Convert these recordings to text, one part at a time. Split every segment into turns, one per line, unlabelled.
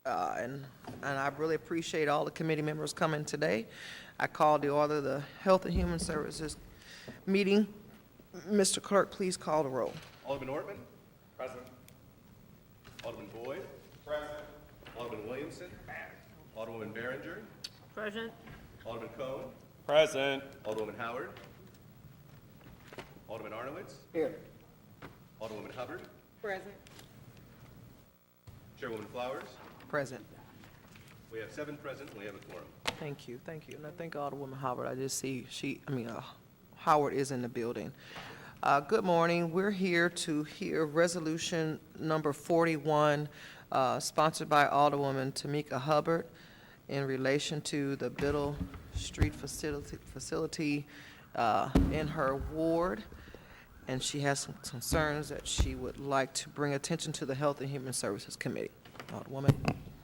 and I really appreciate all the committee members coming today. I call the order of the Health and Human Services meeting. Mr. Clerk, please call the roll.
Alderman Ortman? Present. Alderman Boyd? Present. Alderman Williamson? Alderwoman Behringer?
Present.
Alderman Cohen?
Present.
Alderwoman Howard? Alderman Arnowitz?
Here.
Alderwoman Hubbard?
Present.
Chairwoman Flowers?
Present.
We have 7 present, and we have a quorum.
Thank you, thank you. And I thank Alderwoman Howard. I just see Howard is in the building. Good morning. We're here to hear resolution number 41, sponsored by Alderwoman Tamika Hubbard in relation to the Biddle Street facility in her ward. And she has some concerns that she would like to bring attention to the Health and Human Services Committee. Alderwoman.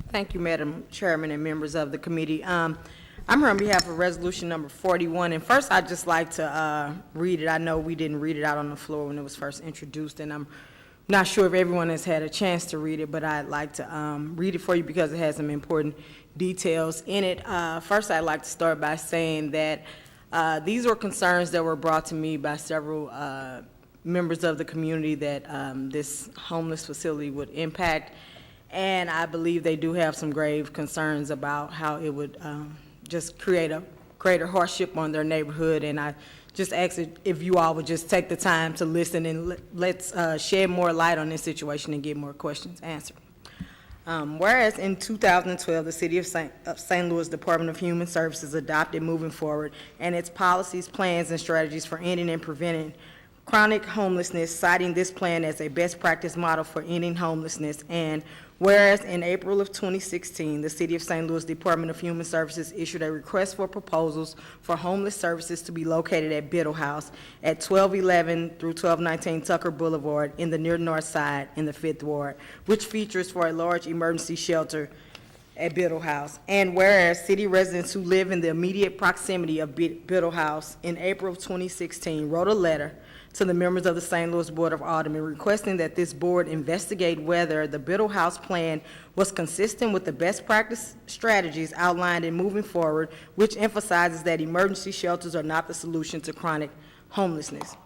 Thank you, Madam Chairman and members of the committee. I'm here on behalf of resolution number 41, and first I'd just like to read it. I know we didn't read it out on the floor when it was first introduced, and I'm not sure if everyone has had a chance to read it, but I'd like to read it for you because it has some important details in it. First, I'd like to start by saying that these were concerns that were brought to me by several members of the community that this homeless facility would impact, and I believe they do have some grave concerns about how it would just create a greater hardship on their neighborhood. And I just ask if you all would just take the time to listen and let's shed more light on this situation and get more questions answered. Whereas in 2012, the City of St. Louis Department of Human Services adopted moving forward and its policies, plans, and strategies for ending and preventing chronic homelessness, citing this plan as a best practice model for ending homelessness. And whereas in April of 2016, the City of St. Louis Department of Human Services issued a request for proposals for homeless services to be located at Biddle House at 1211 through 1219 Tucker Boulevard in the near north side in the 5th Ward, which features for a large emergency shelter at Biddle House. And whereas city residents who live in the immediate proximity of Biddle House in April of 2016 wrote a letter to the members of the St. Louis Board of Aldermen requesting that this board investigate whether the Biddle House plan was consistent with the best practice strategies outlined in moving forward, which emphasizes that emergency shelters are not the solution to chronic homelessness.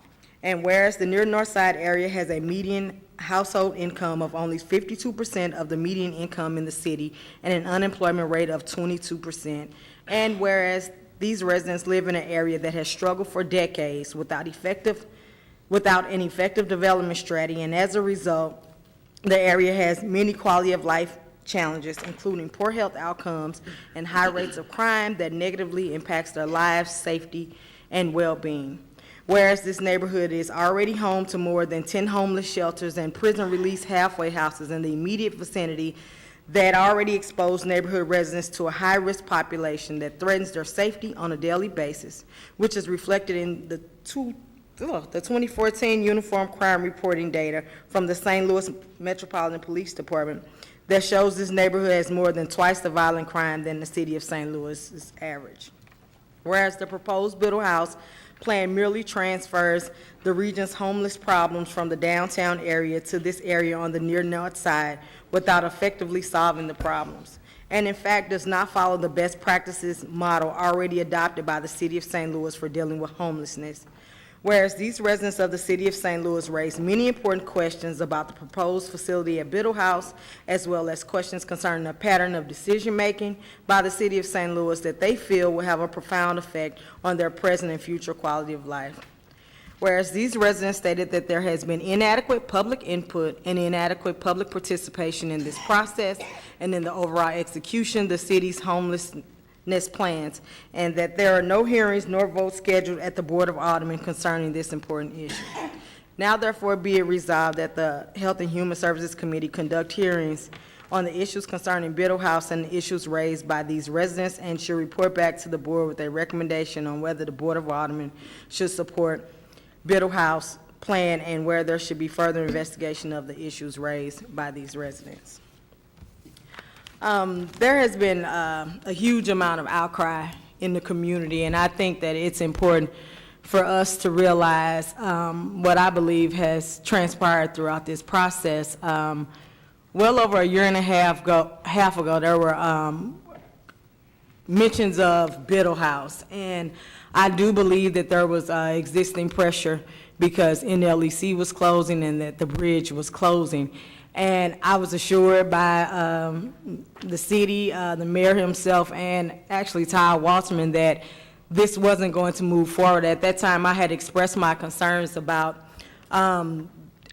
And whereas the near north side area has a median household income of only 52% of the median income in the city and an unemployment rate of 22%, and whereas these residents live in an area that has struggled for decades without an effective development strategy, and as a result, the area has many quality of life challenges, including poor health outcomes and high rates of crime that negatively impacts their lives, safety, and well-being. Whereas this neighborhood is already home to more than 10 homeless shelters and prison release halfway houses in the immediate vicinity that already expose neighborhood residents to a high-risk population that threatens their safety on a daily basis, which is reflected in the 2014 Uniform Crime Reporting data from the St. Louis Metropolitan Police Department that shows this neighborhood has more than twice the violent crime than the city of St. Louis's average. Whereas the proposed Biddle House plan merely transfers the region's homeless problems from the downtown area to this area on the near north side without effectively solving the problems, and in fact does not follow the best practices model already adopted by the city of St. Louis for dealing with homelessness. Whereas these residents of the city of St. Louis raised many important questions about the proposed facility at Biddle House, as well as questions concerning a pattern of decision-making by the city of St. Louis that they feel will have a profound effect on their present and future quality of life. Whereas these residents stated that there has been inadequate public input and inadequate public participation in this process and in the overall execution of the city's homelessness plans, and that there are no hearings nor votes scheduled at the Board of Aldermen concerning this important issue. Now therefore be it resolved that the Health and Human Services Committee conduct hearings on the issues concerning Biddle House and the issues raised by these residents, and should report back to the board with a recommendation on whether the Board of Aldermen should support Biddle House plan and where there should be further investigation of the issues raised by these residents. There has been a huge amount of outcry in the community, and I think that it's important for us to realize what I believe has transpired throughout this process. well over a year and a half ago, there were mentions of Biddle House. And I do believe that there was existing pressure because NLEC was closing and that the bridge was closing. And I was assured by the city, the mayor himself, and actually Ty Walterman that this wasn't going to move forward. At that time, I had expressed my concerns about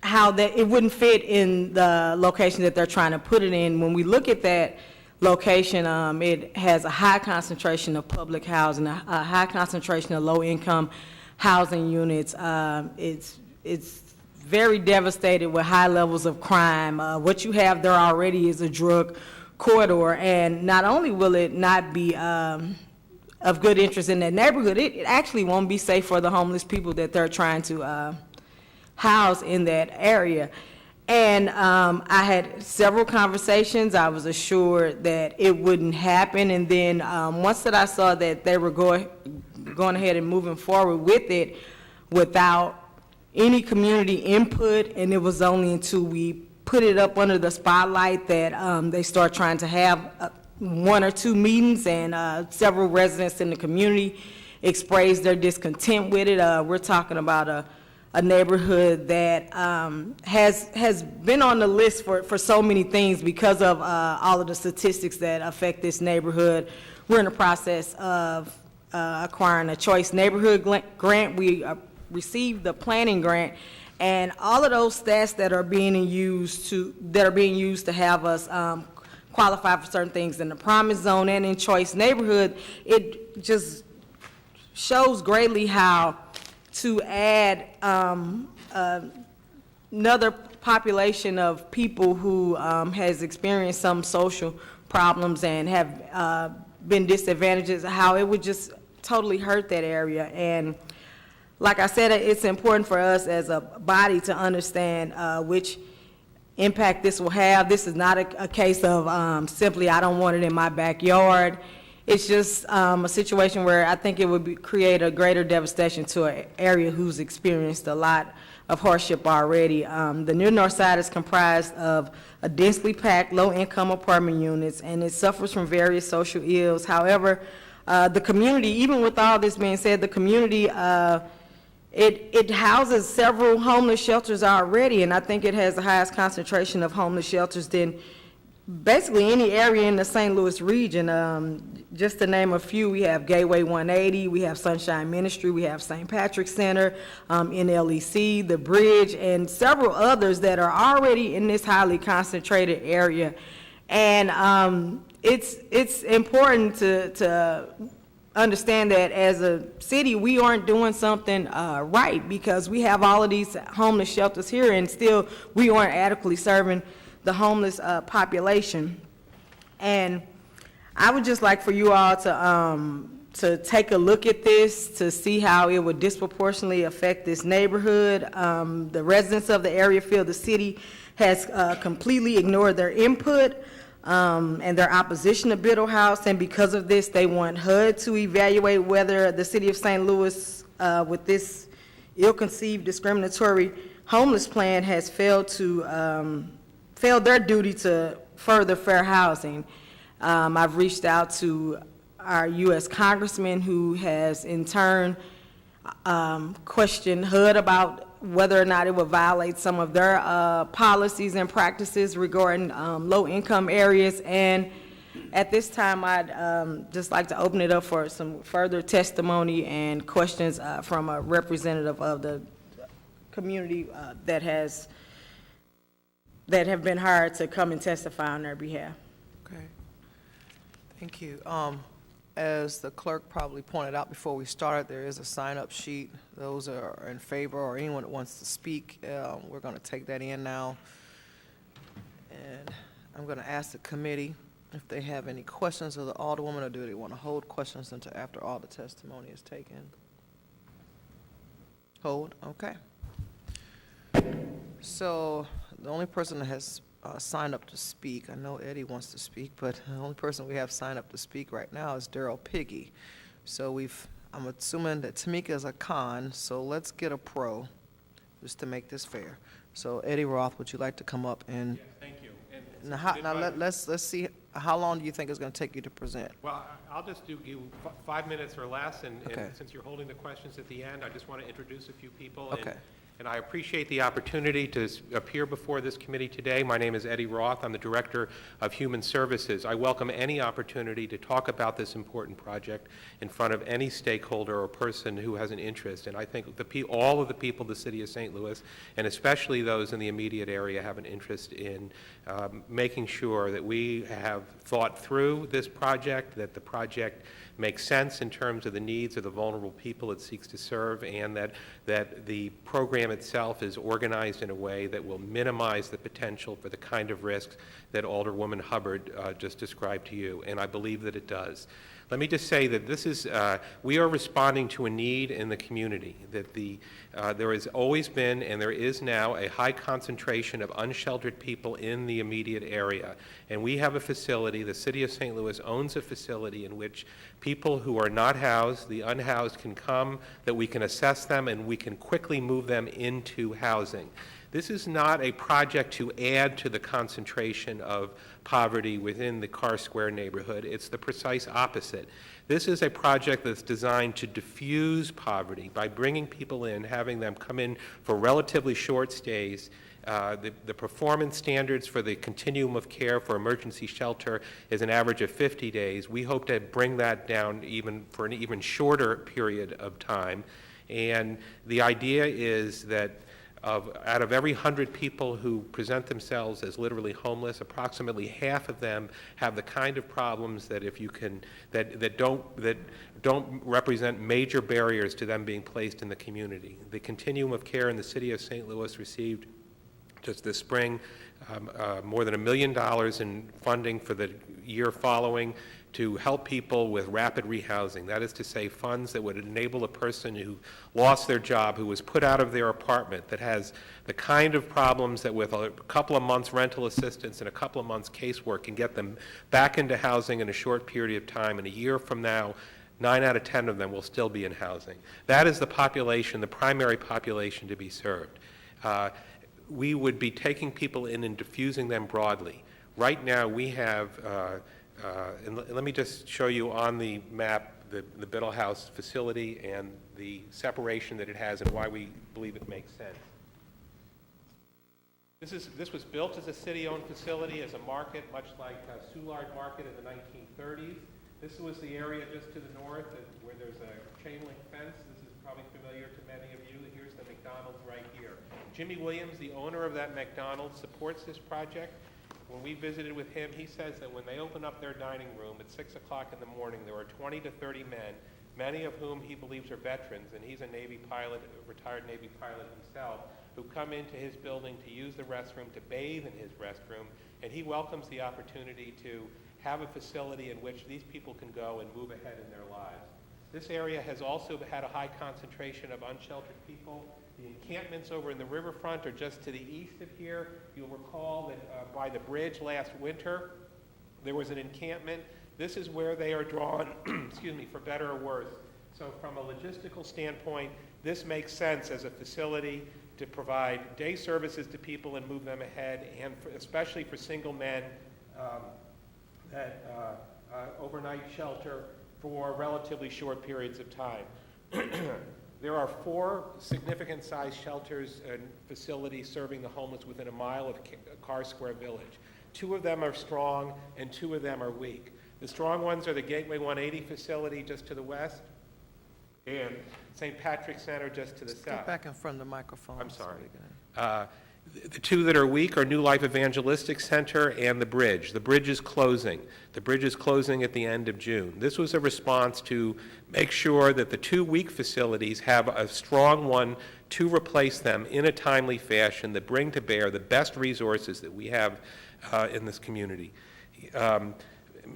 how that it wouldn't fit in the location that they're trying to put it in. When we look at that location, it has a high concentration of public housing, a high concentration of low-income housing units. It's very devastated with high levels of crime. What you have there already is a drug corridor, and not only will it not be of good interest in that neighborhood, it actually won't be safe for the homeless people that they're trying to house in that area. And I had several conversations. I was assured that it wouldn't happen, and then once that I saw that they were going ahead and moving forward with it without any community input, and it was only until we put it up under the spotlight that they start trying to have one or two meetings, and several residents in the community expressed their discontent with it. We're talking about a neighborhood that has been on the list for so many things because of all of the statistics that affect this neighborhood. We're in the process of acquiring a choice neighborhood grant. We received the planning grant, and all of those stats that are being used to have us qualify for certain things in the promise zone and in choice neighborhood, it just shows greatly how to add another population of people who has experienced some social problems and have been disadvantaged, how it would just totally hurt that area. And like I said, it's important for us as a body to understand which impact this will have. This is not a case of simply, I don't want it in my backyard. It's just a situation where I think it would create a greater devastation to an area who's experienced a lot of hardship already. The Near North Side is comprised of a densely packed, low-income apartment units, and it suffers from various social ills. However, the community, even with all this being said, the community, it houses several homeless shelters already, and I think it has the highest concentration of homeless shelters than basically any area in the St. Louis region. Just to name a few, we have Gateway 180, we have Sunshine Ministry, we have St. Patrick's Center, NLEC, The Bridge, and several others that are already in this highly concentrated area. And it's important to understand that as a city, we aren't doing something right, because we have all of these homeless shelters here, and still we aren't adequately serving the homeless population. And I would just like for you all to take a look at this to see how it would disproportionately affect this neighborhood. The residents of the area feel the city has completely ignored their input and their opposition to Biddle House, and because of this, they want HUD to evaluate whether the city of St. Louis, with this ill-conceived discriminatory homeless plan, has failed their duty to further fair housing. I've reached out to our U.S. Congressman, who has in turn questioned HUD about whether or not it would violate some of their policies and practices regarding low-income areas. And at this time, I'd just like to open it up for some further testimony and questions from a representative of the community that have been hired to come and testify on their behalf.
Okay, thank you. As the clerk probably pointed out before we started, there is a sign-up sheet. Those are in favor, or anyone that wants to speak, we're going to take that in now. And I'm going to ask the committee if they have any questions of the Alderwoman, or do they want to hold questions until after all the testimony is taken? Hold, okay. So the only person that has signed up to speak, I know Eddie wants to speak, but the only person we have signed up to speak right now is Daryl Piggy. So I'm assuming that Tamika is a con, so let's get a pro, just to make this fair. So Eddie Roth, would you like to come up and?
Yes, thank you. And
Let's see, how long do you think it's going to take you to present?
Well, I'll just give you 5 minutes or less, and
Okay.
since you're holding the questions at the end, I just want to introduce a few people.
Okay.
And I appreciate the opportunity to appear before this committee today. My name is Eddie Roth. I'm the Director of Human Services. I welcome any opportunity to talk about this important project in front of any stakeholder or person who has an interest. And I think all of the people of the city of St. Louis, and especially those in the immediate area, have an interest in making sure that we have thought through this project, that the project makes sense in terms of the needs of the vulnerable people it seeks to serve, and that the program itself is organized in a way that will minimize the potential for the kind of risks that Alderwoman Hubbard just described to you, and I believe that it does. Let me just say that this is, we are responding to a need in the community, that there has always been and there is now a high concentration of unsheltered people in the immediate area. And we have a facility, the city of St. Louis owns a facility in which people who are not housed, the unhoused, can come, that we can assess them and we can quickly move them into housing. This is not a project to add to the concentration of poverty within the Carr Square neighborhood. It's the precise opposite. This is a project that's designed to diffuse poverty by bringing people in, having them come in for relatively short stays. The performance standards for the continuum of care for emergency shelter is an average of 50 days. We hope to bring that down even for an even shorter period of time. And the idea is that out of every 100 people who present themselves as literally homeless, approximately half of them have the kind of problems that that don't represent major barriers to them being placed in the community. The continuum of care in the city of St. Louis received just this spring more than $1 million in funding for the year following to help people with rapid rehousing. That is to say, funds that would enable a person who lost their job, who was put out of their apartment, that has the kind of problems that with a couple of months rental assistance and a couple of months casework can get them back into housing in a short period of time. And a year from now, 9 out of 10 of them will still be in housing. That is the population, the primary population to be served. We would be taking people in and diffusing them broadly. Right now, we have and let me just show you on the map the Biddle House facility and the separation that it has and why we believe it makes sense. This was built as a city-owned facility, as a market, much like Soulard Market in the 1930s. This was the area just to the north where there's a chain link fence. This is probably familiar to many of you. Here's the McDonald's right here. Jimmy Williams, the owner of that McDonald's, supports this project. When we visited with him, he says that when they open up their dining room at 6 o'clock in the morning, there are 20 to 30 men, many of whom he believes are veterans, and he's a Navy pilot, a retired Navy pilot himself, who come into his building to use the restroom, to bathe in his restroom, and he welcomes the opportunity to have a facility in which these people can go and move ahead in their lives. This area has also had a high concentration of unsheltered people. The encampments over in the riverfront are just to the east of here. You'll recall that by the bridge last winter, there was an encampment. This is where they are drawn, excuse me, for better or worse. So from a logistical standpoint, this makes sense as a facility to provide day services to people and move them ahead, and especially for single men, overnight shelter for relatively short periods of time. There are 4 significant-sized shelters and facilities serving the homeless within a mile of Carr Square Village. 2 of them are strong, and 2 of them are weak. The strong ones are the Gateway 180 facility just to the west, and St. Patrick's Center just to the south.
Get back in front of the microphone.
I'm sorry. The 2 that are weak are New Life Evangelistic Center and the Bridge. The Bridge is closing. The Bridge is closing at the end of June. This was a response to make sure that the 2 weak facilities have a strong one to replace them in a timely fashion that bring to bear the best resources that we have in this community.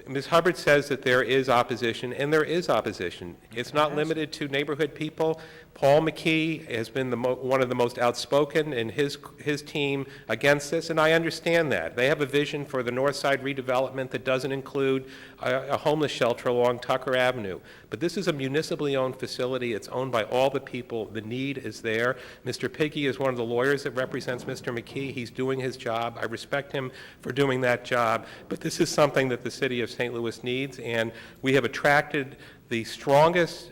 Ms. Hubbard says that there is opposition, and there is opposition. It's not limited to neighborhood people. Paul McKee has been one of the most outspoken in his team against this, and I understand that. They have a vision for the North Side redevelopment that doesn't include a homeless shelter along Tucker Avenue. But this is a municipally owned facility. It's owned by all the people. The need is there. Mr. Piggy is one of the lawyers that represents Mr. McKee. He's doing his job. I respect him for doing that job. But this is something that the city of St. Louis needs, and we have attracted the strongest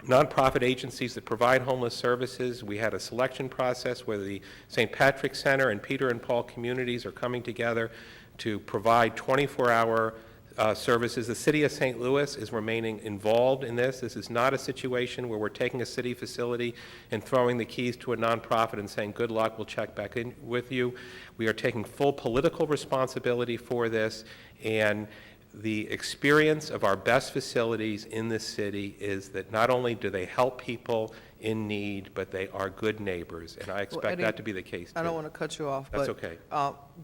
nonprofit agencies that provide homeless services. We had a selection process where the St. Patrick Center and Peter and Paul communities are coming together to provide 24-hour services. The city of St. Louis is remaining involved in this. This is not a situation where we're taking a city facility and throwing the keys to a nonprofit and saying, good luck, we'll check back in with you. We are taking full political responsibility for this, and the experience of our best facilities in this city is that not only do they help people in need, but they are good neighbors, and I expect
Eddie,
that to be the case, too.
I don't want to cut you off,
That's
but
okay.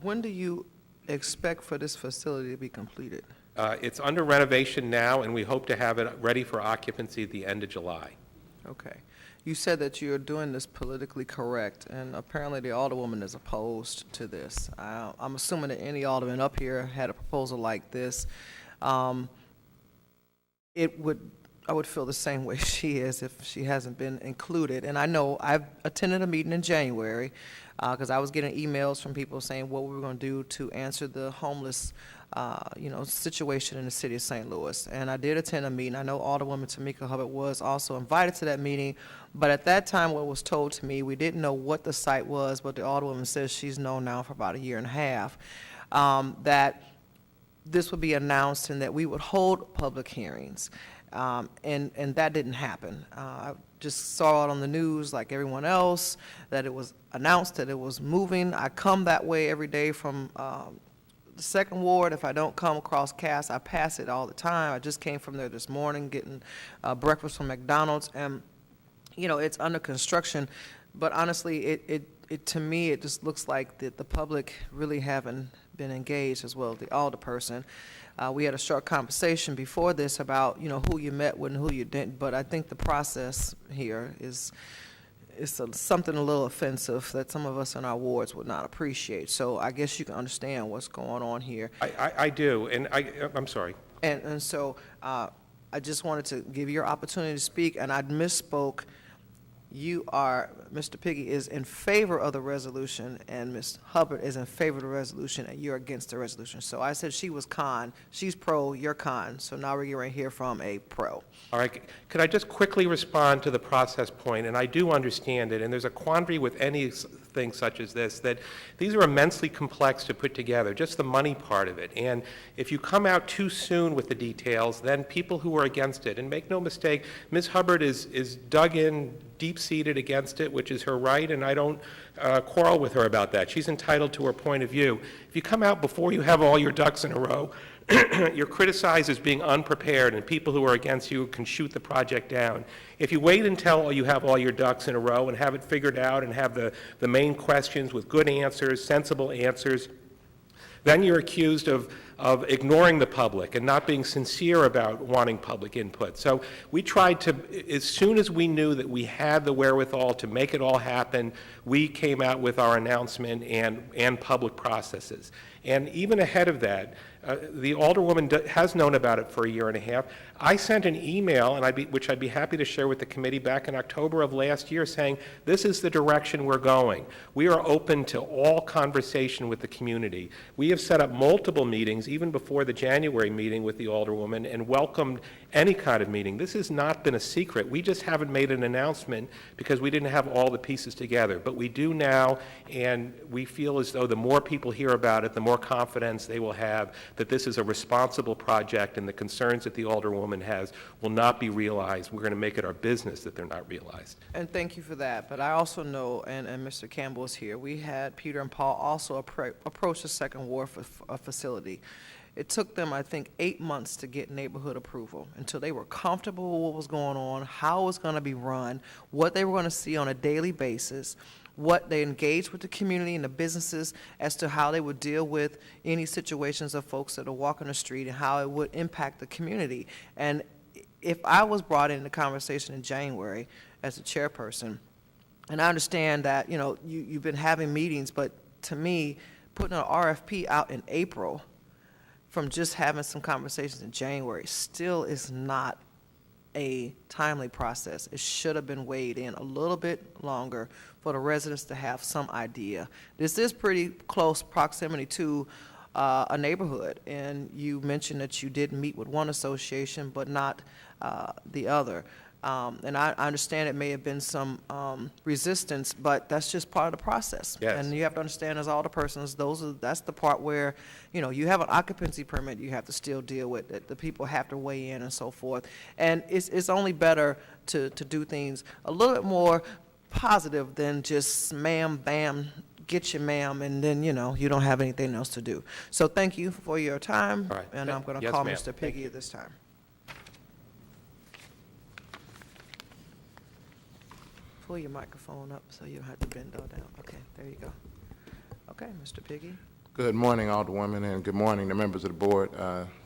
when do you expect for this facility to be completed?
It's under renovation now, and we hope to have it ready for occupancy at the end of July.
Okay. You said that you're doing this politically correct, and apparently the alderwoman is opposed to this. I'm assuming that any alderman up here had a proposal like this. I would feel the same way she is if she hasn't been included. And I know I've attended a meeting in January because I was getting emails from people saying what we were going to do to answer the homeless situation in the city of St. Louis. And I did attend a meeting. I know Alderwoman Tamika Hubbard was also invited to that meeting, but at that time what was told to me, we didn't know what the site was, but the Alderwoman says she's known now for about a year and a half, that this would be announced and that we would hold public hearings. And that didn't happen. I just saw it on the news like everyone else, that it was announced that it was moving. I come that way every day from the Second Ward. If I don't come across Cass, I pass it all the time. I just came from there this morning getting breakfast from McDonald's, and it's under construction. But honestly, it to me, it just looks like that the public really haven't been engaged as well as the alderperson. We had a short conversation before this about who you met with and who you didn't, but I think the process here is something a little offensive that some of us in our wards would not appreciate. So I guess you can understand what's going on here.
I do, and I'm sorry.
And so I just wanted to give you your opportunity to speak, and I misspoke. Mr. Piggy is in favor of the resolution, and Ms. Hubbard is in favor of the resolution, and you're against the resolution. So I said she was con, she's pro, you're con. So now we're going to hear from a pro.
All right, could I just quickly respond to the process point? And I do understand it, and there's a quandary with anything such as this, that these are immensely complex to put together, just the money part of it. And if you come out too soon with the details, then people who are against it, and make no mistake, Ms. Hubbard is dug in, deep-seated against it, which is her right, and I don't quarrel with her about that. She's entitled to her point of view. If you come out before you have all your ducks in a row, you're criticized as being unprepared, and people who are against you can shoot the project down. If you wait until you have all your ducks in a row and have it figured out and have the main questions with good answers, sensible answers, then you're accused of ignoring the public and not being sincere about wanting public input. So we tried to, as soon as we knew that we had the wherewithal to make it all happen, we came out with our announcement and public processes. And even ahead of that, the alderwoman has known about it for a year and a half. I sent an email, which I'd be happy to share with the committee, back in October of last year, saying this is the direction we're going. We are open to all conversation with the community. We have set up multiple meetings, even before the January meeting with the alderwoman, and welcomed any kind of meeting. This has not been a secret. We just haven't made an announcement because we didn't have all the pieces together. But we do now, and we feel as though the more people hear about it, the more confidence they will have that this is a responsible project, and the concerns that the alderwoman has will not be realized. We're going to make it our business that they're not realized.
And thank you for that. But I also know, and Mr. Campbell is here, we had Peter and Paul also approach the Second Ward for a facility. It took them, I think, 8 months to get neighborhood approval until they were comfortable with what was going on, how it was going to be run, what they were going to see on a daily basis, what they engaged with the community and the businesses as to how they would deal with any situations of folks that are walking the street and how it would impact the community. And if I was brought into the conversation in January as a chairperson, and I understand that, you've been having meetings, but to me, putting an RFP out in April, from just having some conversations in January still is not a timely process. It should have been weighed in a little bit longer for the residents to have some idea. This is pretty close proximity to a neighborhood, and you mentioned that you did meet with one association but not the other. And I understand it may have been some resistance, but that's just part of the process.
Yes.
And you have to understand, as all the persons, that's the part where, you know, you have an occupancy permit you have to still deal with, that the people have to weigh in and so forth. And it's only better to do things a little bit more positive than just ma'am, bam, get you ma'am, and then, you know, you don't have anything else to do. So thank you for your time.
All right.
And I'm going to
Yes,
call
ma'am.
Mr. Piggy at this time. Pull your microphone up so you don't have to bend all down. Okay, there you go. Okay, Mr. Piggy.
Good morning, Alderwoman, and good morning to members of the board.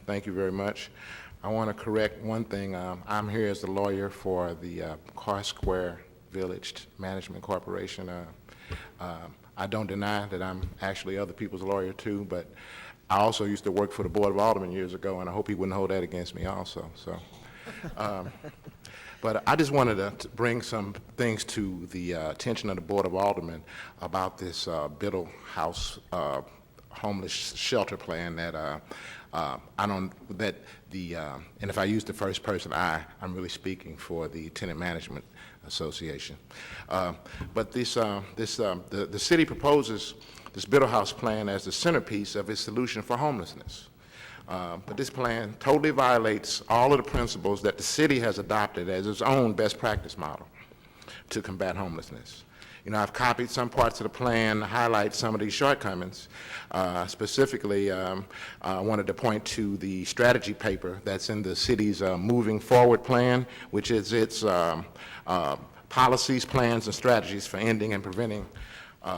Thank you very much. I want to correct one thing. I'm here as the lawyer for the Carr Square Village Management Corporation. I don't deny that I'm actually other people's lawyer too, but I also used to work for the Board of Aldermen years ago, and I hope he wouldn't hold that against me also. So. But I just wanted to bring some things to the attention of the Board of Aldermen about this Biddle House homeless shelter plan that and if I use the first person I'm really speaking for the Tenant Management Association. But the city proposes this Biddle House plan as the centerpiece of its solution for homelessness. But this plan totally violates all of the principles that the city has adopted as its own best practice model to combat homelessness. You know, I've copied some parts of the plan to highlight some of these shortcomings. Specifically, I wanted to point to the strategy paper that's in the city's Moving Forward plan, which is its policies, plans, and strategies for ending and preventing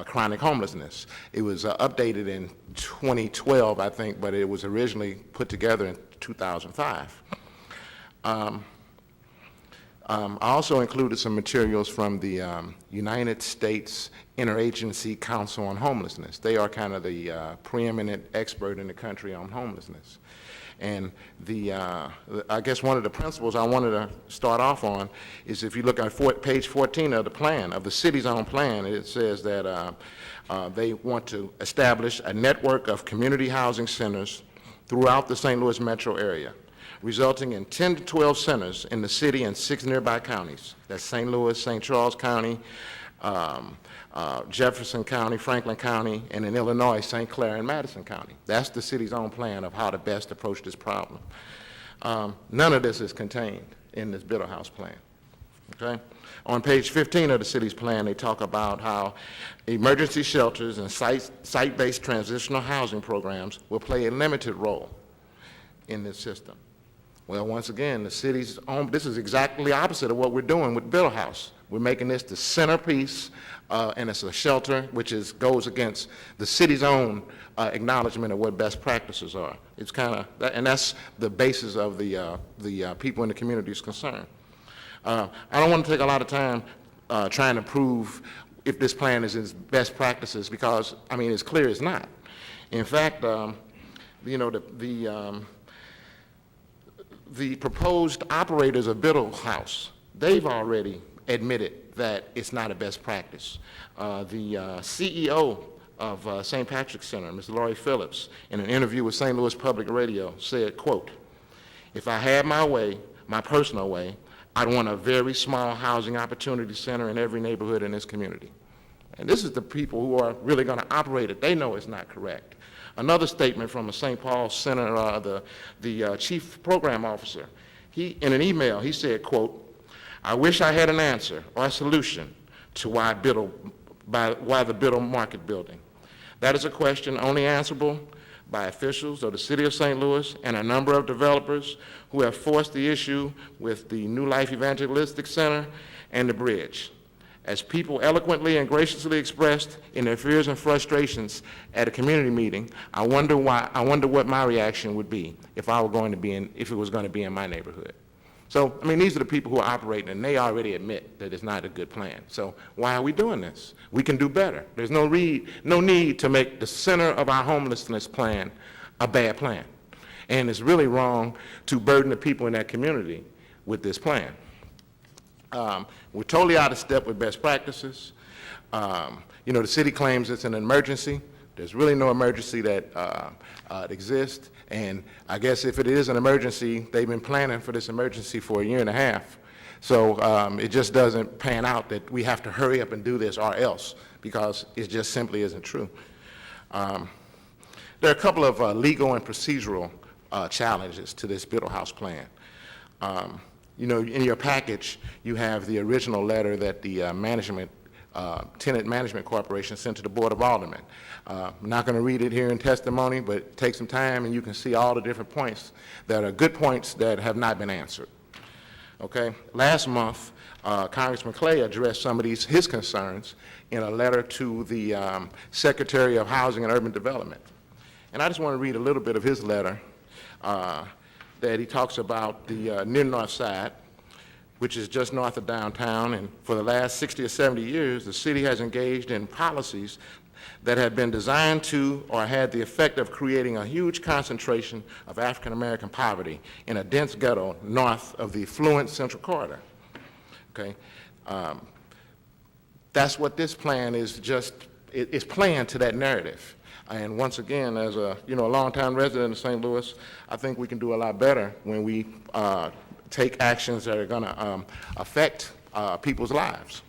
chronic homelessness. It was updated in 2012, I think, but it was originally put together in 2005. I also included some materials from the United States Interagency Council on Homelessness. They are kind of the preeminent expert in the country on homelessness. And I guess one of the principles I wanted to start off on is if you look at page 14 of the plan, of the city's own plan, it says that they want to establish a network of community housing centers throughout the St. Louis metro area, resulting in 10 to 12 centers in the city and 6 nearby counties. That's St. Louis, St. Charles County, Jefferson County, Franklin County, and in Illinois, St. Clair and Madison County. That's the city's own plan of how to best approach this problem. None of this is contained in this Biddle House plan, okay? On page 15 of the city's plan, they talk about how emergency shelters and site-based transitional housing programs will play a limited role in this system. Well, once again, the city's own, this is exactly the opposite of what we're doing with Biddle House. We're making this the centerpiece, and it's a shelter which goes against the city's own acknowledgement of what best practices are. It's kind of, and that's the basis of the people in the community's concern. I don't want to take a lot of time trying to prove if this plan is its best practices because, I mean, it's clear it's not. In fact, you know, the proposed operators of Biddle House, they've already admitted that it's not a best practice. The CEO of St. Patrick's Center, Ms. Lori Phillips, in an interview with St. Louis Public Radio said, quote, "If I had my way, my personal way, I'd want a very small housing opportunity center in every neighborhood in this community." And this is the people who are really going to operate it. They know it's not correct. Another statement from a St. Paul Center, the chief program officer, in an email, he said, quote, "I wish I had an answer or a solution to why the Biddle Market building. That is a question only answerable by officials of the City of St. Louis and a number of developers who have forced the issue with the New Life Evangelistic Center and the bridge. As people eloquently and graciously expressed in their fears and frustrations at a community meeting, I wonder what my reaction would be if it was going to be in my neighborhood." So, I mean, these are the people who are operating, and they already admit that it's not a good plan. So why are we doing this? We can do better. There's no need to make the center of our homelessness plan a bad plan. And it's really wrong to burden the people in that community with this plan. We're totally out of step with best practices. The city claims it's an emergency. There's really no emergency that exists. And I guess if it is an emergency, they've been planning for this emergency for a year and a half. So it just doesn't pan out that we have to hurry up and do this or else, because it just simply isn't true. There are a couple of legal and procedural challenges to this Biddle House plan. In your package, you have the original letter that the Tenant Management Corporation sent to the Board of Aldermen. I'm not going to read it here in testimony, but take some time and you can see all the different points that are good points that have not been answered. Okay? Last month, Congressman Clay addressed some of his concerns in a letter to the Secretary of Housing and Urban Development. And I just want to read a little bit of his letter that he talks about the near north side, which is just north of downtown, and for the last 60 or 70 years, the city has engaged in policies that have been designed to or had the effect of creating a huge concentration of African American poverty in a dense ghetto north of the affluent Central Corridor. Okay? That's what this plan is, it's playing to that narrative. And once again, as a longtime resident of St. Louis, I think we can do a lot better when we take actions that are going to affect people's lives.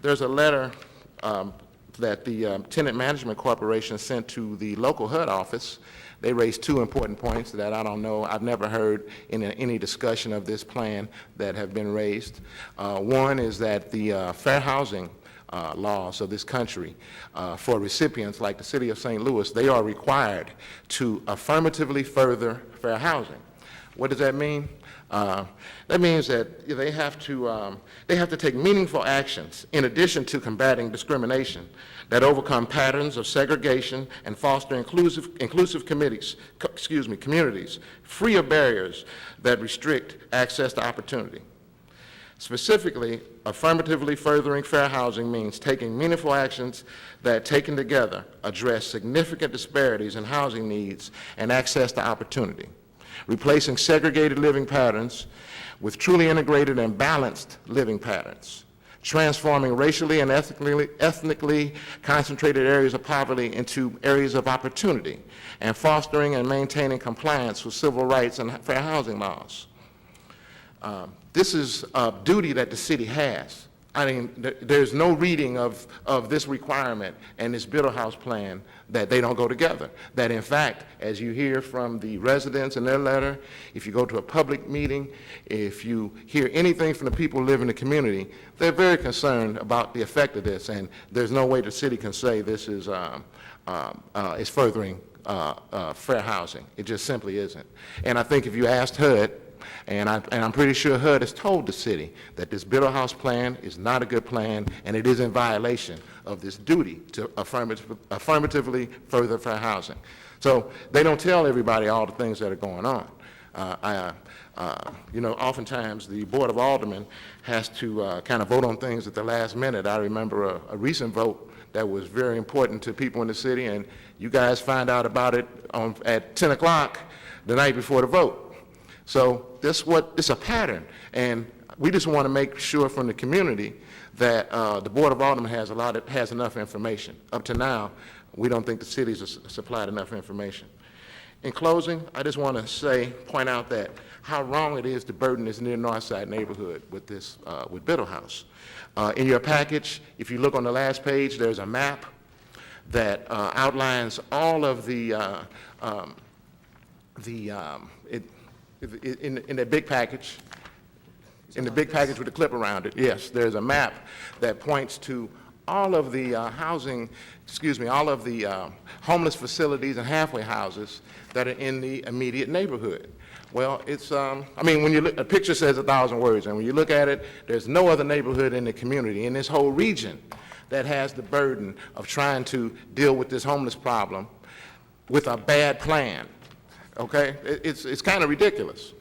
There's a letter that the Tenant Management Corporation sent to the local HUD office. They raised two important points that I don't know, I've never heard in any discussion of this plan that have been raised. One is that the fair housing laws of this country for recipients like the city of St. Louis, they are required to affirmatively further fair housing. What does that mean? That means that they have to take meaningful actions in addition to combating discrimination that overcome patterns of segregation and foster inclusive communities free of barriers that restrict access to opportunity. Specifically, affirmatively furthering fair housing means taking meaningful actions that, taken together, address significant disparities in housing needs and access to opportunity, replacing segregated living patterns with truly integrated and balanced living patterns, transforming racially and ethnically concentrated areas of poverty into areas of opportunity, and fostering and maintaining compliance with civil rights and fair housing laws. This is a duty that the city has. I mean, there's no reading of this requirement and this Biddle House plan that they don't go together. That in fact, as you hear from the residents in their letter, if you go to a public meeting, if you hear anything from the people who live in the community, they're very concerned about the effect of this, and there's no way the city can say this is furthering fair housing. It just simply isn't. And I think if you asked HUD, and I'm pretty sure HUD has told the city that this Biddle House plan is not a good plan, and it is in violation of this duty to affirmatively further fair housing. So they don't tell everybody all the things that are going on. Oftentimes the Board of Aldermen has to kind of vote on things at the last minute. I remember a recent vote that was very important to people in the city, and you guys find out about it at 10 o'clock the night before the vote. So it's a pattern, and we just want to make sure from the community that the Board of Aldermen has enough information. Up to now, we don't think the city's supplied enough information. In closing, I just want to point out that how wrong it is to burden this near North Side neighborhood with this with Biddle House. In your package, if you look on the last page, there's a map that outlines all of in the big package, in the big package with the clip around it, yes, there's a map that points to all of the all of the homeless facilities and halfway houses that are in the immediate neighborhood. Well, it's, when you look, a picture says 1,000 words, and when you look at it, there's no other neighborhood in the community, in this whole region, that has the burden of trying to deal with this homeless problem with a bad plan. Okay, it's kind of ridiculous.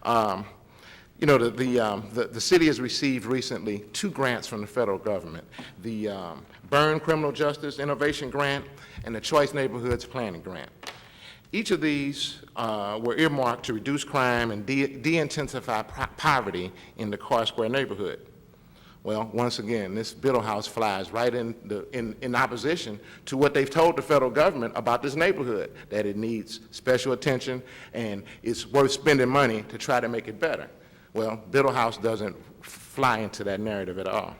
The city has received recently 2 grants from the federal government: the Byrne Criminal Justice Innovation Grant and the Choice Neighborhoods Planning Grant. Each of these were earmarked to reduce crime and de-intensify poverty in the Carr Square neighborhood. Well, once again, this Biddle House flies right in opposition to what they've told the federal government about this neighborhood, that it needs special attention and it's worth spending money to try to make it better. Well, Biddle House doesn't fly into that narrative at all.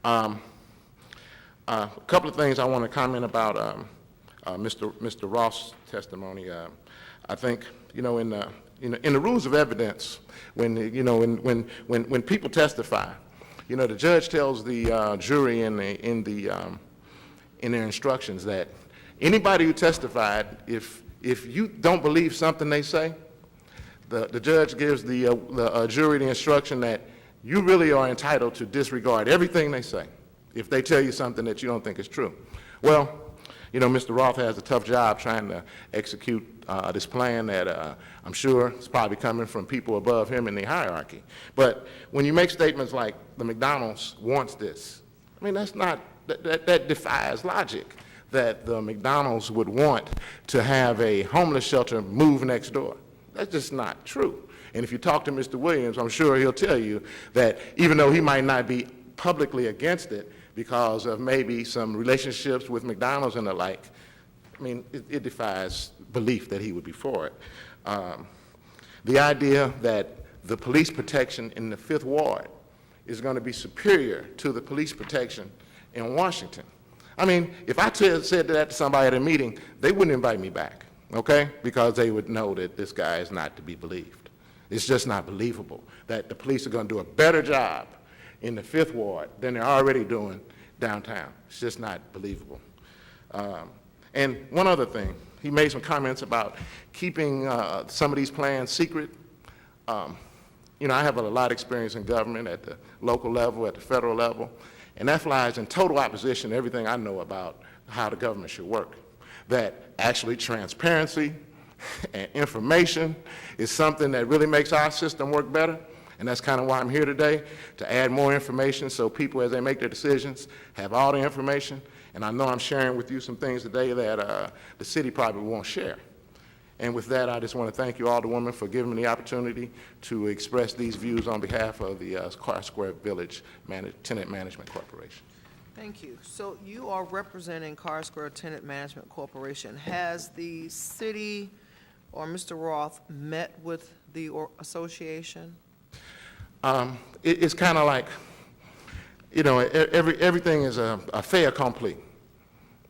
A couple of things I want to comment about Mr. Ross' testimony. I think, in the rules of evidence, when people testify, the judge tells the jury in their instructions that anybody who testified, if you don't believe something they say, the judge gives the jury the instruction that you really are entitled to disregard everything they say if they tell you something that you don't think is true. Well, Mr. Roth has a tough job trying to execute this plan that I'm sure is probably coming from people above him in the hierarchy. But when you make statements like the McDonald's wants this, I mean, that defies logic, that the McDonald's would want to have a homeless shelter move next door. That's just not true. And if you talk to Mr. Williams, I'm sure he'll tell you that even though he might not be publicly against it because of maybe some relationships with McDonald's and the like, I mean, it defies belief that he would be for it. The idea that the police protection in the 5th Ward is going to be superior to the police protection in Washington. I mean, if I said that to somebody at a meeting, they wouldn't invite me back, okay? Because they would know that this guy is not to be believed. It's just not believable that the police are going to do a better job in the 5th Ward than they're already doing downtown. It's just not believable. And one other thing, he made some comments about keeping some of these plans secret. I have a lot of experience in government at the local level, at the federal level, and that flies in total opposition to everything I know about how the government should work. That actually transparency and information is something that really makes our system work better. And that's kind of why I'm here today, to add more information so people, as they make their decisions, have all the information. And I know I'm sharing with you some things today that the city probably won't share. And with that, I just want to thank you, Alderwoman, for giving me the opportunity to express these views on behalf of the Carr Square Village Tenant Management Corporation.
Thank you. So you are representing Carr Square Tenant Management Corporation. Has the city or Mr. Roth met with the association?
It's kind of like, everything is a fait accompli.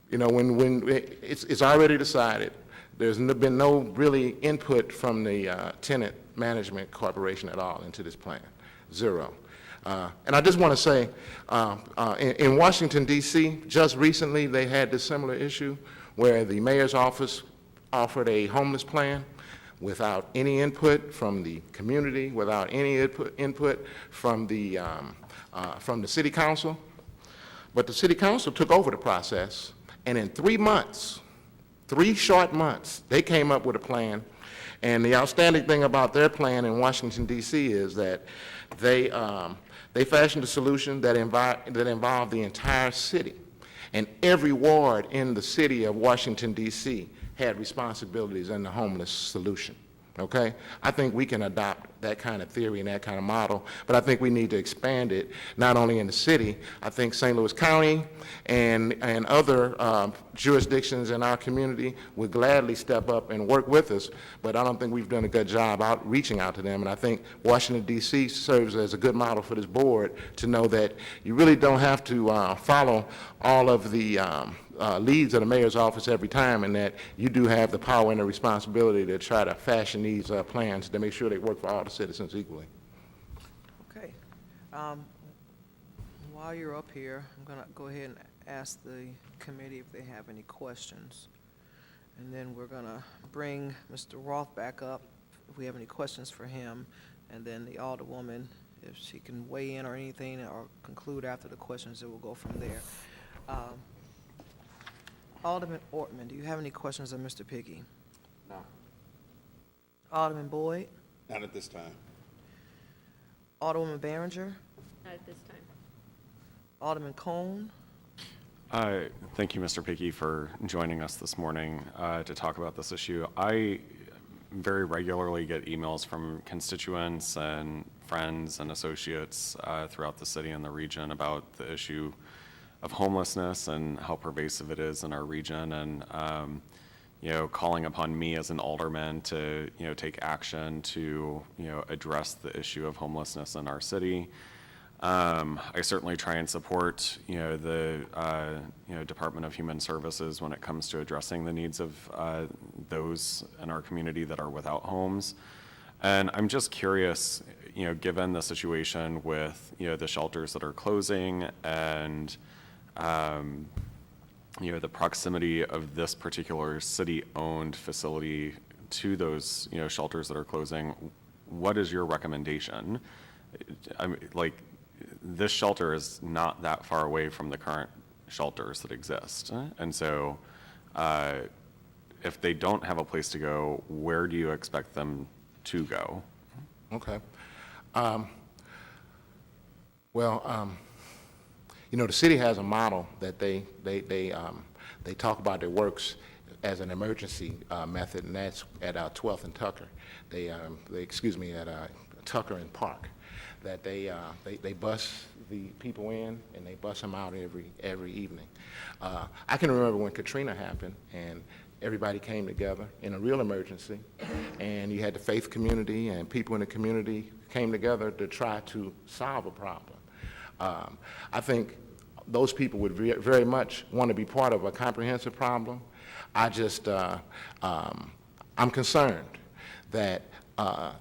When it's already decided. There's been no really input from the Tenant Management Corporation at all into this plan, zero. And I just want to say, in Washington, D.C., just recently they had this similar issue where the mayor's office offered a homeless plan without any input from the community, without any input from the city council. But the city council took over the process, and in 3 months, 3 short months, they came up with a plan. And the outstanding thing about their plan in Washington, D.C. is that they fashioned a solution that involved the entire city. And every ward in the city of Washington, D.C. had responsibilities in the homeless solution, okay? I think we can adopt that kind of theory and that kind of model, but I think we need to expand it, not only in the city. I think St. Louis County and other jurisdictions in our community would gladly step up and work with us, but I don't think we've done a good job reaching out to them, and I think Washington, D.C. serves as a good model for this board to know that you really don't have to follow all of the leads of the mayor's office every time, and that you do have the power and the responsibility to try to fashion these plans to make sure they work for all the citizens equally.
Okay. While you're up here, I'm going to go ahead and ask the committee if they have any questions. And then we're going to bring Mr. Roth back up if we have any questions for him. And then the Alderwoman, if she can weigh in or anything or conclude after the questions, then we'll go from there. Alderman Ortman, do you have any questions of Mr. Piggy?
No.
Alderman Boyd?
Not at this time.
Alderwoman Behringer?
Not at this time.
Alderman Cone?
Thank you, Mr. Pickey, for joining us this morning to talk about this issue. I very regularly get emails from constituents and friends and associates throughout the city and the region about the issue of homelessness and how pervasive it is in our region, and calling upon me as an alderman to take action to address the issue of homelessness in our city. I certainly try and support the Department of Human Services when it comes to addressing the needs of those in our community that are without homes. And I'm just curious, given the situation with the shelters that are closing and the proximity of this particular city-owned facility to those shelters that are closing, what is your recommendation? I mean, this shelter is not that far away from the current shelters that exist. And so if they don't have a place to go, where do you expect them to go?
Okay. The city has a model that they talk about that works as an emergency method, and that's at 12th and Tucker. At Tucker and Park. That they bus the people in and they bus them out every evening. I can remember when Katrina happened and everybody came together in a real emergency, and you had the faith community and people in the community came together to try to solve a problem. I think those people would very much want to be part of a comprehensive problem. I'm concerned that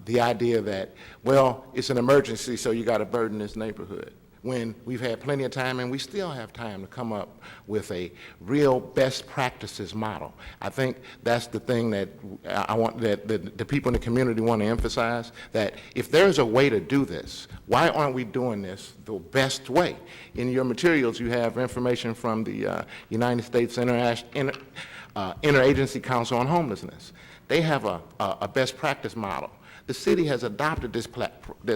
the idea that, it's an emergency, so you got to burden this neighborhood, when we've had plenty of time and we still have time to come up with a real best practices model. I think that's the thing that I want, that the people in the community want to emphasize, that if there's a way to do this, why aren't we doing this the best way? In your materials, you have information from the United States Interagency Council on Homelessness. They have a best practice model. The city has adopted this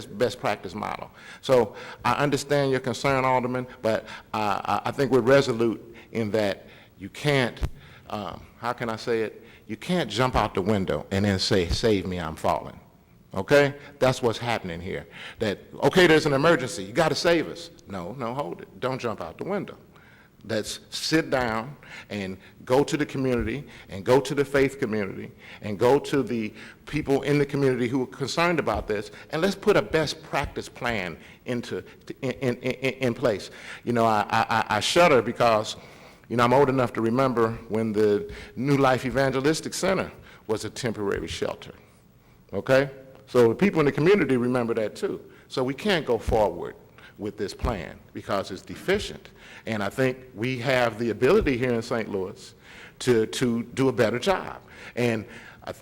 best practice model. So I understand your concern, Alderman, but I think we're resolute in that you can't, how can I say it? You can't jump out the window and then say, save me, I'm falling. Okay? That's what's happening here. That, okay, there's an emergency, you got to save us. No, hold it. Don't jump out the window. Let's sit down and go to the community and go to the faith community and go to the people in the community who are concerned about this, and let's put a best practice plan in place. I shudder because, I'm old enough to remember when the New Life Evangelistic Center was a temporary shelter, okay? So the people in the community remember that too. So we can't go forward with this plan because it's deficient. And I think we have the ability here in St. Louis to do a better job. And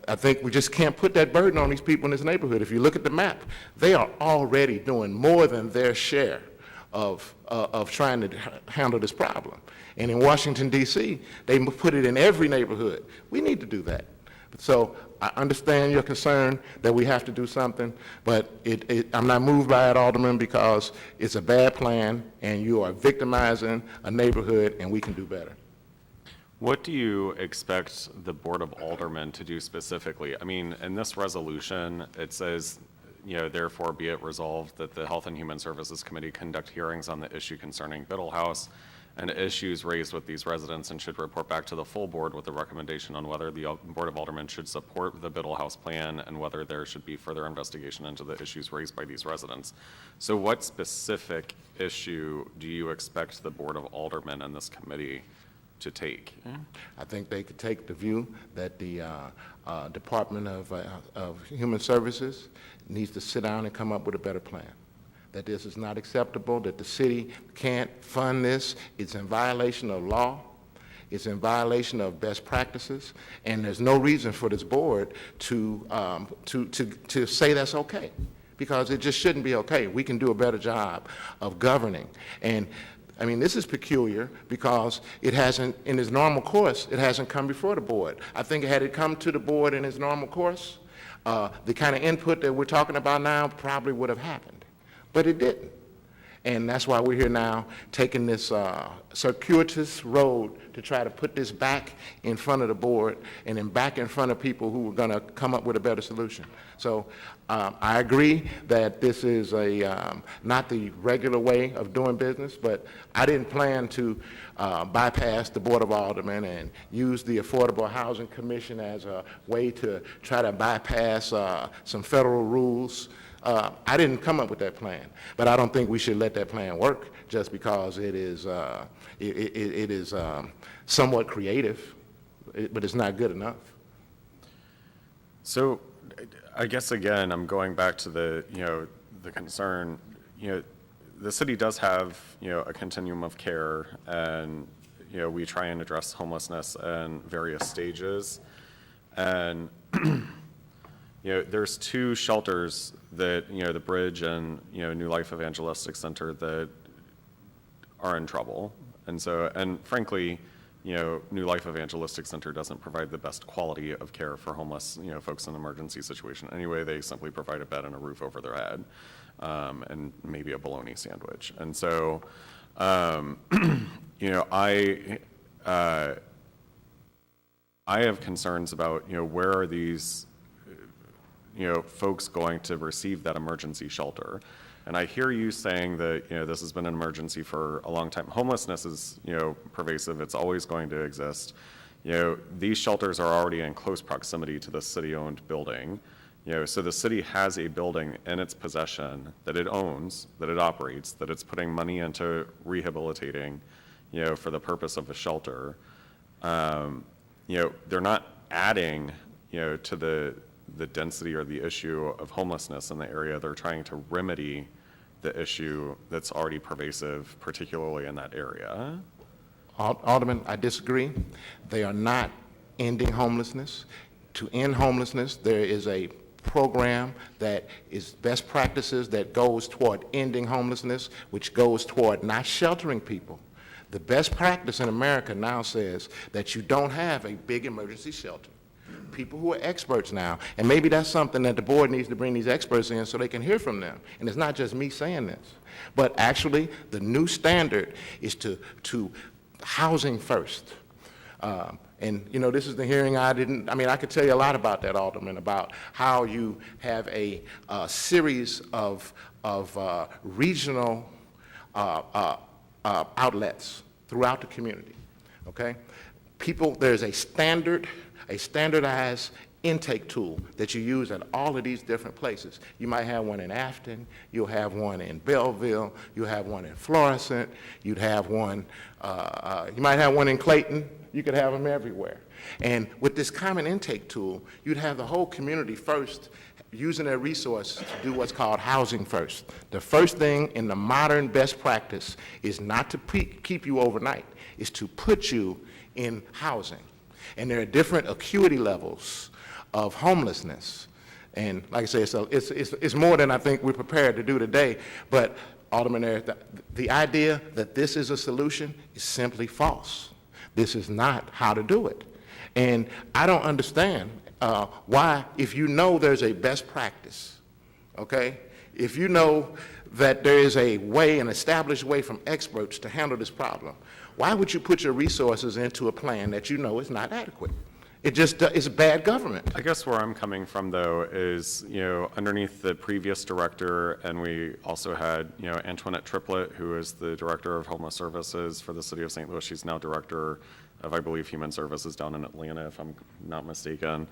I think we just can't put that burden on these people in this neighborhood. If you look at the map, they are already doing more than their share of trying to handle this problem. And in Washington, D.C., they put it in every neighborhood. We need to do that. So I understand your concern that we have to do something, but I'm not moved by it, Alderman, because it's a bad plan and you are victimizing a neighborhood, and we can do better.
What do you expect the Board of Aldermen to do specifically? I mean, in this resolution, it says, therefore be it resolved that the Health and Human Services Committee conduct hearings on the issue concerning Biddle House and issues raised with these residents, and should report back to the full board with a recommendation on whether the Board of Aldermen should support the Biddle House plan and whether there should be further investigation into the issues raised by these residents. So what specific issue do you expect the Board of Aldermen and this committee to take?
I think they could take the view that the Department of Human Services needs to sit down and come up with a better plan. That this is not acceptable, that the city can't fund this. It's in violation of law. It's in violation of best practices, and there's no reason for this board to say that's okay, because it just shouldn't be okay. We can do a better job of governing. And I mean, this is peculiar because it hasn't, in its normal course, it hasn't come before the board. I think had it come to the board in its normal course, the kind of input that we're talking about now probably would have happened. But it didn't. And that's why we're here now, taking this circuitous road to try to put this back in front of the board and then back in front of people who are going to come up with a better solution. So I agree that this is not the regular way of doing business, but I didn't plan to bypass the Board of Aldermen and use the Affordable Housing Commission as a way to try to bypass some federal rules. I didn't come up with that plan, but I don't think we should let that plan work just because it is somewhat creative, but it's not good enough.
So I guess, again, I'm going back to the concern, the city does have, a continuum of care, and, we try and address homelessness in various stages. And, there's 2 shelters that, the Bridge and, New Life Evangelistic Center that are in trouble. And so, and frankly, New Life Evangelistic Center doesn't provide the best quality of care for homeless, folks in an emergency situation. Anyway, they simply provide a bed and a roof over their head, and maybe a bologna sandwich. And so, I have concerns about, where are these, folks going to receive that emergency shelter? And I hear you saying that, this has been an emergency for a long time. Homelessness is, pervasive. It's always going to exist. These shelters are already in close proximity to the city-owned building. So the city has a building in its possession that it owns, that it operates, that it's putting money into rehabilitating, for the purpose of a shelter. They're not adding, to the density or the issue of homelessness in the area. They're trying to remedy the issue that's already pervasive, particularly in that area.
Alderman, I disagree. They are not ending homelessness. To end homelessness, there is a program that is best practices that goes toward ending homelessness, which goes toward not sheltering people. The best practice in America now says that you don't have a big emergency shelter. People who are experts now, and maybe that's something that the board needs to bring these experts in so they can hear from them. And it's not just me saying this, but actually the new standard is to housing first. And this is the hearing I could tell you a lot about that, Alderman, about how you have a series of regional outlets throughout the community, okay? There's a standardized intake tool that you use at all of these different places. You might have one in Afton, you'll have one in Belleville, you'll have one in Florissant, you'd have one, you might have one in Clayton, you could have them everywhere. And with this common intake tool, you'd have the whole community first using their resources to do what's called housing first. The first thing in the modern best practice is not to keep you overnight, is to put you in housing. And there are different acuity levels of homelessness. And like I say, so it's more than I think we're prepared to do today. But Alderman, the idea that this is a solution is simply false. This is not how to do it. And I don't understand why, if you know there's a best practice, okay? If you know that there is a way, an established way from experts to handle this problem, why would you put your resources into a plan that you know is not adequate? It's bad government.
I guess where I'm coming from, though, is, underneath the previous director, and we also had, Antoinette Triplett, who is the director of homeless services for the city of St. Louis. She's now director of, I believe, human services down in Atlanta, if I'm not mistaken.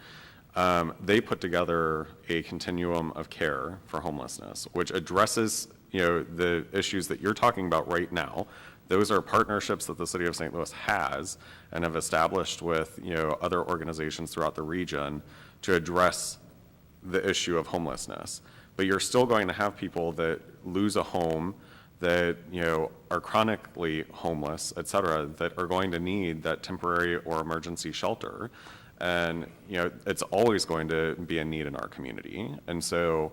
They put together a continuum of care for homelessness, which addresses, the issues that you're talking about right now. Those are partnerships that the city of St. Louis has and have established with, other organizations throughout the region to address the issue of homelessness. But you're still going to have people that lose a home, that, are chronically homeless, et cetera, that are going to need that temporary or emergency shelter. And, it's always going to be a need in our community. And so,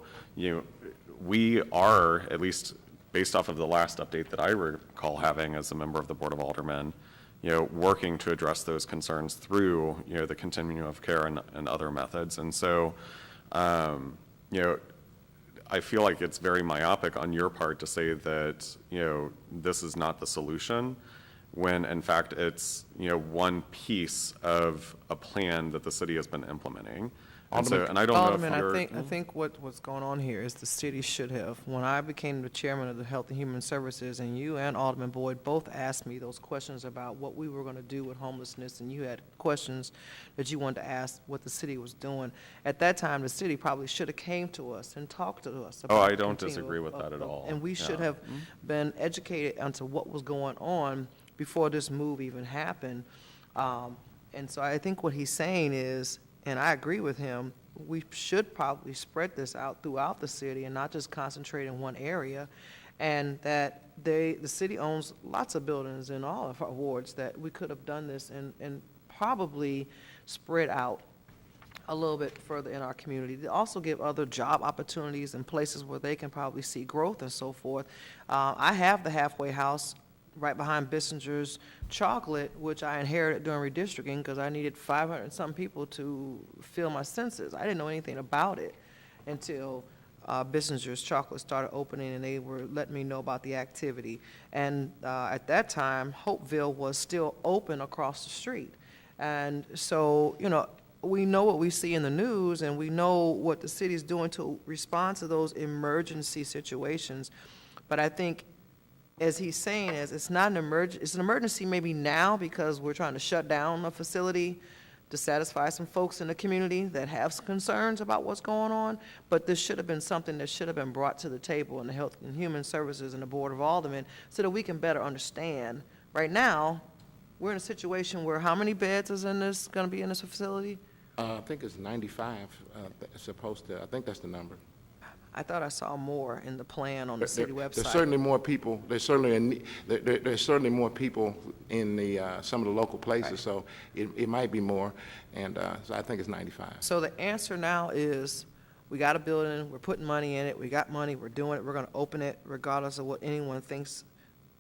we are, at least based off of the last update that I recall having as a member of the Board of Aldermen, working to address those concerns through, the continuum of care and other methods. And so, I I feel like it's very myopic on your part to say that, this is not the solution, when in fact it's, one piece of a plan that the city has been implementing. And so, and I don't know
Alderman,
if you're.
I think what's going on here is the city should have, when I became the chairman of the Health and Human Services, and you and Alderman Boyd both asked me those questions about what we were going to do with homelessness, and you had questions that you wanted to ask what the city was doing. At that time, the city probably should have came to us and talked to us about.
I don't disagree with that at all.
And we should
Yeah.
have been educated onto what was going on before this move even happened. And so I think what he's saying is, and I agree with him, we should probably spread this out throughout the city and not just concentrate in one area. And that the city owns lots of buildings in all of our wards that we could have done this and probably spread out a little bit further in our community. To also give other job opportunities and places where they can probably see growth and so forth. I have the halfway house right behind Bissinger's Chocolate, which I inherited during redistricting because I needed 500 and some people to fill my census. I didn't know anything about it until Bissinger's Chocolate started opening, and they were letting me know about the activity. And at that time, Hopeville was still open across the street. And so, we know what we see in the news, and we know what the city's doing to respond to those emergency situations. But I think, as he's saying, it's not an it's an emergency maybe now because we're trying to shut down a facility to satisfy some folks in the community that have some concerns about what's going on, but this should have been something that should have been brought to the table in the Health and Human Services and the Board of Aldermen so that we can better understand. Right now, we're in a situation where how many beds is going to be in this facility?
I think it's 95, supposed to, I think that's the number.
I thought I saw more in the plan on the city website.
There's certainly more people, there's certainly more people in some of the local places, so it might be more, and so I think it's 95.
So the answer now is, we got a building, we're putting money in it, we got money, we're doing it, we're going to open it regardless of what anyone thinks,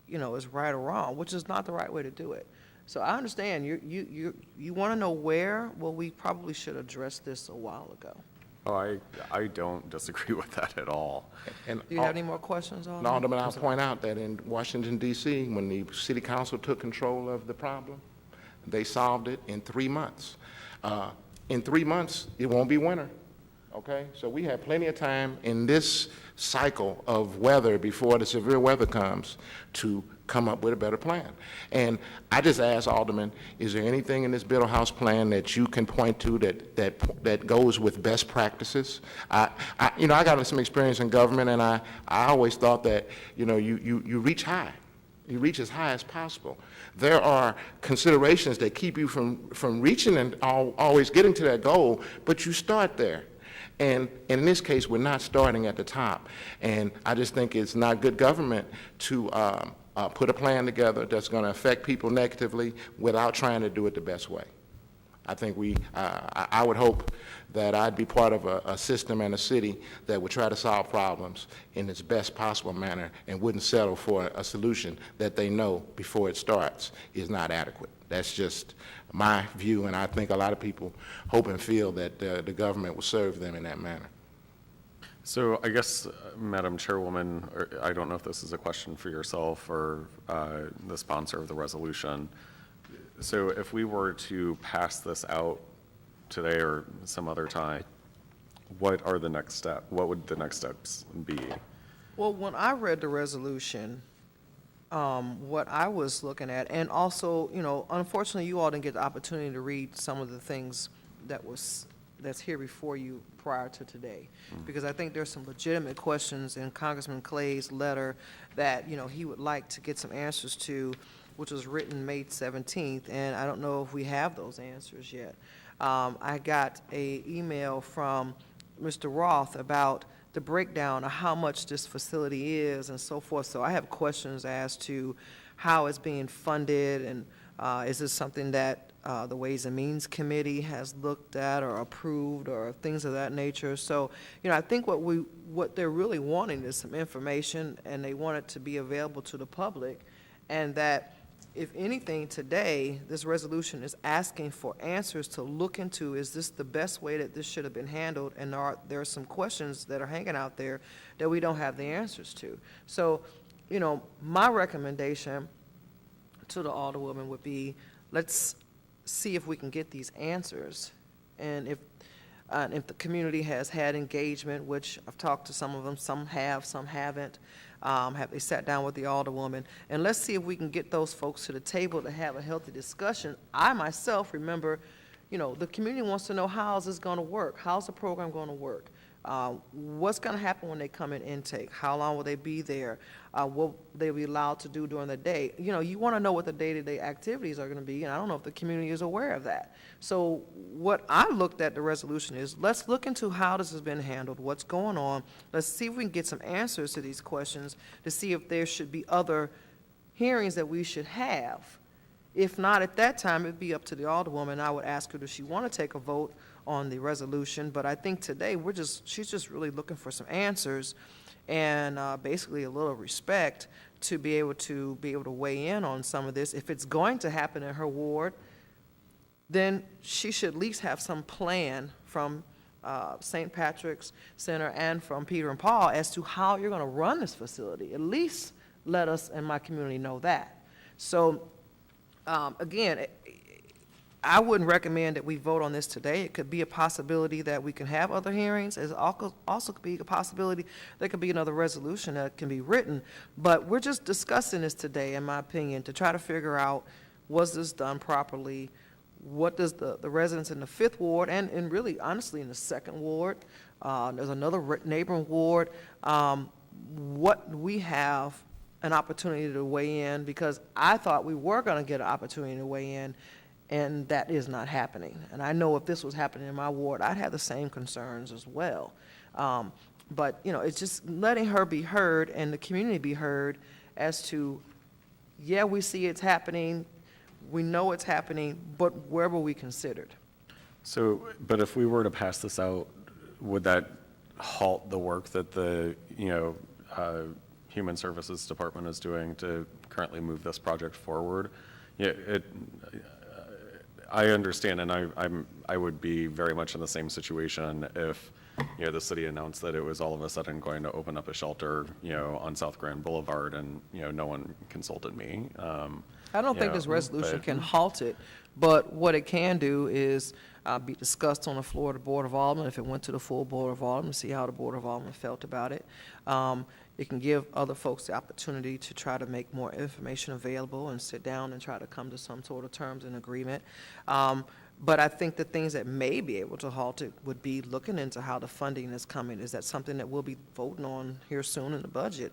is right or wrong, which is not the right way to do it. So I understand, you want to know where? Well, we probably should address this a while ago.
I don't disagree with that at all.
And
Do you have any more questions, Alderman?
Alderman, I'll point out that in Washington D.C., when the city council took control of the problem, they solved it in 3 months. In 3 months, it won't be winter, okay? So we have plenty of time in this cycle of weather before the severe weather comes to come up with a better plan. And I just asked Alderman, is there anything in this Biddle House plan that you can point to that goes with best practices? I got some experience in government, and I always thought that, you reach high. You reach as high as possible. There are considerations that keep you from reaching and always getting to that goal, but you start there. And in this case, we're not starting at the top. And I just think it's not good government to put a plan together that's going to affect people negatively without trying to do it the best way. I think I would hope that I'd be part of a system and a city that would try to solve problems in its best possible manner and wouldn't settle for a solution that they know before it starts is not adequate. That's just my view, and I think a lot of people hope and feel that the government will serve them in that manner.
So I guess, Madam Chairwoman, I don't know if this is a question for yourself or the sponsor of the resolution. So if we were to pass this out today or some other time, what are the next steps? What would the next steps be?
Well, when I read the resolution, what I was looking at, and also, unfortunately, you all didn't get the opportunity to read some of the things that's here before you prior to today, because I think there's some legitimate questions in Congressman Clay's letter that, he would like to get some answers to, which was written May 17th, and I don't know if we have those answers yet. I got an email from Mr. Roth about the breakdown of how much this facility is and so forth, so I have questions as to how it's being funded, and is this something that the Ways and Means Committee has looked at or approved or things of that nature. So, I think what they're really wanting is some information, and they want it to be available to the public, and that if anything, today, this resolution is asking for answers to look into, is this the best way that this should have been handled? And there are some questions that are hanging out there that we don't have the answers to. So, you know, my recommendation to the Alderwoman would be, let's see if we can get these answers. And if the community has had engagement, which I've talked to some of them, some have, some haven't, have they sat down with the Alderwoman, and let's see if we can get those folks to the table to have a healthy discussion. I myself remember, you know, the community wants to know, how's this going to work? How's the program going to work? What's going to happen when they come in intake? How long will they be there? What will they be allowed to do during the day? You know, you want to know what the day-to-day activities are going to be, and I don't know if the community is aware of that. So what I looked at the resolution is, let's look into how this has been handled, what's going on. Let's see if we can get some answers to these questions to see if there should be other hearings that we should have. If not, at that time, it'd be up to the Alderwoman. I would ask her, does she want to take a vote on the resolution? But I think today, she's just really looking for some answers and basically a little respect to be able to weigh in on some of this. If it's going to happen in her ward, then she should at least have some plan from St. Patrick's Center and from Peter and Paul as to how you're going to run this facility. At least let us and my community know that. So again, I wouldn't recommend that we vote on this today. It could be a possibility that we can have other hearings. It also could be a possibility there could be another resolution that can be written. But we're just discussing this today, in my opinion, to try to figure out, was this done properly? What does the residents in the 5th Ward, and really, honestly, in the 2nd Ward, there's another neighboring ward, what we have an opportunity to weigh in, because I thought we were going to get an opportunity to weigh in, and that is not happening. And I know if this was happening in my ward, I'd have the same concerns as well. But, you know, it's just letting her be heard and the community be heard as to, yeah, we see it's happening, we know it's happening, but where were we considered?
So, but if we were to pass this out, would that halt the work that the, Human Services Department is doing to currently move this project forward? Yeah, I understand, and I would be very much in the same situation if, the city announced that it was all of a sudden going to open up a shelter, on South Grand Boulevard, and, no one consulted me.
I don't think this resolution can halt it, but what it can do is be discussed on the floor of the Board of Aldermen, if it went to the full Board of Aldermen, see how the Board of Aldermen felt about it. It can give other folks the opportunity to try to make more information available and sit down and try to come to some sort of terms and agreement. But I think the things that may be able to halt it would be looking into how the funding is coming. Is that something that we'll be voting on here soon in the budget?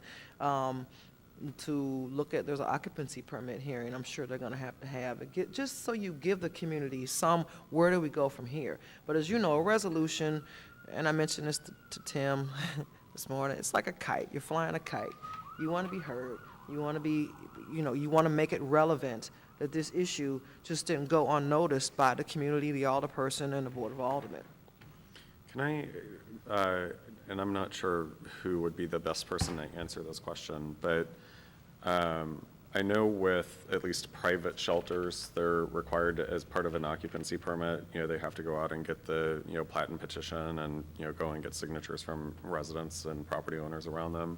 To look at, there's an occupancy permit hearing I'm sure they're going to have it, just so you give the community some, where do we go from here? But as you know, a resolution, and I mentioned this to Tim this morning, it's like a kite. You're flying a kite. You want to be heard. You want to be, you want to make it relevant that this issue just didn't go unnoticed by the community, the alderperson, and the Board of Aldermen.
Can I, and I'm not sure who would be the best person to answer this question, but I know with at least private shelters, they're required to, as part of an occupancy permit, they have to go out and get the, plat and petition and, go and get signatures from residents and property owners around them.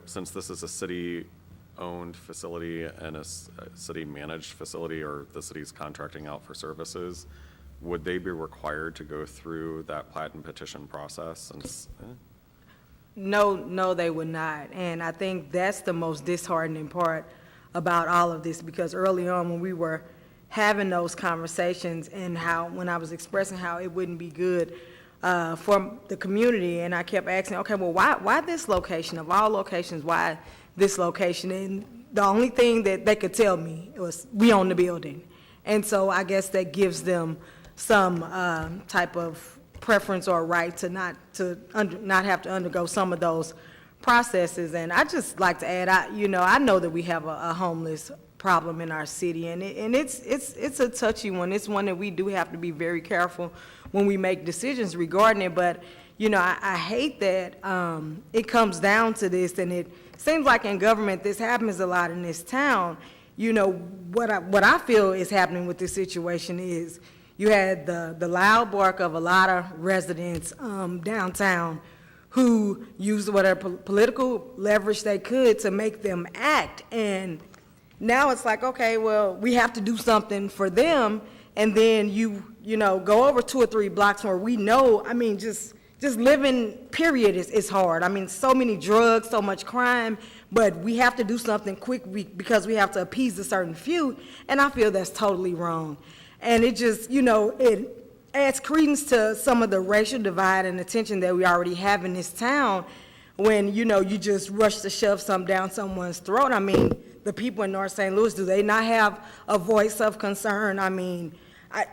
Since this is a city-owned facility and a city-managed facility, or the city's contracting out for services, would they be required to go through that plat and petition process?
No, they would not. And I think that's the most disheartening part about all of this, because early on when we were having those conversations and when I was expressing how it wouldn't be good for the community, and I kept asking, okay, well, why this location? Of all locations, why this location? And the only thing that they could tell me was, we own the building. And so I guess that gives them some type of preference or right to not have to undergo some of those processes. And I just like to add, I know that we have a homeless problem in our city, and it's a touchy one. It's one that we do have to be very careful when we make decisions regarding it. But I hate that it comes down to this, and it seems like in government this happens a lot in this town. you know, what I feel is happening with this situation is you had the loud bark of a lot of residents downtown who used whatever political leverage they could to make them act. And now it's like, okay, well, we have to do something for them. And then you know, go over 2 or 3 blocks where we know, I mean, just living, period, is hard. I mean, so many drugs, so much crime, but we have to do something quick because we have to appease a certain few, and I feel that's totally wrong. And it just, you know, it adds credence to some of the racial divide and the tension that we already have in this town when, you know, you just rush to shove something down someone's throat. I mean, the people in North St. Louis, do they not have a voice of concern? I mean,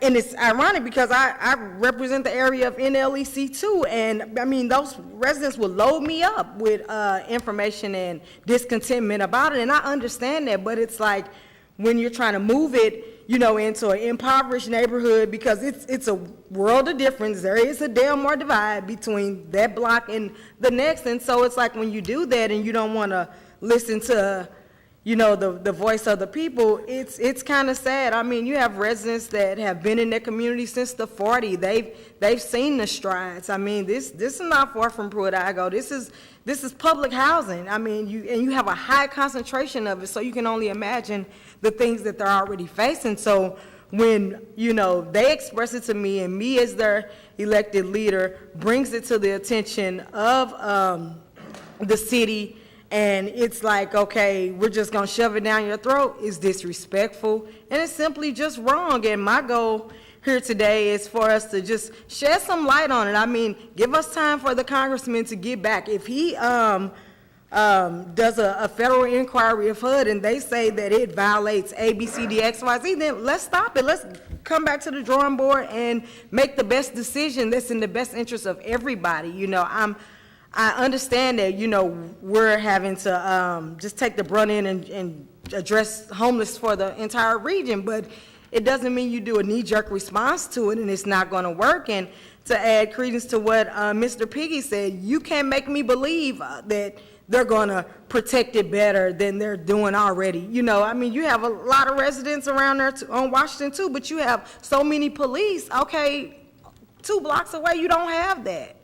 and it's ironic because I represent the area of NLEC too, and I mean, those residents will load me up with information and discontentment about it, and I understand that, but it's like when you're trying to move it, you know, into an impoverished neighborhood, because it's a world of difference. There is a damn more divide between that block and the next, and so it's like when you do that and you don't want to listen to, you know, the voice of the people, it's kind of sad. I mean, you have residents that have been in their community since the 40s. They've seen the strides. I mean, this is not far from Pruitt-Igoe. This is public housing. I mean, you have a high concentration of it, so you can only imagine the things that they're already facing. So when, you know, they express it to me, and me as their elected leader brings it to the attention of the city, and it's like, okay, we're just gonna shove it down your throat, is disrespectful, and it's simply just wrong. And my goal here today is for us to just shed some light on it. I mean, give us time for the congressman to get back. If he does a federal inquiry of HUD and they say that it violates A, B, C, D, X, Y, Z, then let's stop it. Let's come back to the drawing board and make the best decision that's in the best interest of everybody. You know, I understand that, you know, we're having to just take the brunt in and address homeless for the entire region, but it doesn't mean you do a knee-jerk response to it and it's not going to work. And to add credence to what Mr. Piggy said, you can't make me believe that they're going to protect it better than they're doing already. You know, I mean, you have a lot of residents around there on Washington too, but you have so many police. Okay, 2 blocks away, you don't have that.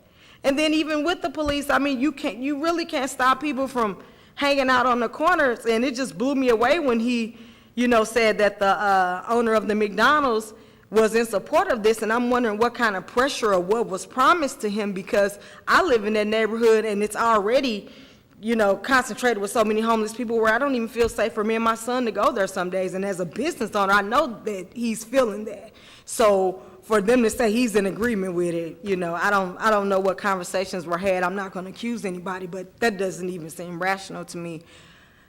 And then even with the police, I mean, you really can't stop people from hanging out on the corners. And it just blew me away when he, you know, said that the owner of the McDonald's was in support of this. And I'm wondering what kind of pressure or what was promised to him, because I live in that neighborhood and it's already, you know, concentrated with so many homeless people where I don't even feel safe for me and my son to go there some days. And as a business owner, I know that he's feeling that. So for them to say he's in agreement with it, you know, I don't know what conversations were had. I'm not going to accuse anybody, but that doesn't even seem rational to me.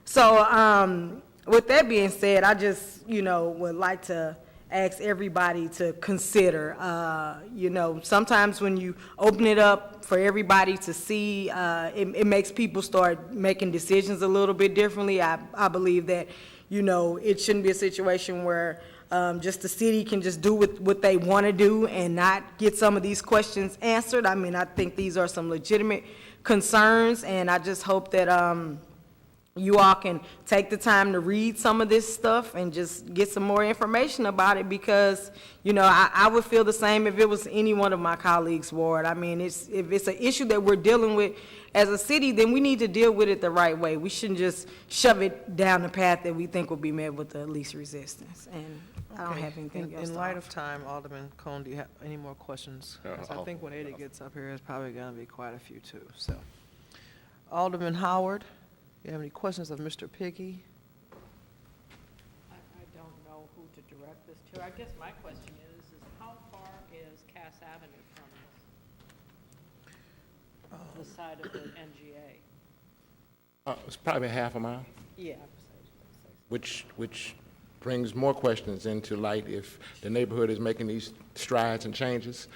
So with that being said, I just, you know, would like to ask everybody to consider, you know, sometimes when you open it up for everybody to see, it makes people start making decisions a little bit differently. I believe that, you know, it shouldn't be a situation where just the city can just do what they want to do and not get some of these questions answered. I mean, I think these are some legitimate concerns, and I just hope that you all can take the time to read some of this stuff and just get some more information about it, because, you know, I would feel the same if it was any one of my colleagues' ward. I mean, if it's an issue that we're dealing with as a city, then we need to deal with it the right way. We shouldn't just shove it down the path that we think will be met with the least resistance. And I don't have anything else
In
to
light
offer.
of time, Alderman Cone, do you have any more questions? 'Cause I think when Eddie gets up here, there's probably going to be quite a few too, so. Alderman Howard, you have any questions of Mr. Piggy?
I don't know who to direct this to. I guess my question is how far is Cass Avenue from this? The side of the NGA?
It's probably half a mile,
Yeah.
which brings more questions into light. If the neighborhood is making these strides and changes,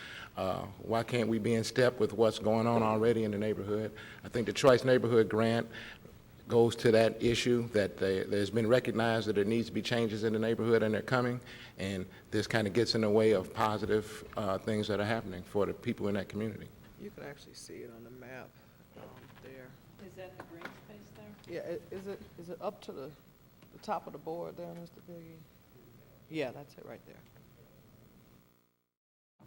why can't we be in step with what's going on already in the neighborhood? I think the Choice Neighborhood Grant goes to that issue, that there's been recognized that there needs to be changes in the neighborhood, and they're coming, and this kind of gets in the way of positive things that are happening for the people in that community.
You can actually see it on the map there.
Is that the green space there?
Yeah, is it up to the, The top of the board there, Mr. Biggie? Yeah, that's it right there.
I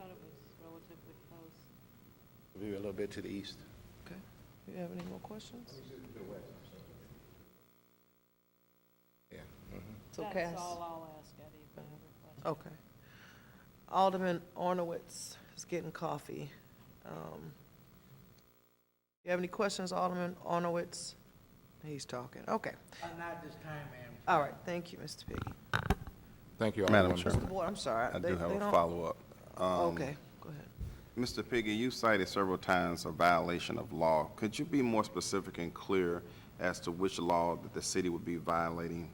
thought it was relatively close.
Maybe a little bit to the east.
Okay. You have any more questions?
Yeah.
So Cass.
That's all I'll ask Eddie, if I have a question.
Okay. Alderman Ornowitz is getting coffee. You have any questions, Alderman Ornowitz? He's talking. Okay.
Not this time, ma'am.
All right. Thank you, Mr. Piggy.
Thank you,
Madam
Alderwoman.
Chairman.
Mr. Boyd, I'm sorry.
I
They-
do have
they
a
don't-
follow-up.
Okay, go ahead.
Mr. Piggy, you cited several times a violation of law. Could you be more specific and clear as to which law that the city would be violating?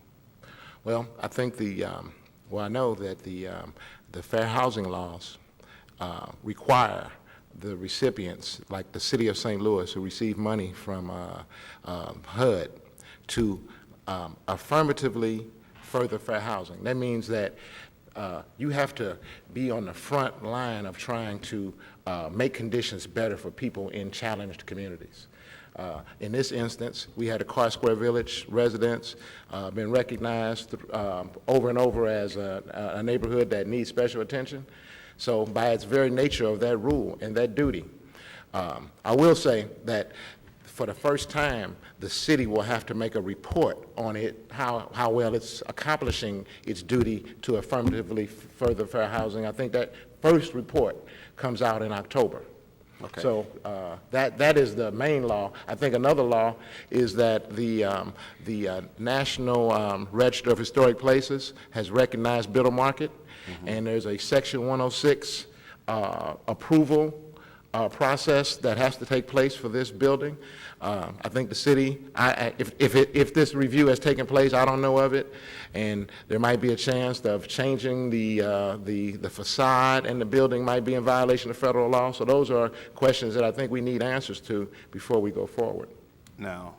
Well, I think I know that the fair housing laws require the recipients, like the city of St. Louis, who receive money from HUD, to affirmatively further fair housing. That means that you have to be on the front line of trying to make conditions better for people in challenged communities. In this instance, we had a Carr Square Village residents been recognized over and over as a neighborhood that needs special attention. So by its very nature of that rule and that duty, I will say that for the first time, the city will have to make a report on it, how well it's accomplishing its duty to affirmatively further fair housing. I think that first report comes out in October.
Okay.
So that is the main law. I think another law is that the National Register of Historic Places has recognized Biddle Market, and there's a Section 106 approval process that has to take place for this building. I think the city, if this review has taken place, I don't know of it, and there might be a chance of changing the facade, and the building might be in violation of federal law. So those are questions that I think we need answers to before we go forward.
Now,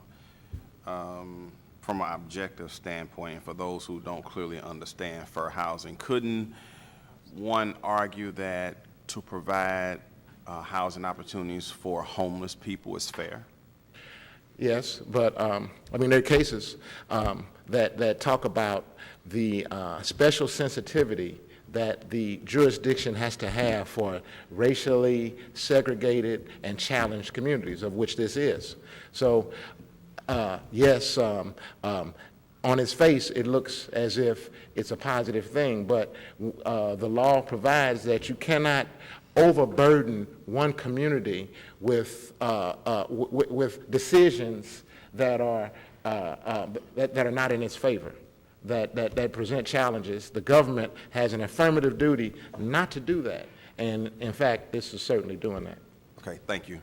from an objective standpoint, for those who don't clearly understand fair housing, couldn't one argue that to provide housing opportunities for homeless people is fair?
Yes, but I mean, there are cases that talk about the special sensitivity that the jurisdiction has to have for racially segregated and challenged communities, of which this is. So, yes, on its face, it looks as if it's a positive thing, but the law provides that you cannot overburden one community with decisions that are not in its favor, that present challenges. The government has an affirmative duty not to do that, and in fact, this is certainly doing that.
Okay, thank you.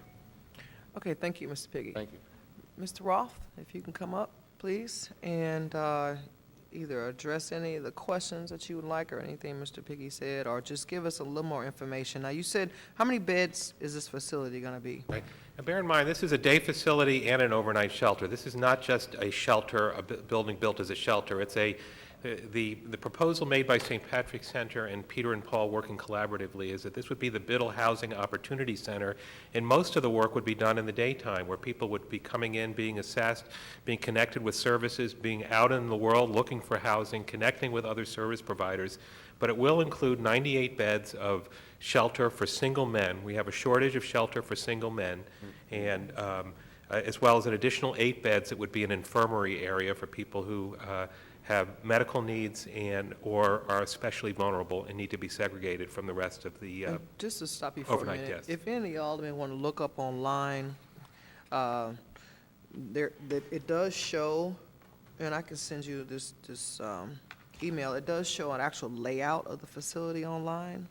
Okay, thank you, Mr. Piggy.
Thank you.
Mr. Roth, if you can come up, please, and either address any of the questions that you would like or anything Mr. Piggy said, or just give us a little more information. Now, you said, how many beds is this facility going to be?
Right. And bear in mind, this is a day facility and an overnight shelter. This is not just a shelter, a building built as a shelter. It's the proposal made by St. Patrick's Center and Peter and Paul working collaboratively is that this would be the Biddle Housing Opportunity Center, and most of the work would be done in the daytime, where people would be coming in, being assessed, being connected with services, being out in the world looking for housing, connecting with other service providers. But it will include 98 beds of shelter for single men. We have a shortage of shelter for single men, and as well as an additional 8 beds that would be an infirmary area for people who have medical needs or are especially vulnerable and need to be segregated from the rest of the
And just to stop you for a
overnight
minute,
guests.
if any aldermen want to look up online, it does show, and I can send you this email, it does show an actual layout of the facility online.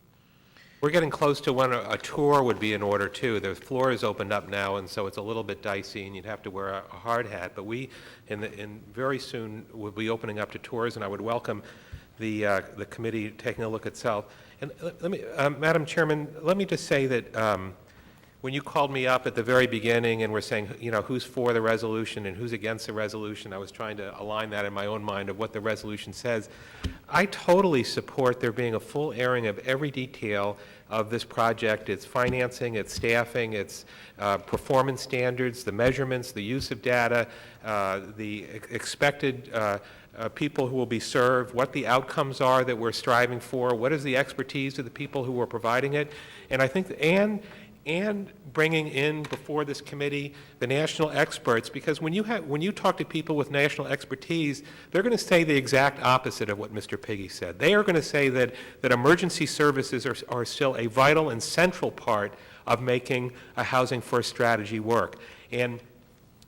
We're getting close to when a tour would be in order, too. The floor is opened up now, and so it's a little bit dicey, and you'd have to wear a hard hat. But we, very soon, will be opening up to tours, and I would welcome the committee taking a look itself. And let me, Madam Chairman, let me just say that when you called me up at the very beginning and were saying, you know, who's for the resolution and who's against the resolution, I was trying to align that in my own mind of what the resolution says. I totally support there being a full airing of every detail of this project, its financing, its staffing, its performance standards, the measurements, the use of data, the expected people who will be served, what the outcomes are that we're striving for, what is the expertise of the people who are providing it. And I think, and bringing in before this committee the national experts, because when you talk to people with national expertise, they're going to say the exact opposite of what Mr. Piggy said. They are going to say that emergency services are still a vital and central part of making a housing first strategy work. And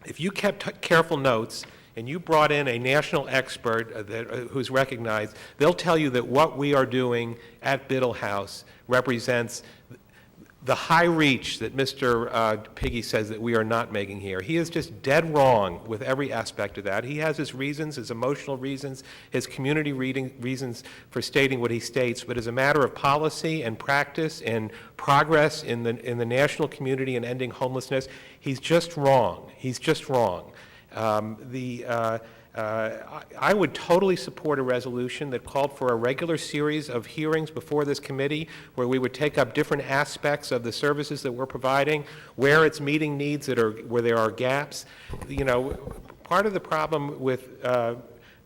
if you kept careful notes and you brought in a national expert who's recognized, they'll tell you that what we are doing at Biddle House represents the high reach that Mr. Piggy says that we are not making here. He is just dead wrong with every aspect of that. He has his reasons, his emotional reasons, his community reasons for stating what he states, but as a matter of policy and practice and progress in the national community and ending homelessness, he's just wrong. He's just wrong. I would totally support a resolution that called for a regular series of hearings before this committee where we would take up different aspects of the services that we're providing, where it's meeting needs where there are gaps. You know, part of the problem with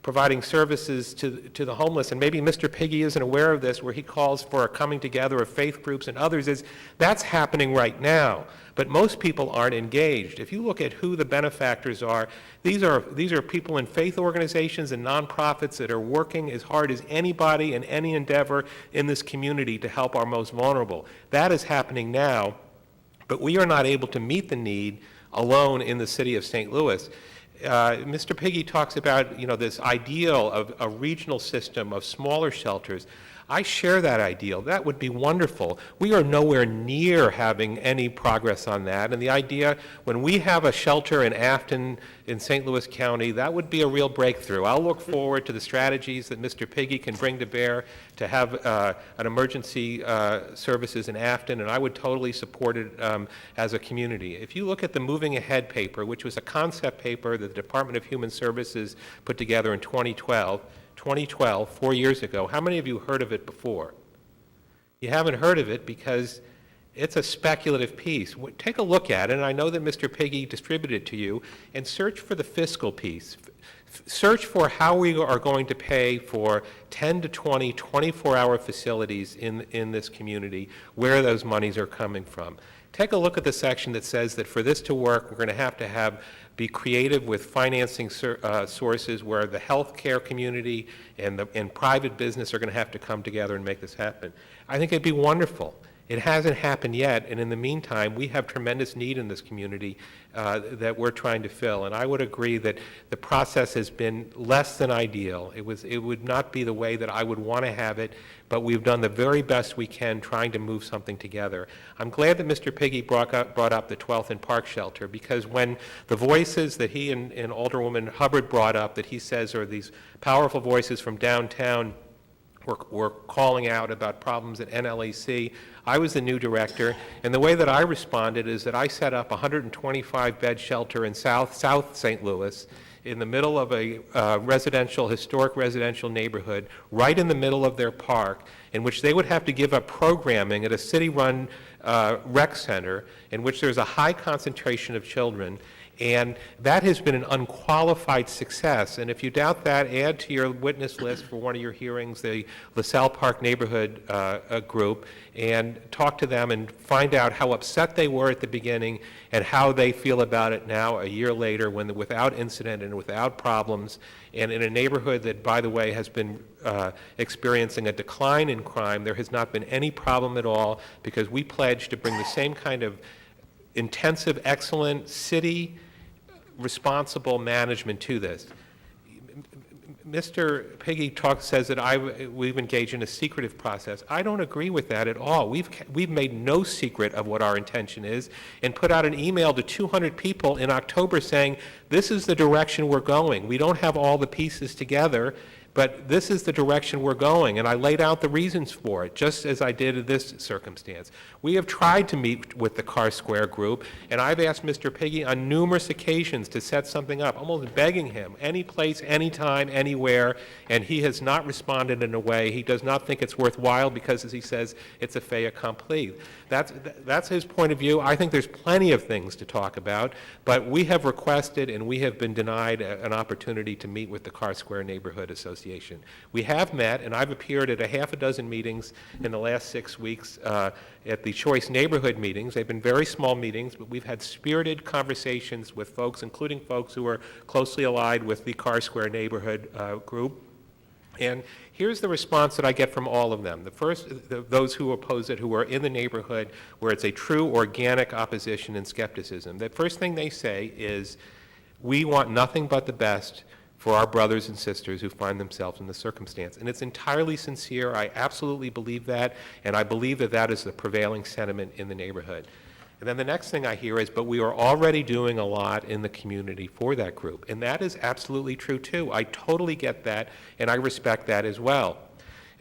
providing services to the homeless, and maybe Mr. Piggy isn't aware of this, where he calls for a coming together of faith groups and others, is that's happening right now. But most people aren't engaged. If you look at who the benefactors are, these are people in faith organizations and nonprofits that are working as hard as anybody in any endeavor in this community to help our most vulnerable. That is happening now, but we are not able to meet the need alone in the city of St. Louis. Mr. Piggy talks about, you know, this ideal of a regional system of smaller shelters. I share that ideal. That would be wonderful. We are nowhere near having any progress on that. And the idea, when we have a shelter in Afton in St. Louis County, that would be a real breakthrough. I'll look forward to the strategies that Mr. Piggy can bring to bear to have an emergency services in Afton, and I would totally support it as a community. If you look at the Moving Ahead paper, which was a concept paper that the Department of Human Services put together in 2012, 4 years ago. How many of you heard of it before? You haven't heard of it because it's a speculative piece. Take a look at it, and I know that Mr. Piggy distributed it to you, and search for the fiscal piece. Search for how we are going to pay for 10 to 20 24-hour facilities in this community, where those monies are coming from. Take a look at the section that says that for this to work, we're going to have be creative with financing sources where the healthcare community and private business are going to have to come together and make this happen. I think it'd be wonderful. It hasn't happened yet, and in the meantime, we have tremendous need in this community that we're trying to fill. And I would agree that the process has been less than ideal. It would not be the way that I would want to have it, but we've done the very best we can trying to move something together. I'm glad that Mr. Piggy brought up the 12th and Park Shelter, because when the voices that he and Alderwoman Hubbard brought up, that he says are these powerful voices from downtown, were calling out about problems at NLAC. I was the new director, and the way that I responded is that I set up a 125-bed shelter in South St. Louis in the middle of a historic residential neighborhood, right in the middle of their park, in which they would have to give up programming at a city-run rec center in which there's a high concentration of children. And that has been an unqualified success. And if you doubt that, add to your witness list for one of your hearings the LaSalle Park Neighborhood group, and talk to them and find out how upset they were at the beginning and how they feel about it now, a year later, when without incident and without problems, and in a neighborhood that, by the way, has been experiencing a decline in crime. There has not been any problem at all, because we pledged to bring the same kind of intensive, excellent city responsible management to this. Mr. Piggy says that we've engaged in a secretive process. I don't agree with that at all. We've made no secret of what our intention is, and put out an email to 200 people in October saying, this is the direction we're going. We don't have all the pieces together, But this is the direction we're going, and I laid out the reasons for it, just as I did in this circumstance. We have tried to meet with the Carr Square group, and I've asked Mr. Piggy on numerous occasions to set something up, almost begging him, any place, anytime, anywhere, and he has not responded in a way. He does not think it's worthwhile because, as he says, it's a fait accompli. That's his point of view. I think there's plenty of things to talk about, but we have requested and we have been denied an opportunity to meet with the Carr Square Neighborhood Association. We have met, and I've appeared at a half a dozen meetings in the last 6 weeks at the Choice Neighborhood meetings. They've been very small meetings, but we've had spirited conversations with folks, including folks who are closely allied with the Carr Square Neighborhood group. And here's the response that I get from all of them. The first, those who oppose it, who are in the neighborhood where it's a true organic opposition and skepticism. The first thing they say is, we want nothing but the best for our brothers and sisters who find themselves in this circumstance. And it's entirely sincere. I absolutely believe that, and I believe that that is the prevailing sentiment in the neighborhood. And then the next thing I hear is, but we are already doing a lot in the community for that group. And that is absolutely true, too. I totally get that, and I respect that as well.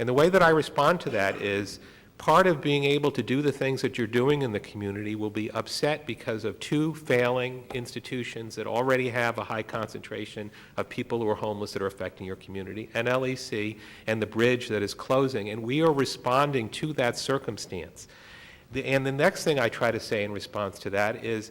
And the way that I respond to that is, part of being able to do the things that you're doing in the community will be upset because of two failing institutions that already have a high concentration of people who are homeless that are affecting your community, NLEC and the bridge that is closing. And we are responding to that circumstance. And the next thing I try to say in response to that is,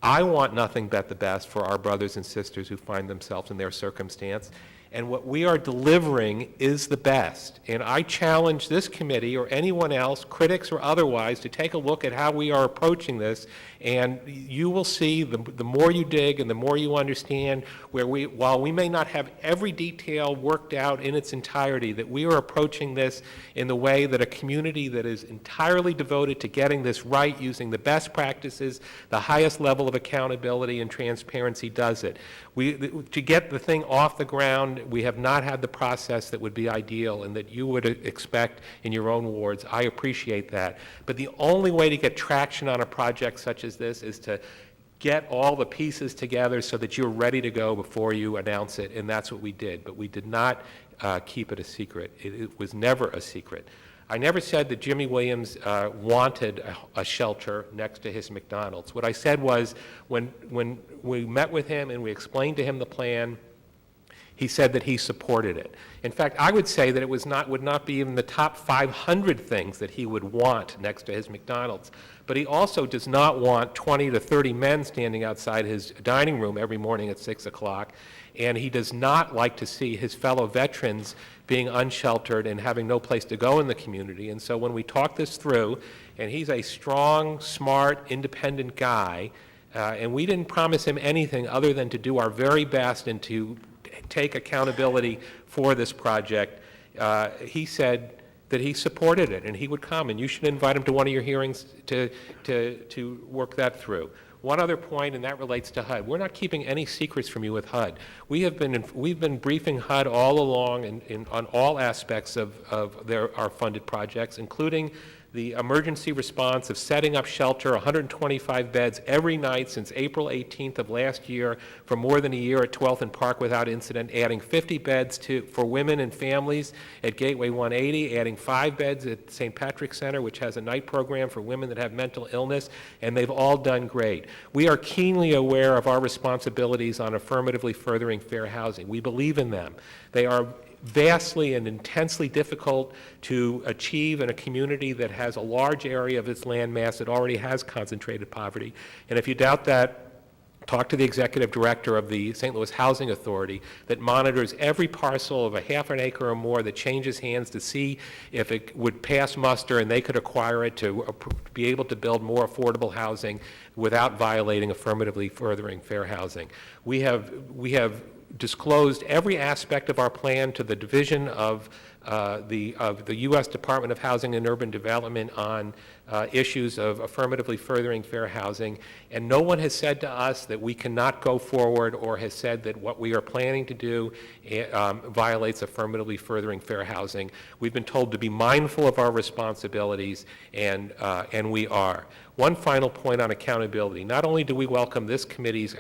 I want nothing but the best for our brothers and sisters who find themselves in their circumstance. And what we are delivering is the best. And I challenge this committee or anyone else, critics or otherwise, to take a look at how we are approaching this. And you will see, the more you dig and the more you understand, while we may not have every detail worked out in its entirety, that we are approaching this in the way that a community that is entirely devoted to getting this right, using the best practices, the highest level of accountability and transparency does it. To get the thing off the ground, we have not had the process that would be ideal and that you would expect in your own wards. I appreciate that. But the only way to get traction on a project such as this is to get all the pieces together so that you're ready to go before you announce it, and that's what we did. But we did not keep it a secret. It was never a secret. I never said that Jimmy Williams wanted a shelter next to his McDonald's. What I said was, when we met with him and we explained to him the plan, he said that he supported it. In fact, I would say that it would not be even the top 500 things that he would want next to his McDonald's. But he also does not want 20 to 30 men standing outside his dining room every morning at 6 o'clock. And he does not like to see his fellow veterans being unsheltered and having no place to go in the community. And so when we talk this through, and he's a strong, smart, independent guy, and we didn't promise him anything other than to do our very best and to take accountability for this project, he said that he supported it and he would come, and you should invite him to one of your hearings to work that through. One other point, and that relates to HUD. We're not keeping any secrets from you with HUD. We've been briefing HUD all along on all aspects of our funded projects, including the emergency response of setting up shelter, 125 beds every night since April 18th of last year for more than a year at 12th and Park without incident, adding 50 beds for women and families at Gateway 180, adding 5 beds at St. Patrick's Center, which has a night program for women that have mental illness, and they've all done great. We are keenly aware of our responsibilities on affirmatively furthering fair housing. We believe in them. They are vastly and intensely difficult to achieve in a community that has a large area of its land mass that already has concentrated poverty. And if you doubt that, talk to the executive director of the St. Louis Housing Authority that monitors every parcel of a half an acre or more that changes hands to see if it would pass muster and they could acquire it to be able to build more affordable housing without violating affirmatively furthering fair housing. We have disclosed every aspect of our plan to the Division of the U.S. Department of Housing and Urban Development on issues of affirmatively furthering fair housing, and no one has said to us that we cannot go forward or has said that what we are planning to do violates affirmatively furthering fair housing. We've been told to be mindful of our responsibilities, and we are. One final point on accountability. Not only do we welcome this committee's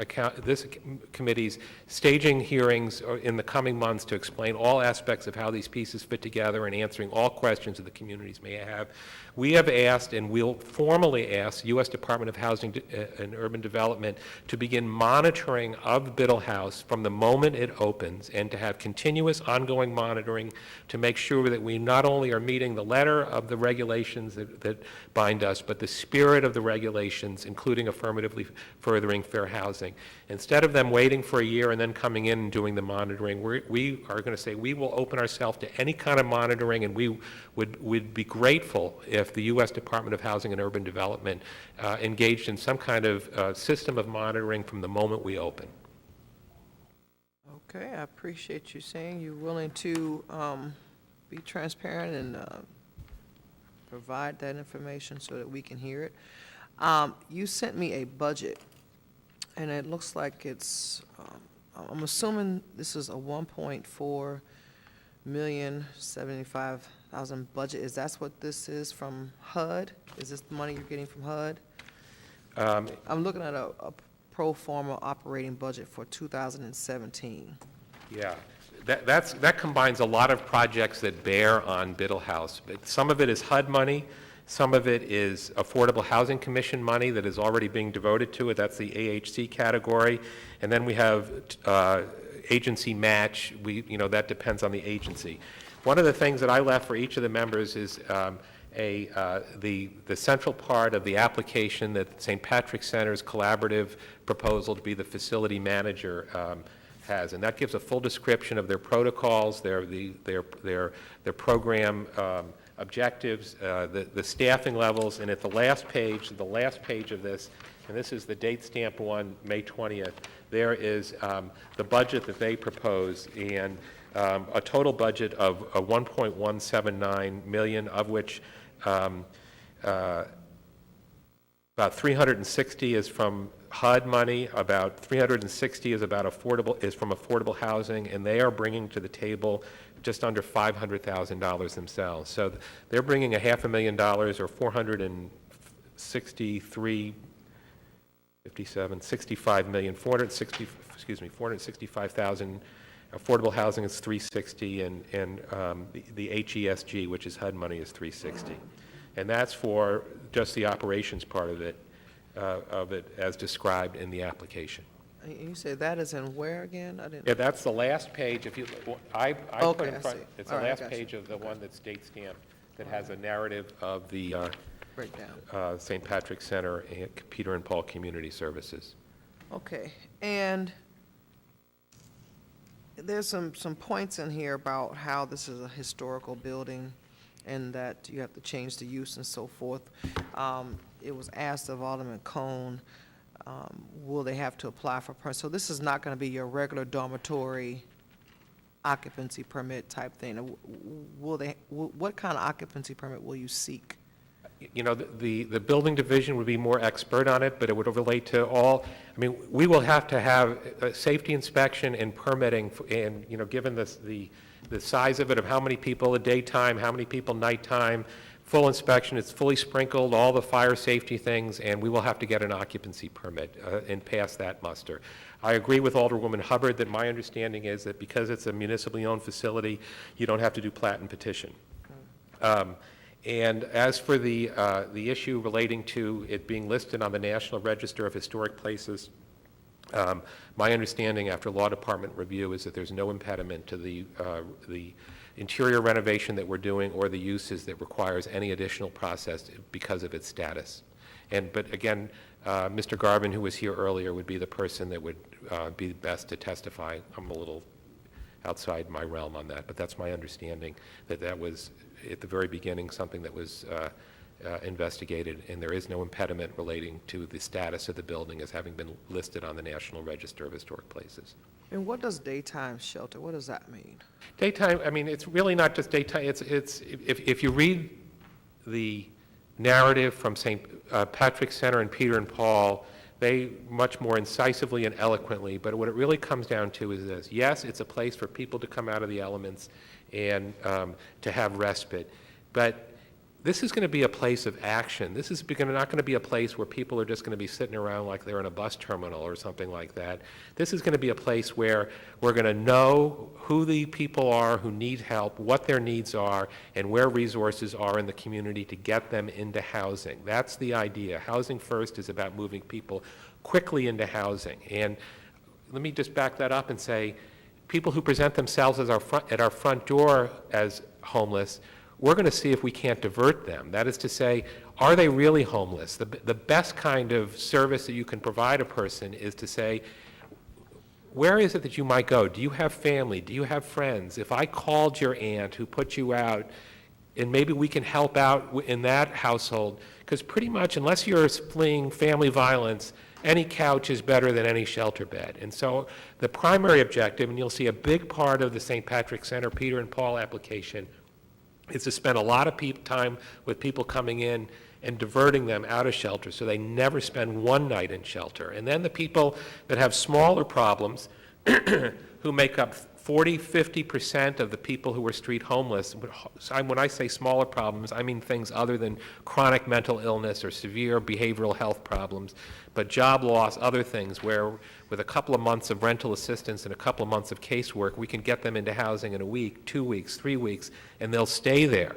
staging hearings in the coming months to explain all aspects of how these pieces fit together and answering all questions that the communities may have, we have asked and will formally ask U.S. Department of Housing and Urban Development to begin monitoring of Biddle House from the moment it opens, and to have continuous ongoing monitoring to make sure that we not only are meeting the letter of the regulations that bind us, but the spirit of the regulations, including affirmatively furthering fair housing. Instead of them waiting for a year and then coming in and doing the monitoring, we are going to say we will open ourselves to any kind of monitoring, and we would be grateful if the U.S. Department of Housing and Urban Development engaged in some kind of system of monitoring from the moment we open.
Okay, I appreciate you saying you're willing to be transparent and provide that information so that we can hear it. You sent me a budget, and it looks like it's, I'm assuming this is a 1.4 million 75,000 budget. Is that what this is from HUD? Is this the money you're getting from HUD? I'm looking at a pro forma operating budget for 2017.
Yeah, that combines a lot of projects that bear on Biddle House. But some of it is HUD money, some of it is Affordable Housing Commission money that is already being devoted to it. That's the AHC category. And then we have agency match. That depends on the agency. One of the things that I left for each of the members is the central part of the application that St. Patrick's Center's collaborative proposal to be the facility manager has, and that gives a full description of their protocols, their program objectives, the staffing levels, and at the last page of this, and this is the date stamped one, May 20th, there is the budget that they propose, and a total budget of 1.179 million, of which about 360 is from HUD money, about 360 is from affordable housing, and they are bringing to the table just under $500,000 themselves. So they're bringing $500,000 or 465,000. Affordable housing is 360, and the HESG, which is HUD money, is 360, and that's for just the operations part of it as described in the application.
And you say that is in where again? I didn't.
Yeah, that's the last page. If you, I put
Okay,
in
I
front.
see.
It's
All
the
right,
last
gotcha.
page of the one that's date stamped that has a narrative of the
Breakdown.
St. Patrick's Center and Peter and Paul Community Services.
Okay, and there's some points in here about how this is a historical building and that you have to change the use and so forth. It was asked of Alderman Cone, will they have to apply for permit? So this is not going to be your regular dormitory occupancy permit type thing. What kind of occupancy permit will you seek?
The building division would be more expert on it, but it would relate to all, we will have to have a safety inspection and permitting, and, given the size of it, of how many people at daytime, how many people nighttime, full inspection, it's fully sprinkled, all the fire safety things, and we will have to get an occupancy permit and pass that muster. I agree with Alderwoman Hubbard that my understanding is that because it's a municipally owned facility, you don't have to do plat and petition. And as for the issue relating to it being listed on the National Register of Historic Places, my understanding after law department review is that there's no impediment to the interior renovation that we're doing or the uses that requires any additional process because of its status. But again, Mr. Garvin, who was here earlier, would be the person that would be best to testify. I'm a little outside my realm on that, but that's my understanding, that was, at the very beginning, something that was investigated, and there is no impediment relating to the status of the building as having been listed on the National Register of Historic Places.
And what does daytime shelter, what does that mean?
Daytime, I mean, it's really not just daytime, if you read the narrative from St. Patrick's Center and Peter and Paul, they much more incisively and eloquently, but what it really comes down to is this. Yes, it's a place for people to come out of the elements and to have respite, but this is going to be a place of action. This is not going to be a place where people are just going to be sitting around like they're in a bus terminal or something like that. This is going to be a place where we're going to know who the people are who need help, what their needs are, and where resources are in the community to get them into housing. That's the idea. Housing First is about moving people quickly into housing. And let me just back that up and say, people who present themselves as at our front door as homeless, we're going to see if we can't divert them. That is to say, are they really homeless? The best kind of service that you can provide a person is to say, where is it that you might go? Do you have family? Do you have friends? If I called your aunt who put you out, and maybe we can help out in that household, because pretty much, unless you're fleeing family violence, any couch is better than any shelter bed. And so the primary objective, and you'll see a big part of the St. Patrick's Center, Peter and Paul application, is to spend a lot of time with people coming in and diverting them out of shelter so they never spend one night in shelter. And then the people that have smaller problems, who make up 40, 50% of the people who are street homeless. When I say smaller problems, I mean things other than chronic mental illness or severe behavioral health problems, but job loss, other things where with a couple of months of rental assistance and a couple of months of casework, we can get them into housing in a week, 2 weeks, 3 weeks, and they'll stay there.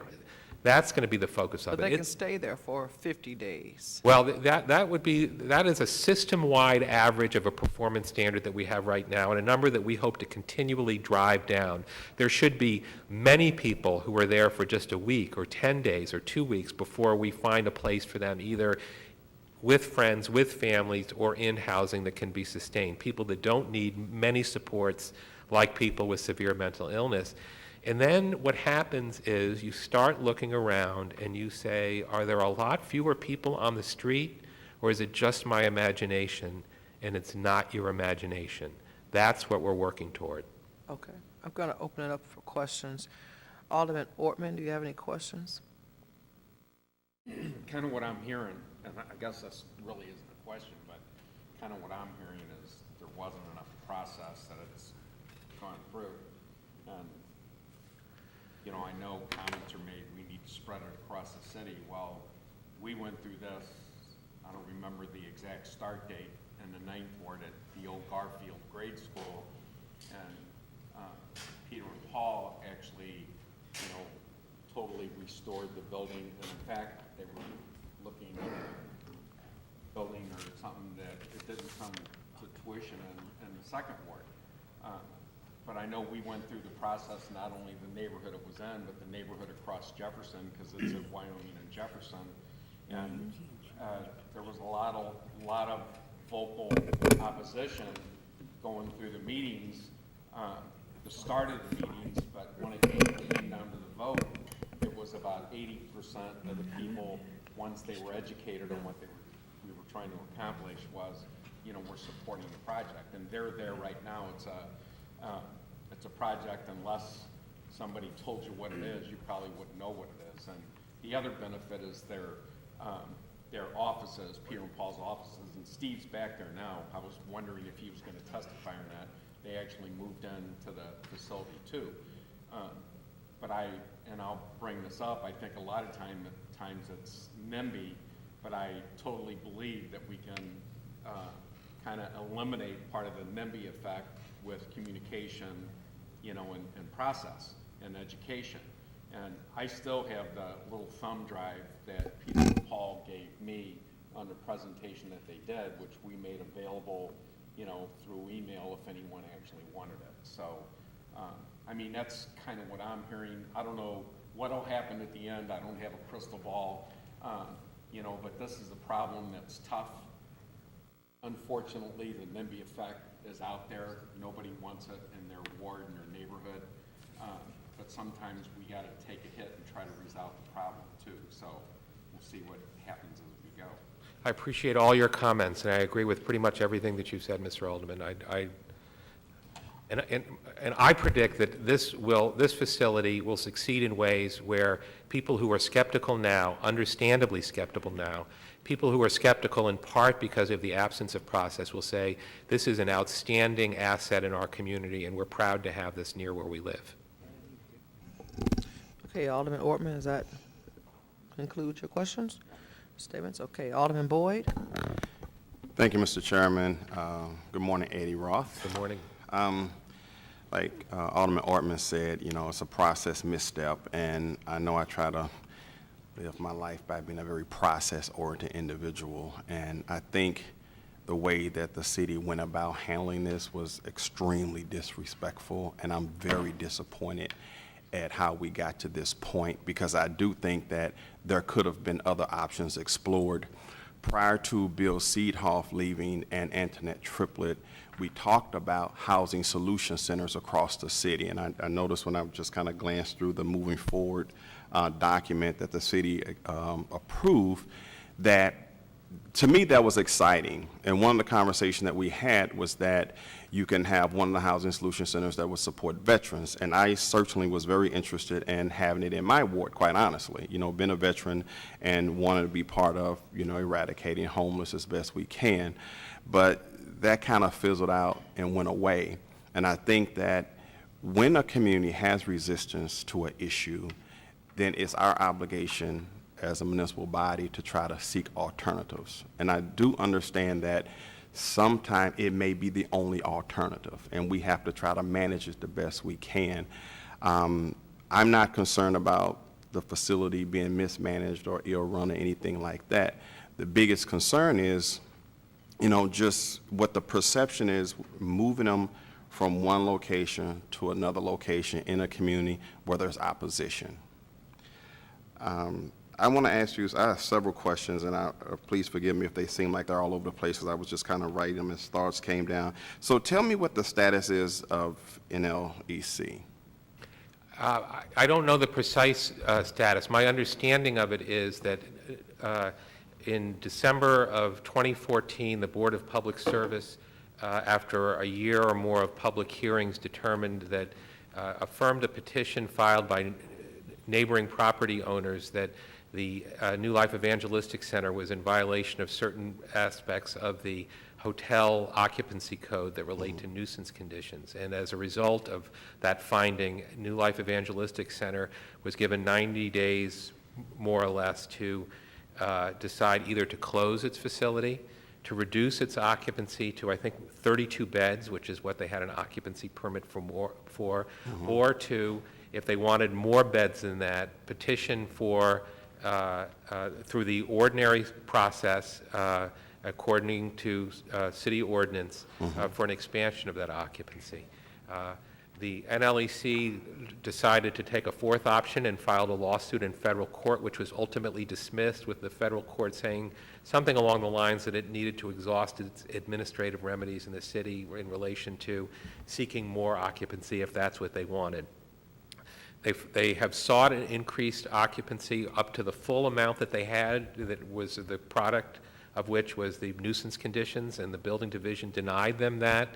That's going to be the focus of it.
But they can stay there for 50 days.
Well, that is a system-wide average of a performance standard that we have right now, and a number that we hope to continually drive down. There should be many people who are there for just a week or 10 days or 2 weeks before we find a place for them, either with friends, with families, or in housing that can be sustained. People that don't need many supports like people with severe mental illness. And then what happens is you start looking around and you say, are there a lot fewer people on the street, or is it just my imagination? And it's not your imagination. That's what we're working toward.
Okay, I'm going to open it up for questions. Alderman Ortman, do you have any questions?
Kind of what I'm hearing, and I guess this really isn't a question, but kind of what I'm hearing is there wasn't enough process that it's gone through. And you know, I know comments are made, we need to spread it across the city. Well, we went through this, I don't remember the exact start date, in the ninth ward at the old Garfield grade school. And Peter and Paul actually, you know, totally restored the building. And in fact, they were looking at a building or something that it didn't come to tuition in the second ward. But I know we went through the process, not only the neighborhood it was in, but the neighborhood across Jefferson, because it's in Wyoming and Jefferson. And there was a lot of vocal opposition going through the meetings, the start of the meetings, but when it came down to the vote, it was about 80% of the people, once they were educated on what we were trying to accomplish, was, you know, we're supporting the project. And they're there right now. It's a project, unless somebody told you what it is, you probably wouldn't know what it is. And the other benefit is their offices, Peter and Paul's offices, and Steve's back there now. I was wondering if he was going to testify or not. They actually moved into the facility too. But I'll bring this up, I think a lot of times it's NIMBY, but I totally believe that we can kind of eliminate part of the NIMBY effect with communication, you know, and process and education. And I still have the little thumb drive that Peter and Paul gave me on the presentation that they did, which we made available, you know, through email if anyone actually wanted it. So, I mean, that's kind of what I'm hearing. I don't know what'll happen at the end. I don't have a crystal ball, you know, but this is a problem that's tough. Unfortunately, the NIMBY effect is out there. Nobody wants it in their ward, in their neighborhood. But sometimes we got to take a hit and try to resolve the problem too. So we'll see what happens as we go.
I appreciate all your comments, and I agree with pretty much everything that you've said, Mr. Alderman. And I predict that this facility will succeed in ways where people who are skeptical now, understandably skeptical now, people who are skeptical in part because of the absence of process will say, this is an outstanding asset in our community, and we're proud to have this near where we live.
Okay, Alderman Ortman, does that conclude your questions, statements? Okay, Alderman Boyd?
Thank you, Mr. Chairman. Good morning, Eddie Roth.
Good morning.
Like Alderman Ortman said, you know, it's a process misstep, and I know I try to live my life by being a very process-oriented individual, and I think the way that the city went about handling this was extremely disrespectful, and I'm very disappointed at how we got to this point, because I do think that there could have been other options explored. Prior to Bill Seedhoff leaving and Antoinette Triplett, we talked about housing solution centers across the city, and I noticed when I just kind of glanced through the moving forward document that the city approved, that to me that was exciting. And one of the conversations that we had was that you can have one of the housing solution centers that would support veterans, and I certainly was very interested in having it in my ward, quite honestly. You know, been a veteran and wanted to be part of, you know, eradicating homeless as best we can, but that kind of fizzled out and went away. And I think that when a community has resistance to an issue, then it's our obligation as a municipal body to try to seek alternatives. And I do understand that sometimes it may be the only alternative, and we have to try to manage it the best we can. I'm not concerned about the facility being mismanaged or ill-run or anything like that. The biggest concern is, you know, just what the perception is, moving them from one location to another location in a community where there's opposition. I want to ask you, I have several questions, and please forgive me if they seem like they're all over the place, because I was just kind of writing them as thoughts came down. So tell me what the status is of NLEC.
I don't know the precise status. My understanding of it is that in December of 2014, the Board of Public Service, after a year or more of public hearings, determined that affirmed a petition filed by neighboring property owners that the New Life Evangelistic Center was in violation of certain aspects of the hotel occupancy code that relate to nuisance conditions. And as a result of that finding, New Life Evangelistic Center was given 90 days, more or less, to decide either to close its facility, to reduce its occupancy to, I think, 32 beds, which is what they had an occupancy permit for, or to, if they wanted more beds than that, petition for, through the ordinary process, according to city ordinance, for an expansion of that occupancy. The NLEC decided to take a fourth option and filed a lawsuit in federal court, which was ultimately dismissed, with the federal court saying something along the lines that it needed to exhaust its administrative remedies in the city in relation to seeking more occupancy if that's what they wanted. They have sought an increased occupancy up to the full amount that they had, that was the product of which was the nuisance conditions, and the building division denied them that.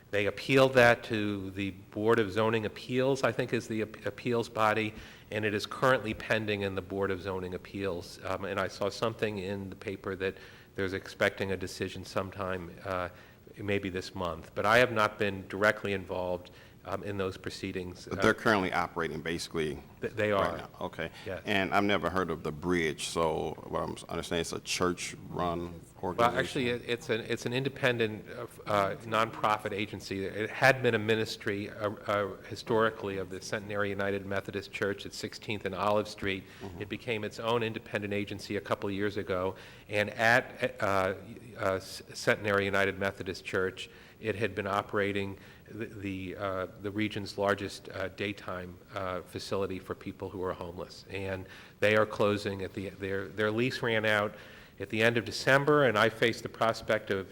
They appealed that to the Board of Zoning Appeals, I think is the appeals body, and it is currently pending in the Board of Zoning Appeals. And I saw something in the paper that there's expecting a decision sometime, maybe this month. But I have not been directly involved in those proceedings.
But they're currently operating, basically.
They are.
Right now. Okay.
Yes.
And I've never heard of the Bridge, so what I'm understanding it's a church-run organization.
Well, actually, it's an independent nonprofit agency. It had been a ministry historically of the Centenary United Methodist Church at 16th and Olive Street. It became its own independent agency a couple of years ago, and at Centenary United Methodist Church, it had been operating the region's largest daytime facility for people who are homeless, and they are closing at their lease ran out at the end of December, and I faced the prospect of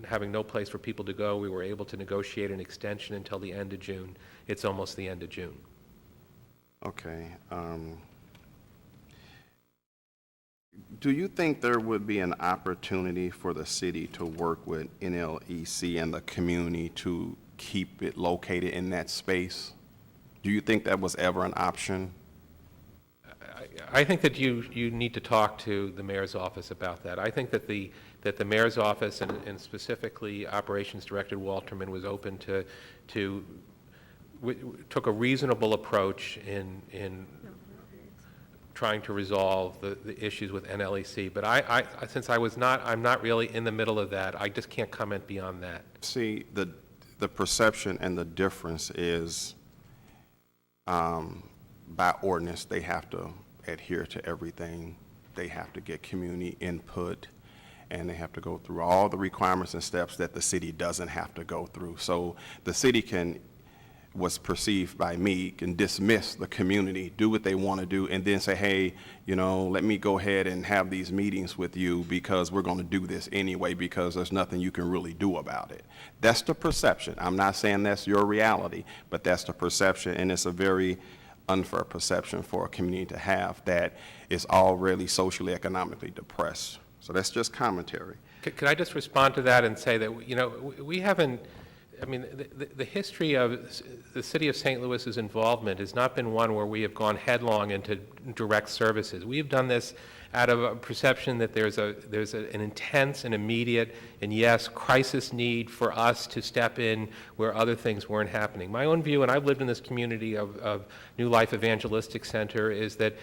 having no place for people to go. We were able to negotiate an extension until the end of June. It's almost the end of June.
Okay. Do you think there would be an opportunity for the city to work with NLEC and the community to keep it located in that space? Do you think that was ever an option?
I think that you need to talk to the mayor's office about that. I think that the mayor's office and specifically Operations Director Walterman was open took a reasonable approach in trying to resolve the issues with NLEC. But since I'm not really in the middle of that, I just can't comment beyond that.
See, the perception and the difference is by ordinance, they have to adhere to everything. They have to get community input, and they have to go through all the requirements and steps that the city doesn't have to go through. So the city was perceived by me, can dismiss the community, do what they want to do, and then say, hey, let me go ahead and have these meetings with you because we're going to do this anyway because there's nothing you can really do about it. That's the perception. I'm not saying that's your reality, but that's the perception, and it's a very unfair perception for a community to have that is already socially, economically depressed. So that's just commentary.
Could I just respond to that and say that, we haven't, the history of the city of St. Louis's involvement has not been one where we have gone headlong into direct services. We have done this out of a perception that there's an intense and immediate and, yes, crisis need for us to step in where other things weren't happening. My own view, and I've lived in this community of New Life Evangelistic Center, is that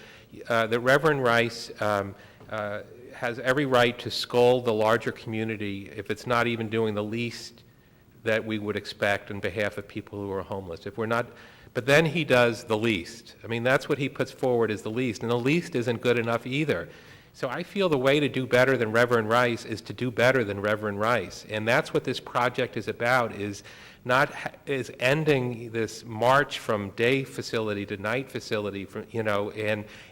Reverend Rice has every right to scold the larger community if it's not even doing the least that we would expect on behalf of people who are homeless. But then he does the least. That's what he puts forward as the least, and the least isn't good enough either. So I feel the way to do better than Reverend Rice is to do better than Reverend Rice, and that's what this project is about, is ending this march from day facility to night facility,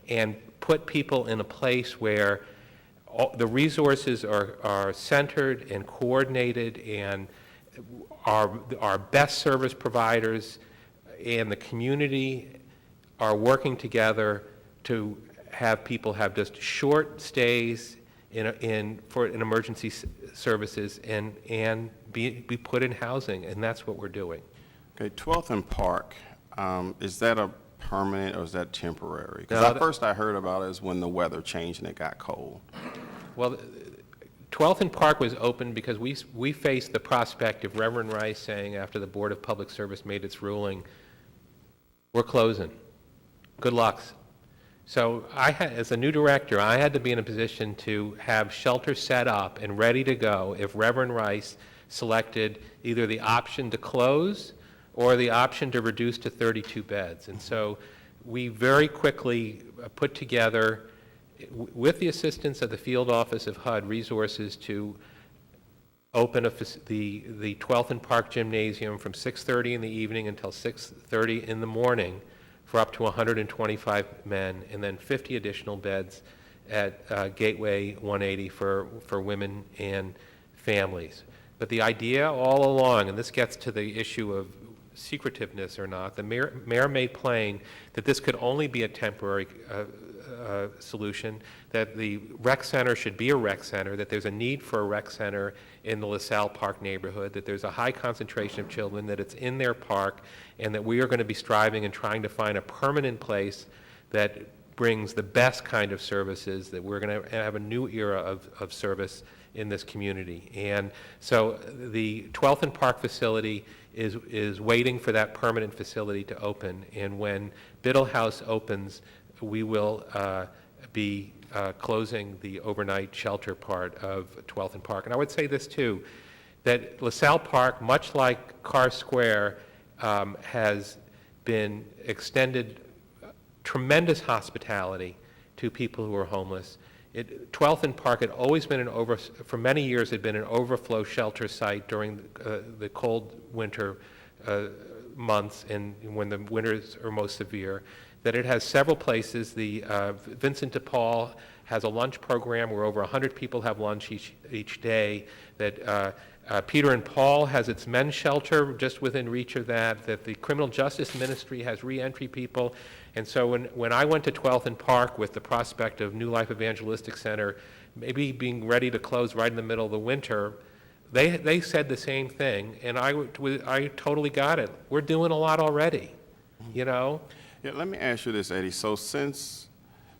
and put people in a place where the resources are centered and coordinated, and our best service providers and the community are working together to have people have just short stays for emergency services and be put in housing, and that's what we're doing.
Okay, 12th and Park, is that a permanent or is that temporary? Because
No,
at first I heard about it as when the weather changed and it got cold.
Well, 12th and Park was open because we faced the prospect of Reverend Rice saying after the Board of Public Service made its ruling, we're closing. Good luck. So as a new director, I had to be in a position to have shelters set up and ready to go if Reverend Rice selected either the option to close or the option to reduce to 32 beds. And so we very quickly put together, with the assistance of the field office of HUD, resources to open the 12th and Park Gymnasium from 6:30 in the evening until 6:30 in the morning for up to 125 men, and then 50 additional beds at Gateway 180 for women and families. But the idea all along, and this gets to the issue of secretiveness or not, the mayor made plain that this could only be a temporary solution, that the rec center should be a rec center, that there's a need for a rec center in the LaSalle Park neighborhood, that there's a high concentration of children, that it's in their park, and that we are going to be striving and trying to find a permanent place that brings the best kind of services, that we're going to have a new era of service in this community. And so the 12th and Park facility is waiting for that permanent facility to open, and when Biddle House opens, we will be closing the overnight shelter part of 12th and Park. And I would say this too, that LaSalle Park, much like Carr Square, has been extended tremendous hospitality to people who are homeless. 12th and Park had always been for many years had been an overflow shelter site during the cold winter months and when the winters are most severe. That it has several places. The Vincent de Paul has a lunch program where over 100 people have lunch each day. That Peter and Paul has its men's shelter just within reach of that the Criminal Justice Ministry has reentry people. And so when I went to 12th and Park with the prospect of New Life Evangelistic Center maybe being ready to close right in the middle of the winter, they said the same thing, and I totally got it. We're doing a lot already, you know?
Yeah, let me ask you this, Eddie. So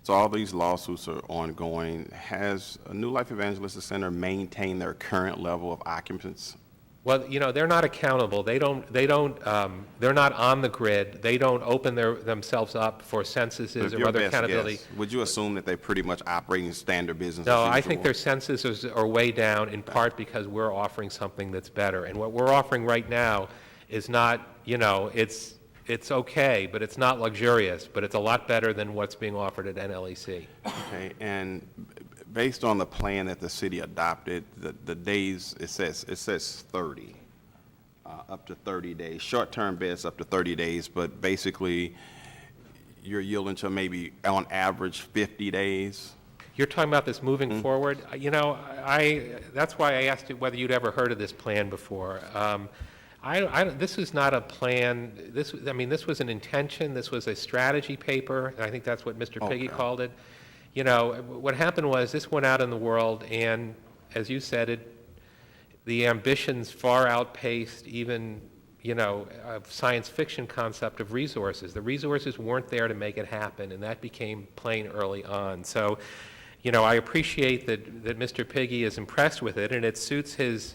all these lawsuits are ongoing, has New Life Evangelistic Center maintained their current level of occupants?
Well, you know, they're not accountable. They're not on the grid. They don't open themselves up for censuses or
Your
other
best
accountability.
guess, would you assume that they pretty much operating standard business
No,
as
I
usual?
think their censuses are way down in part because we're offering something that's better. And what we're offering right now is not, you know, it's okay, but it's not luxurious, but it's a lot better than what's being offered at NLEC.
Okay, and based on the plan that the city adopted, the days, it says 30, up to 30 days. Short-term beds up to 30 days, but basically, you're yielding to maybe, on average, 50 days?
You're talking about this moving forward? You know, that's why I asked you whether you'd ever heard of this plan before. This is not a plan. This was an intention. This was a strategy paper. And I think that's what Mr. Piggy called it. You know, what happened was this went out in the world, and as you said, the ambitions far outpaced even, you know, a science fiction concept of resources. The resources weren't there to make it happen, and that became plain early on. So, you know, I appreciate that Mr. Piggy is impressed with it, and it suits his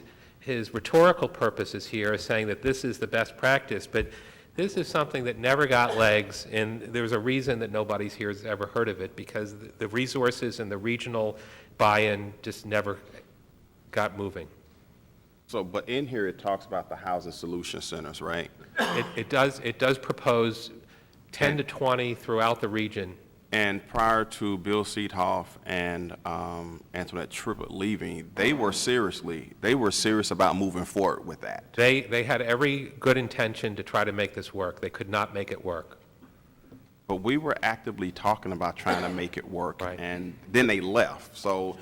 rhetorical purposes here, saying that this is the best practice, but this is something that never got legs, and there's a reason that nobody's here has ever heard of it, because the resources and the regional buy-in just never got moving.
So, but in here, it talks about the housing solution centers, right?
It does propose 10 to 20 throughout the region.
And prior to Bill Seethoff and Antoinette Trippett leaving, they were serious about moving forward with that.
They had every good intention to try to make this work. They could not make it work.
But we were actively talking about trying to make it work,
Right.
and then they left. So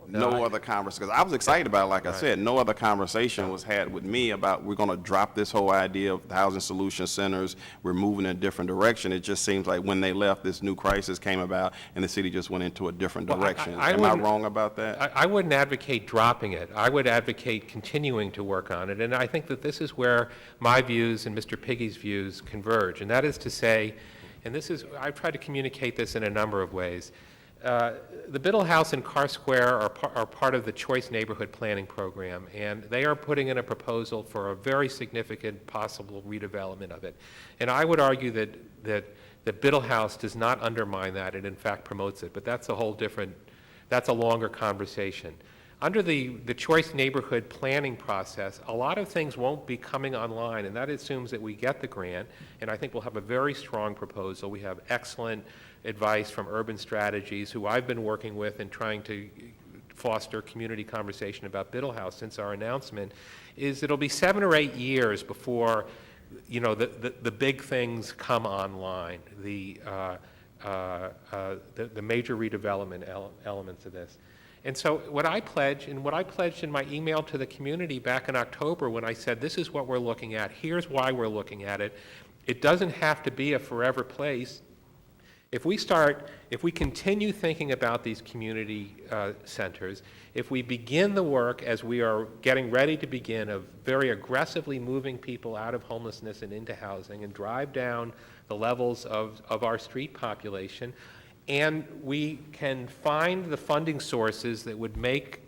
no other conversation, because I was excited about it, like I said, no other conversation was had with me about we're going to drop this whole idea of the housing solution centers, we're moving in a different direction. It just seems like when they left, this new crisis came about, and the city just went into a different direction. Am I
wouldn't-
wrong about that?
I wouldn't advocate dropping it. I would advocate continuing to work on it. And I think that this is where my views and Mr. Piggy's views converge. And that is to say, and I've tried to communicate this in a number of ways. The Biddle House and Carr Square are part of the Choice Neighborhood Planning Program, and they are putting in a proposal for a very significant possible redevelopment of it. And I would argue that Biddle House does not undermine that, and in fact promotes it, but that's a longer conversation. Under the Choice Neighborhood Planning process, a lot of things won't be coming online, and that assumes that we get the grant, and I think we'll have a very strong proposal. We have excellent advice from Urban Strategies, who I've been working with in trying to foster community conversation about Biddle House since our announcement, is it'll be 7 or 8 years before, you know, the big things come online, the major redevelopment elements of this. And so what I pledged in my email to the community back in October when I said, this is what we're looking at, here's why we're looking at it, it doesn't have to be a forever place. If we continue thinking about these community centers, if we begin the work as we are getting ready to begin of very aggressively moving people out of homelessness and into housing and drive down the levels of our street population, and we can find the funding sources that would make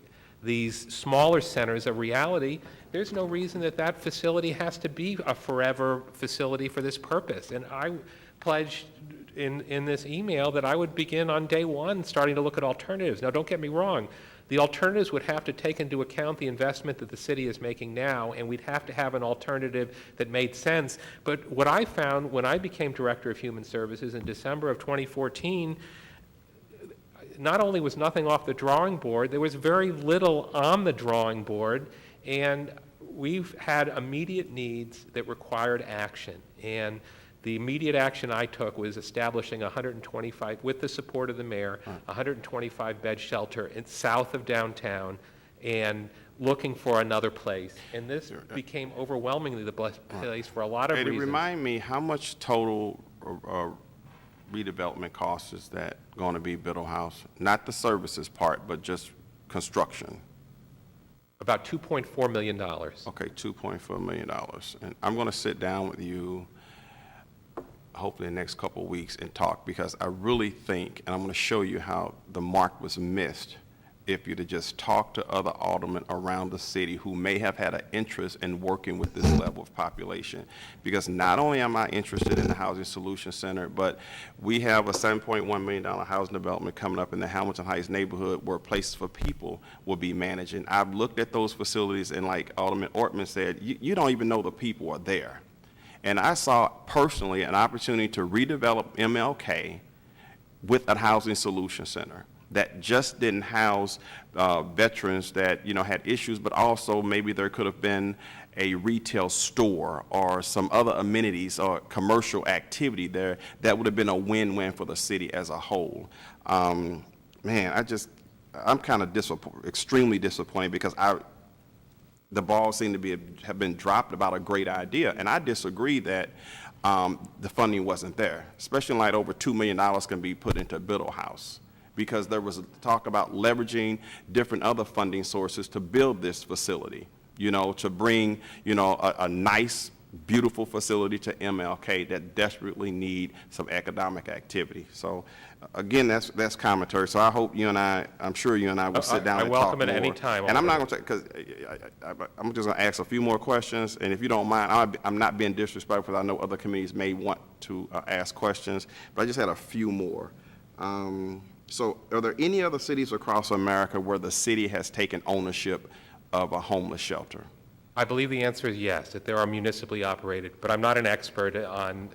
these smaller centers a reality, there's no reason that facility has to be a forever facility for this purpose. And I pledged in this email that I would begin on day one starting to look at alternatives. Now, don't get me wrong. The alternatives would have to take into account the investment that the city is making now, and we'd have to have an alternative that made sense. But what I found when I became Director of Human Services in December of 2014, not only was nothing off the drawing board, there was very little on the drawing board, and we've had immediate needs that required action. And the immediate action I took was establishing 125, with the support of the mayor, 125-bed shelter south of downtown, and looking for another place. And this became overwhelmingly the best place for a lot of
Eddie,
reasons.
remind me, how much total redevelopment cost is that going to be, Biddle House? Not the services part, but just construction.
About $2.4 million.
Okay, $2.4 million. And I'm going to sit down with you hopefully in the next couple of weeks and talk, because I really think, and I'm going to show you how the mark was missed if you'd have just talked to other aldermen around the city who may have had an interest in working with this level of population. Because not only am I interested in the Housing Solution Center, but we have a $7.1 million housing development coming up in the Hamilton Heights neighborhood where Places for People will be managing. I've looked at those facilities, and like Alderman Ortman said, you don't even know the people are there. And I saw personally an opportunity to redevelop MLK with a Housing Solution Center that just didn't house veterans that, you know, had issues, but also maybe there could have been a retail store or some other amenities or commercial activity there that would have been a win-win for the city as a whole. Man, I'm kind of extremely disappointed, because the ball seemed to have been dropped about a great idea, and I disagree that the funding wasn't there, especially in light over $2 million can be put into Biddle House, because there was talk about leveraging different other funding sources to build this facility, you know, to bring, you know, a nice, beautiful facility to MLK that desperately need some economic activity. So again, that's commentary. So I hope I'm sure you and I will sit down and talk more.
I welcome it any time.
And I'm not going to, because I'm just going to ask a few more questions, and if you don't mind, I'm not being disrespectful, because I know other committees may want to ask questions, but I just had a few more. So are there any other cities across America where the city has taken ownership of a homeless shelter?
I believe the answer is yes, that there are municipally operated, but I'm not an expert on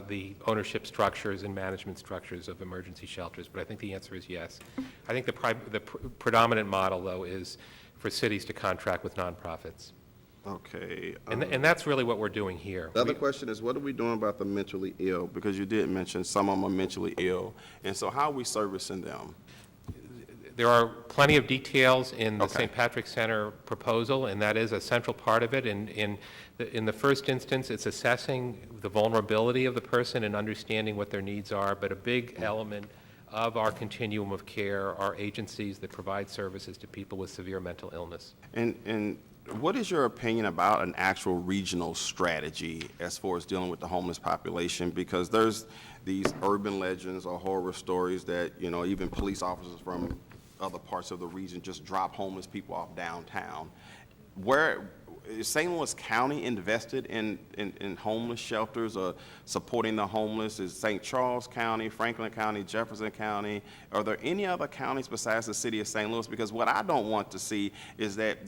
the ownership structures and management structures of emergency shelters, but I think the answer is yes. I think the predominant model, though, is for cities to contract with nonprofits.
Okay.
And that's really what we're doing here.
The other question is, what are we doing about the mentally ill? Because you did mention some of them are mentally ill, and so how are we servicing them?
There are plenty of details in the
Okay.
St. Patrick's Center proposal, and that is a central part of it. In the first instance, it's assessing the vulnerability of the person and understanding what their needs are, but a big element of our continuum of care are agencies that provide services to people with severe mental illness.
And what is your opinion about an actual regional strategy as far as dealing with the homeless population? Because there's these urban legends or horror stories that, you know, even police officers from other parts of the region just drop homeless people off downtown. Where is St. Louis County invested in homeless shelters or supporting the homeless? Is St. Charles County, Franklin County, Jefferson County? Are there any other counties besides the city of St. Louis? Because what I don't want to see is that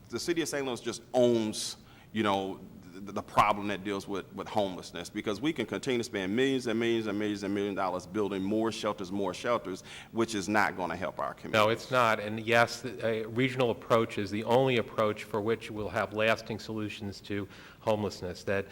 the city of St. Louis just owns, you know, the problem that deals with homelessness, because we can continue to spend millions and millions and millions and millions of dollars building more shelters, which is not going to help our community.
No, it's not. And yes, a regional approach is the only approach for which we'll have lasting solutions to homelessness. That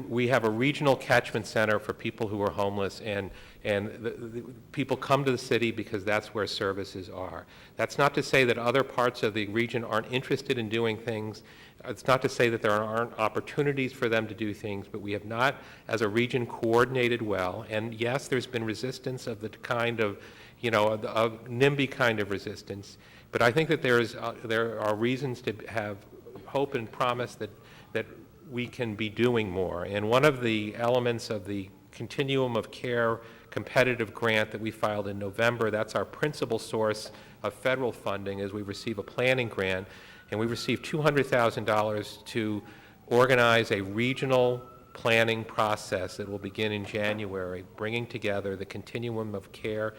we have a regional catchment center for people who are homeless, and the people come to the city because that's where services are. That's not to say that other parts of the region aren't interested in doing things. It's not to say that there aren't opportunities for them to do things, but we have not, as a region, coordinated well. And yes, there's been resistance of the kind of, you know, of NIMBY kind of resistance. But I think that there are reasons to have hope and promise that we can be doing more. And one of the elements of the Continuum of Care competitive grant that we filed in November, that's our principal source of federal funding, as we receive a planning grant. And we received $200,000 to organize a regional planning process that will begin in January, bringing together the continuum of care.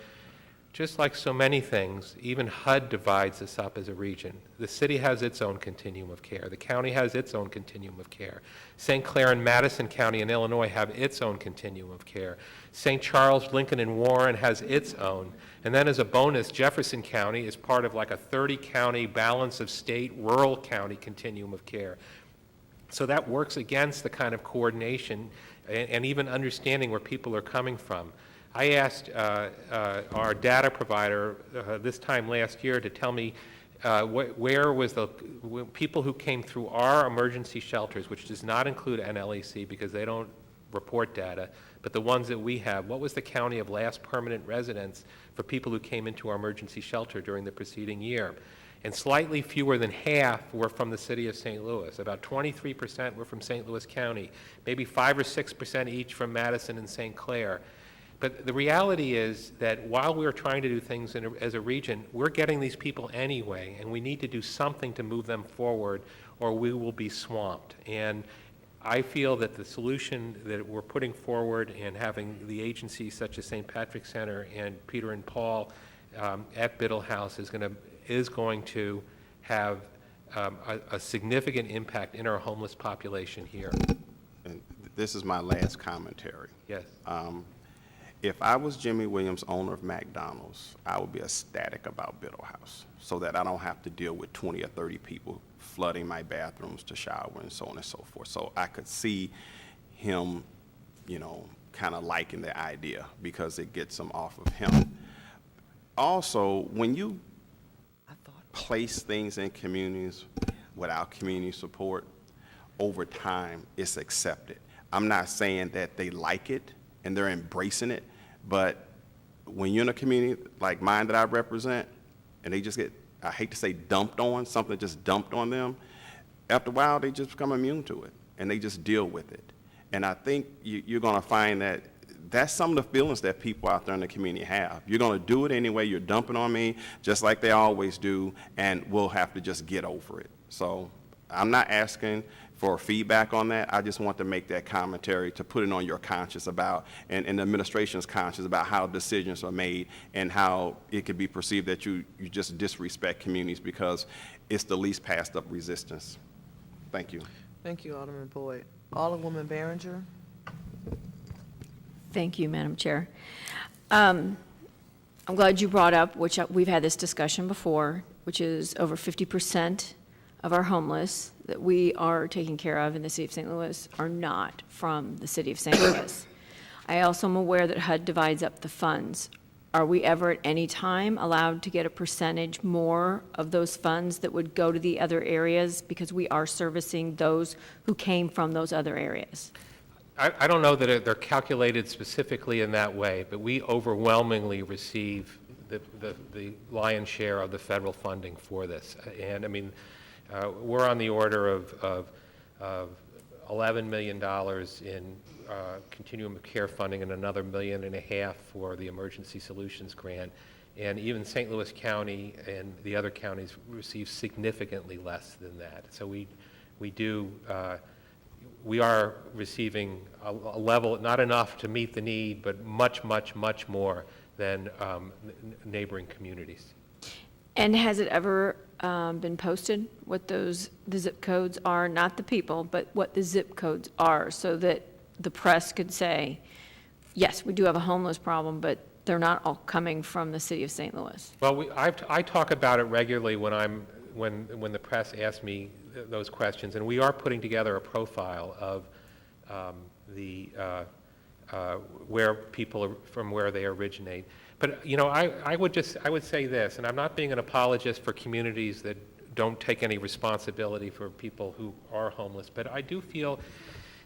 Just like so many things, even HUD divides this up as a region. The city has its own continuum of care. The county has its own continuum of care. St. Clair and Madison County in Illinois have its own continuum of care. St. Charles, Lincoln, and Warren has its own. And then as a bonus, Jefferson County is part of like a 30-county balance of state, rural county continuum of care. So that works against the kind of coordination and even understanding where people are coming from. I asked our data provider this time last year to tell me where was the people who came through our emergency shelters, which does not include NLEC because they don't report data, but the ones that we have, what was the county of last permanent residence for people who came into our emergency shelter during the preceding year? And slightly fewer than half were from the city of St. Louis. About 23% were from St. Louis County, maybe 5 or 6% each from Madison and St. Clair. But the reality is that while we're trying to do things as a region, we're getting these people anyway, and we need to do something to move them forward, or we will be swamped. And I feel that the solution that we're putting forward and having the agencies such as St. Patrick's Center and Peter and Paul at Biddle House is going to have a significant impact in our homeless population here.
And this is my last commentary.
Yes.
If I was Jimmy Williams, owner of McDonald's, I would be ecstatic about Biddle House so that I don't have to deal with 20 or 30 people flooding my bathrooms to shower and so on and so forth. So I could see him, kind of liking the idea because it gets him off of him. Also, when you place things in communities without community support, over time, it's accepted. I'm not saying that they like it and they're embracing it, but when you're in a community like mine that I represent, and they just get, I hate to say dumped on, something just dumped on them, after a while, they just become immune to it, and they just deal with it. And I think you're going to find that that's some of the feelings that people out there in the community have. You're going to do it anyway. You're dumping on me, just like they always do, and we'll have to just get over it. So I'm not asking for feedback on that. I just want to make that commentary to put it on your conscience about, and the administration's conscience about how decisions are made and how it could be perceived that you just disrespect communities because it's the least passed up resistance. Thank you.
Thank you, Alderman Boyd. Alderwoman Behringer?
Thank you, Madam Chair. I'm glad you brought up, which we've had this discussion before, which is over 50% of our homeless that we are taking care of in the city of St. Louis are not from the city of St. Louis. I also am aware that HUD divides up the funds. Are we ever at any time allowed to get a percentage more of those funds that would go to the other areas because we are servicing those who came from those other areas?
I don't know that they're calculated specifically in that way, but we overwhelmingly receive the lion's share of the federal funding for this. And I mean, we're on the order of $11 million in continuum of care funding and another $1.5 million for the Emergency Solutions Grant. And even St. Louis County and the other counties receive significantly less than that. So we are receiving a level, not enough to meet the need, but much, much, much more than neighboring communities.
And has it ever been posted what the zip codes are, not the people, but what the zip codes are, so that the press could say, yes, we do have a homeless problem, but they're not all coming from the city of St. Louis?
Well, I talk about it regularly when the press asks me those questions, and we are putting together a profile of where people are, from where they originate. But I would say this, and I'm not being an apologist for communities that don't take any responsibility for people who are homeless, but I do feel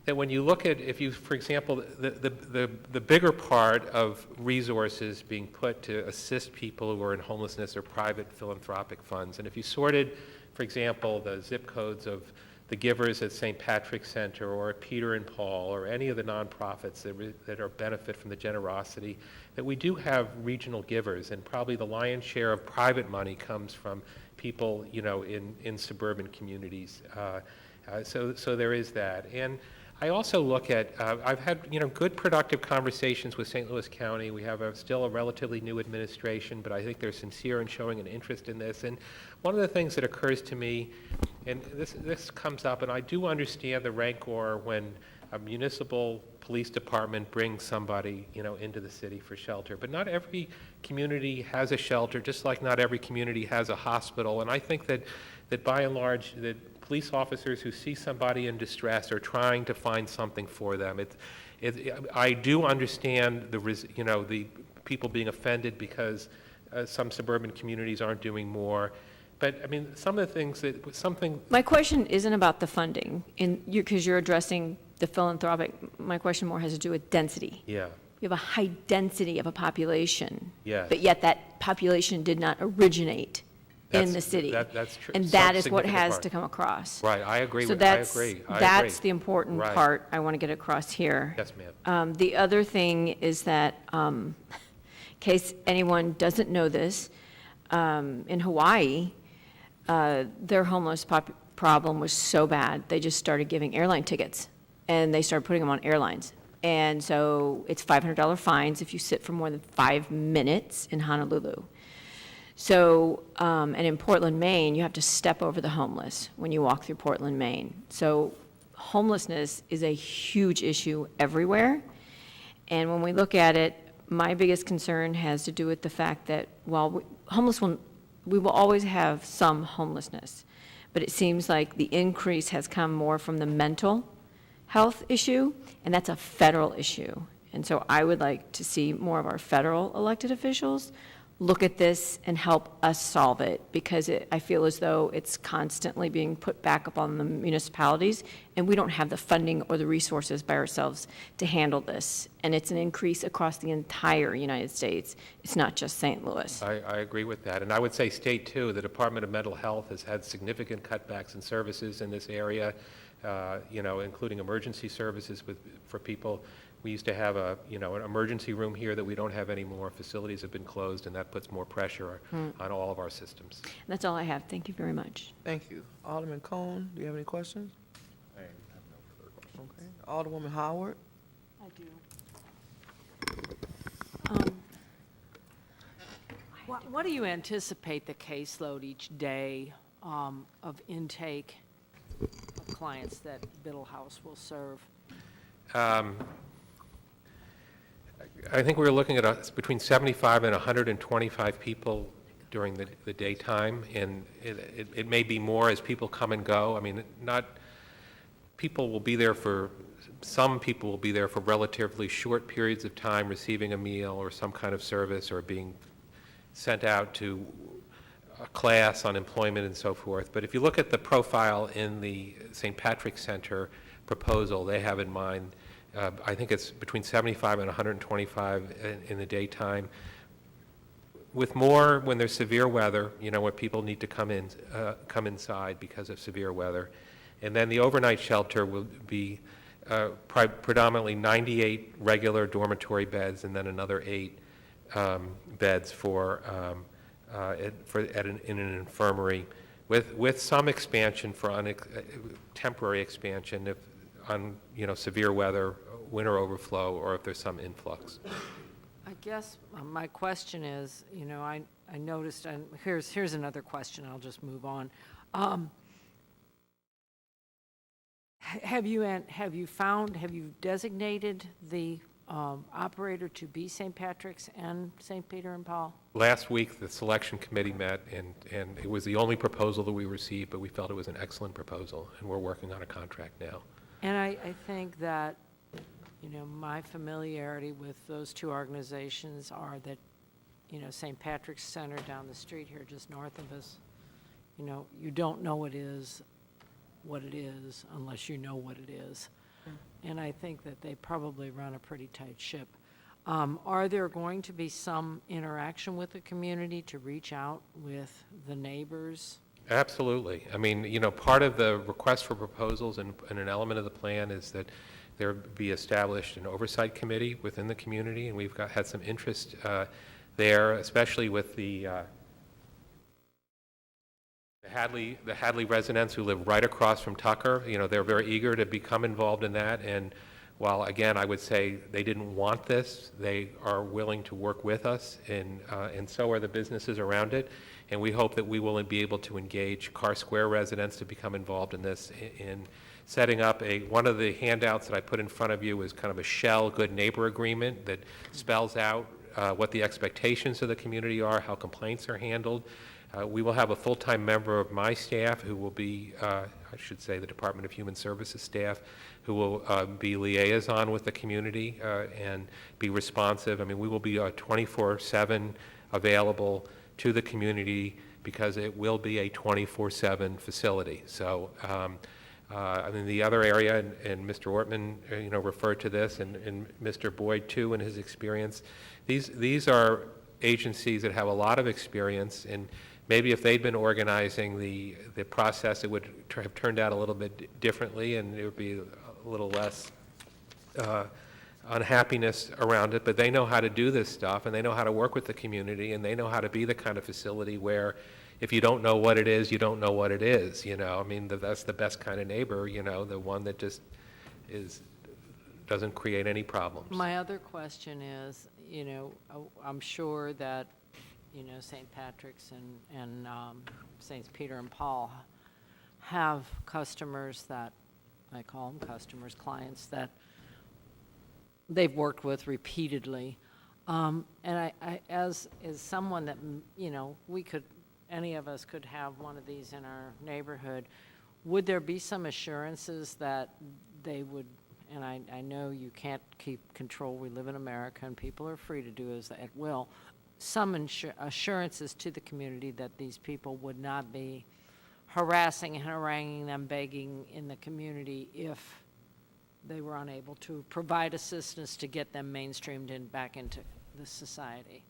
that when you look at, for example, the bigger part of resources being put to assist people who are in homelessness are private philanthropic funds, and if you sorted, for example, the zip codes of the givers at St. Patrick's Center or at Peter and Paul or any of the nonprofits that benefit from the generosity, that we do have regional givers, and probably the lion's share of private money comes from people, in suburban communities. So there is that. And I also look at, I've had, good productive conversations with St. Louis County. We have still a relatively new administration, but I think they're sincere in showing an interest in this. And one of the things that occurs to me, and this comes up, and I do understand the rancor when a municipal police department brings somebody, into the city for shelter. But not every community has a shelter, just like not every community has a hospital. And I think that by and large, that police officers who see somebody in distress are trying to find something for them. I do understand the people being offended because some suburban communities aren't doing more, But, I mean, some of the things that, something,
My question isn't about the funding, because you're addressing the philanthropic. My question more has to do with density.
yeah,
You have a high density of a population.
Yes.
But yet that population did not originate in
That's-
the city.
that's true.
And
Some
that is what
significant
has
part.
to come across.
right, I agree
So
with, I
that's,
agree, I
that's
agree.
the important
Right.
part I want to get across here.
Yes, ma'am.
The other thing is that, in case anyone doesn't know this, in Hawaii, their homeless problem was so bad, they just started giving airline tickets, and they started putting them on airlines. And so it's $500 fines if you sit for more than 5 minutes in Honolulu. So, and in Portland, Maine, you have to step over the homeless when you walk through Portland, Maine. So homelessness is a huge issue everywhere. And when we look at it, my biggest concern has to do with the fact that while we will always have some homelessness, but it seems like the increase has come more from the mental health issue, and that's a federal issue. And so I would like to see more of our federal elected officials look at this and help us solve it, because I feel as though it's constantly being put back upon the municipalities, and we don't have the funding or the resources by ourselves to handle this. And it's an increase across the entire United States. It's not just St. Louis.
I agree with that. And I would say state, too, the Department of Mental Health has had significant cutbacks in services in this area, including emergency services for people. We used to have an emergency room here that we don't have anymore. Facilities have been closed, and that puts more pressure on all of our systems.
That's all I have. Thank you very much.
Thank you. Alderman Cone, do you have any questions? I have no further questions. Okay. Alderwoman Howard?
I do. What do you anticipate the caseload each day of intake of clients that Biddle House will serve?
I think we were looking at between 75 and 125 people during the daytime, and it may be more as people come and go. I mean, some people will be there for relatively short periods of time, receiving a meal or some kind of service, or being sent out to a class on employment and so forth. But if you look at the profile in the St. Patrick's Center proposal, they have in mind, I think it's between 75 and 125 in the daytime, with more when there's severe weather, where people need to come inside because of severe weather. And then the overnight shelter will be predominantly 98 regular dormitory beds, and then another 8 beds in an infirmary, with some expansion for temporary expansion on severe weather, winter overflow, or if there's some influx.
I guess my question is, I noticed, and here's another question, I'll just move on. Have you designated the operator to be St. Patrick's and St. Peter and Paul?
Last week, the selection committee met, and it was the only proposal that we received, but we felt it was an excellent proposal, and we're working on a contract now.
And I think that, my familiarity with those two organizations are that, St. Patrick's Center down the street here, just north of us, you don't know what it is unless you know what it is. And I think that they probably run a pretty tight ship. Are there going to be some interaction with the community to reach out with the neighbors?
Absolutely. I mean, part of the request for proposals and an element of the plan is that there be established an oversight committee within the community, and we've had some interest there, especially with the Hadley residents who live right across from Tucker. They're very eager to become involved in that, and while, again, I would say they didn't want this, they are willing to work with us, and so are the businesses around it. And we hope that we will be able to engage Carr Square residents to become involved in this, in setting up one of the handouts that I put in front of you is kind of a shell good neighbor agreement that spells out what the expectations of the community are, how complaints are handled. We will have a full-time member of my staff who will be, I should say the Department of Human Services staff, who will be liaison with the community and be responsive. I mean, we will be 24/7 available to the community because it will be a 24/7 facility. So, I mean, the other area, and Mr. Ortman, referred to this, and Mr. Boyd too in his experience, these are agencies that have a lot of experience, and maybe if they'd been organizing the process, it would have turned out a little bit differently, and there would be a little less unhappiness around it, but they know how to do this stuff, and they know how to work with the community, and they know how to be the kind of facility where if you don't know what it is, you don't know what it is, I mean, that's the best kind of neighbor, the one that just doesn't create any problems.
My other question is, I'm sure that, St. Patrick's and Saints Peter and Paul have customers that, I call them customers, clients that they've worked with repeatedly. And I as someone that, any of us could have one of these in our neighborhood, would there be some assurances that they would, and I know you can't keep control, we live in America and people are free to do as at will, some assurances to the community that these people would not be harassing and haranguing them, begging in the community if they were unable to provide assistance to get them mainstreamed back into the society?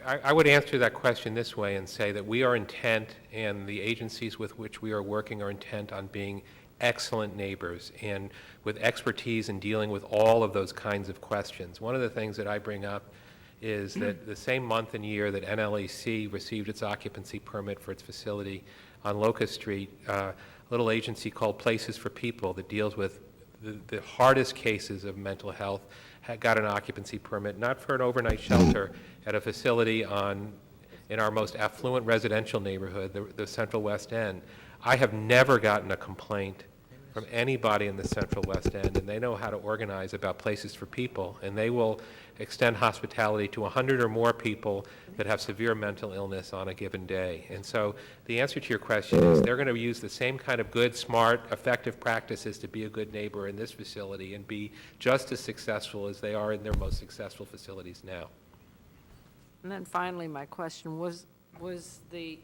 I would answer that question this way and say that we are intent, and the agencies with which we are working are intent on being excellent neighbors and with expertise in dealing with all of those kinds of questions. One of the things that I bring up is that the same month and year that NLEC received its occupancy permit for its facility on Locust Street, a little agency called Places for People that deals with the hardest cases of mental health got an occupancy permit, not for an overnight shelter at a facility in our most affluent residential neighborhood, the Central West End. I have never gotten a complaint from anybody in the Central West End, and they know how to organize about Places for People, and they will extend hospitality to 100 or more people that have severe mental illness on a given day. And so the answer to your question is they're going to use the same kind of good, smart, effective practices to be a good neighbor in this facility and be just as successful as they are in their most successful facilities now.
And then finally, my question was the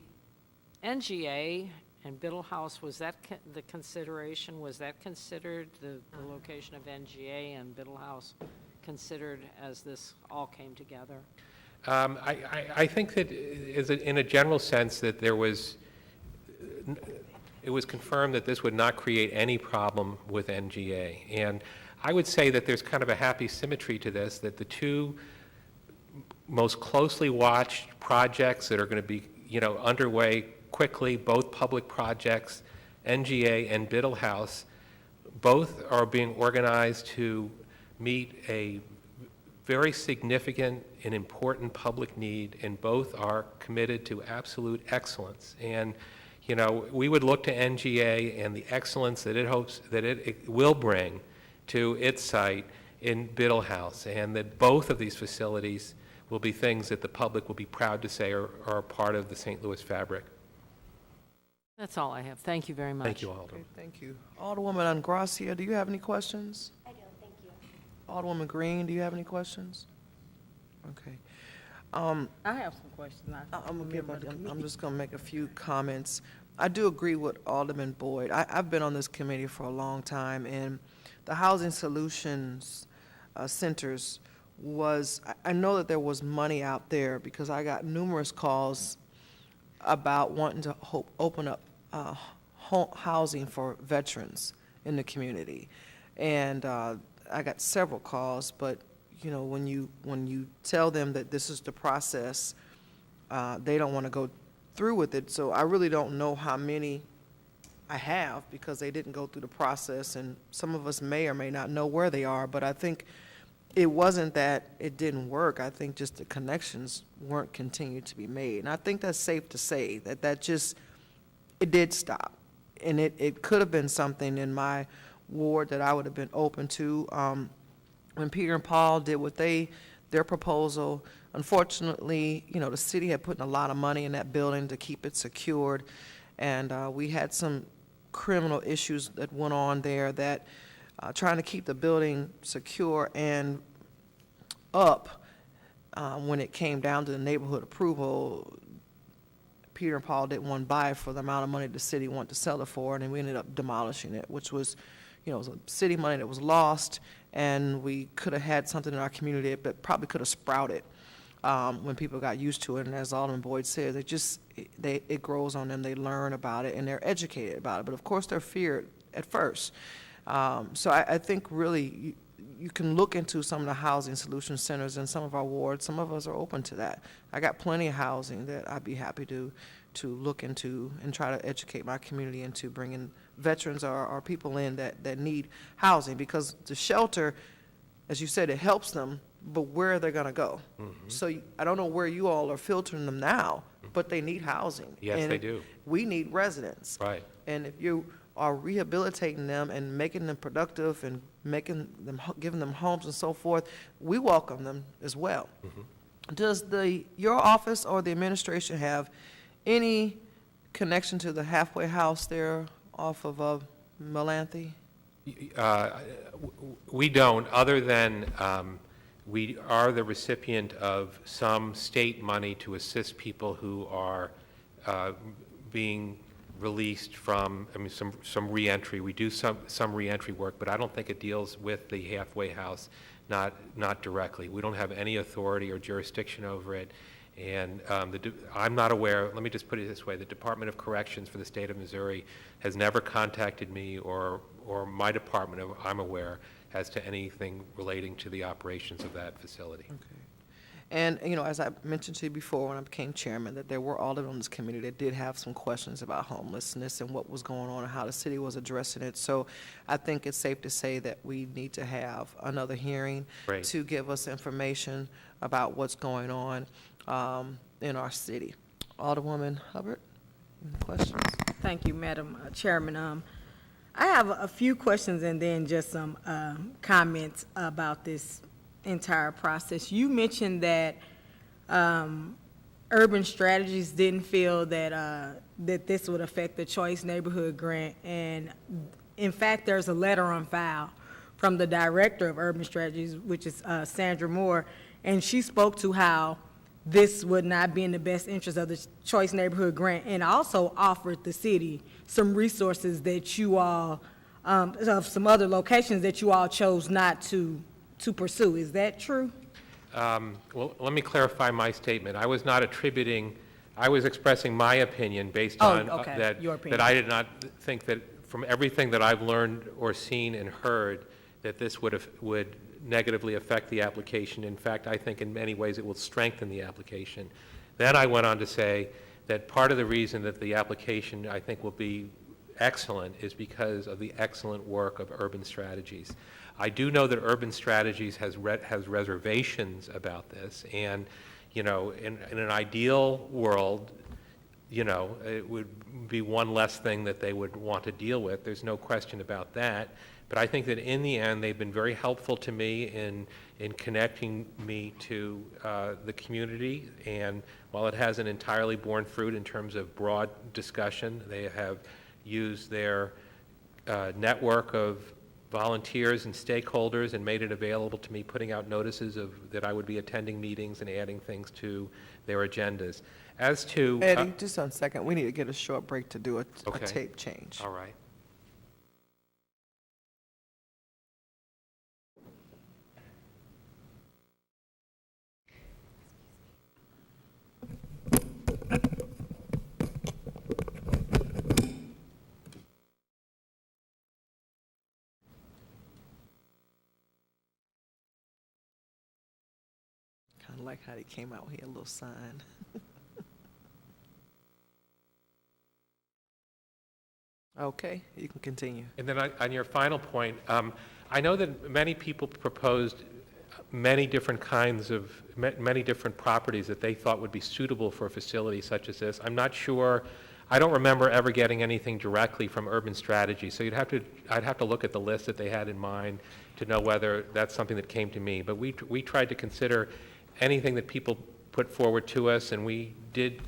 NGA and Biddle House, was that the consideration, was that considered, the location of NGA and Biddle House considered as this all came together?
I think that in a general sense that it was confirmed that this would not create any problem with NGA. And I would say that there's kind of a happy symmetry to this, that the two most closely watched projects that are going to be underway quickly, both public projects, NGA and Biddle House, both are being organized to meet a very significant and important public need, and both are committed to absolute excellence. And we would look to NGA and the excellence that it hopes that it will bring to its site in Biddle House, and that both of these facilities will be things that the public will be proud to say are a part of the St. Louis fabric.
That's all I have. Thank you very much.
Thank you, Alderman.
Okay, thank you. Alderwoman Angracia, do you have any questions?
I don't, thank you.
Alderwoman Green, do you have any questions? Okay.
I have some questions.
I'm just going to make a few comments. I do agree with Alderman Boyd. I've been on this committee for a long time, and the Housing Solutions Centers I know that there was money out there because I got numerous calls about wanting to open up housing for veterans in the community. And I got several calls, but when you tell them that this is the process, they don't want to go through with it. So I really don't know how many I have because they didn't go through the process, and some of us may or may not know where they are, but I think it wasn't that it didn't work. I think just the connections weren't continued to be made. And I think that's safe to say that it did stop. And it could have been something in my ward that I would have been open to. When Peter and Paul did their proposal, unfortunately, the city had put in a lot of money in that building to keep it secured. And we had some criminal issues that went on there that trying to keep the building secure and up when it came down to the neighborhood approval Peter and Paul didn't want to buy it for the amount of money the city wanted to sell it for, and then we ended up demolishing it, which was, it was a city money that was lost, and we could have had something in our community that probably could have sprouted when people got used to it. And as Alderman Boyd said, it grows on them. They learn about it, and they're educated about it. But of course, they're feared at first. So I think really you can look into some of the housing solution centers in some of our wards. Some of us are open to that. I got plenty of housing that I'd be happy to look into and try to educate my community into bringing veterans or people in that need housing, because the shelter, as you said, it helps them, but where are they going to go? So I don't know where you all are filtering them now, but they need housing.
Yes,
And
they do.
We need residents.
Right.
And if you are rehabilitating them and making them productive and giving them homes and so forth, we welcome them as well. Does your office or the administration have any connection to the halfway house there off of Melanthe?
We don't, other than we are the recipient of some state money to assist people who are being released from, some reentry. We do some reentry work, but I don't think it deals with the halfway house, not directly. We don't have any authority or jurisdiction over it. And I'm not aware, let me just put it this way, the Department of Corrections for the state of Missouri has never contacted me or my department, I'm aware, as to anything relating to the operations of that facility.
Okay. And, as I mentioned to you before when I became chairman, that there were aldermen on this committee that did have some questions about homelessness and what was going on and how the city was addressing it. So I think it's safe to say that we need to have another hearing
Right.
to give us information about what's going on in our city. Alderwoman Hubbard, any questions?
Thank you, Madam Chairman. I have a few questions and then just some comments about this entire process. You mentioned that Urban Strategies didn't feel that this would affect the Choice Neighborhood Grant, and in fact, there's a letter on file from the director of Urban Strategies, which is Sandra Moore, and she spoke to how this would not be in the best interest of the Choice Neighborhood Grant, and also offered the city some resources that you all, of some other locations that you all chose not to pursue. Is that true?
Well, let me clarify my statement. I was not attributing, I was expressing my opinion based
Oh,
on
okay,
that,
your opinion.
that I did not think that, from everything that I've learned or seen and heard, that this would negatively affect the application. In fact, I think in many ways it will strengthen the application. Then I went on to say that part of the reason that the application, I think, will be excellent is because of the excellent work of Urban Strategies. I do know that Urban Strategies has reservations about this, and, in an ideal world, it would be one less thing that they would want to deal with. There's no question about that. But I think that in the end, they've been very helpful to me in connecting me to the community. And while it hasn't entirely borne fruit in terms of broad discussion, they have used their network of volunteers and stakeholders and made it available to me, putting out notices that I would be attending meetings and adding things to their agendas. As to...
Eddie, just one second. We need to get a short break to do a
Okay.
tape change.
All right.
Kind of like how they came out here, a little sign. Okay, you can continue.
And then on your final point, I know that many people proposed many different kinds of, many different properties that they thought would be suitable for a facility such as this. I'm not sure, I don't remember ever getting anything directly from Urban Strategy, so I'd have to look at the list that they had in mind to know whether that's something that came to me. But we tried to consider anything that people put forward to us, and we did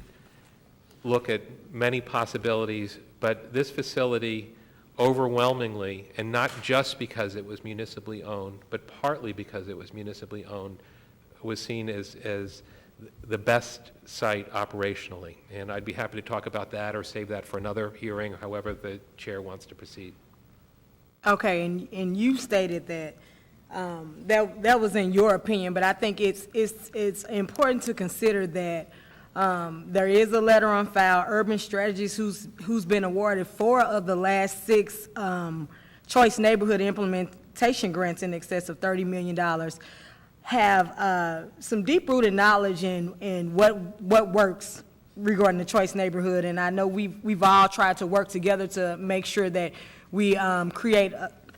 look at many possibilities, but this facility overwhelmingly, and not just because it was municipally owned, but partly because it was municipally owned, was seen as the best site operationally. And I'd be happy to talk about that or save that for another hearing, however the chair wants to proceed.
Okay, and you stated that, that was in your opinion, but I think it's important to consider that, there is a letter on file. Urban Strategies, who's been awarded 4 of the last 6, choice neighborhood implementation grants in excess of $30 million, have, some deep-rooted knowledge in what works regarding the choice neighborhood. And I know we've all tried to work together to make sure that we create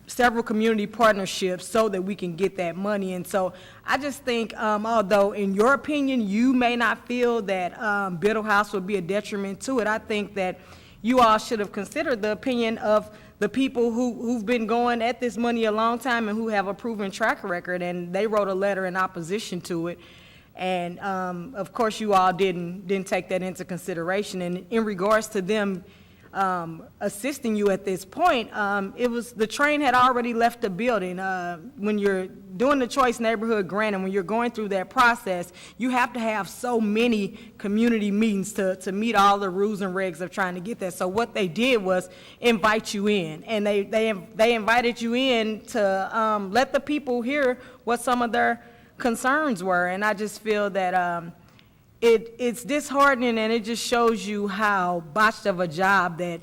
several community partnerships so that we can get that money. And so I just think, although in your opinion, you may not feel that Biddle House would be a detriment to it, I think that you all should have considered the opinion of the people who've been going at this money a long time and who have a proven track record, and they wrote a letter in opposition to it. And of course, you all didn't take that into consideration. And in regards to them assisting you at this point, the train had already left the building. When you're doing the choice neighborhood grant and when you're going through that process, you have to have so many community meetings to meet all the rules and regs of trying to get that. So what they did was invite you in, and they invited you in to let the people hear what some of their concerns were. And I just feel that it's disheartening, and it just shows you how botched of a job that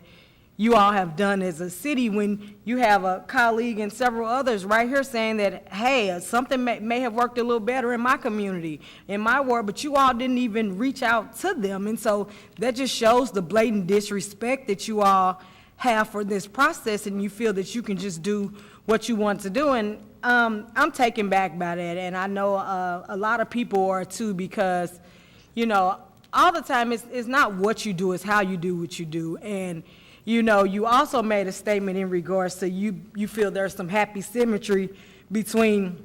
you all have done as a city when you have a colleague and several others right here saying that, hey, something may have worked a little better in my community, in my ward, but you all didn't even reach out to them. And so that just shows the blatant disrespect that you all have for this process, and you feel that you can just do what you want to do. And I'm taken back by that, and I know a lot of people are too, because all the time, it's not what you do, it's how you do what you do. And, you also made a statement in regards to you feel there's some happy symmetry between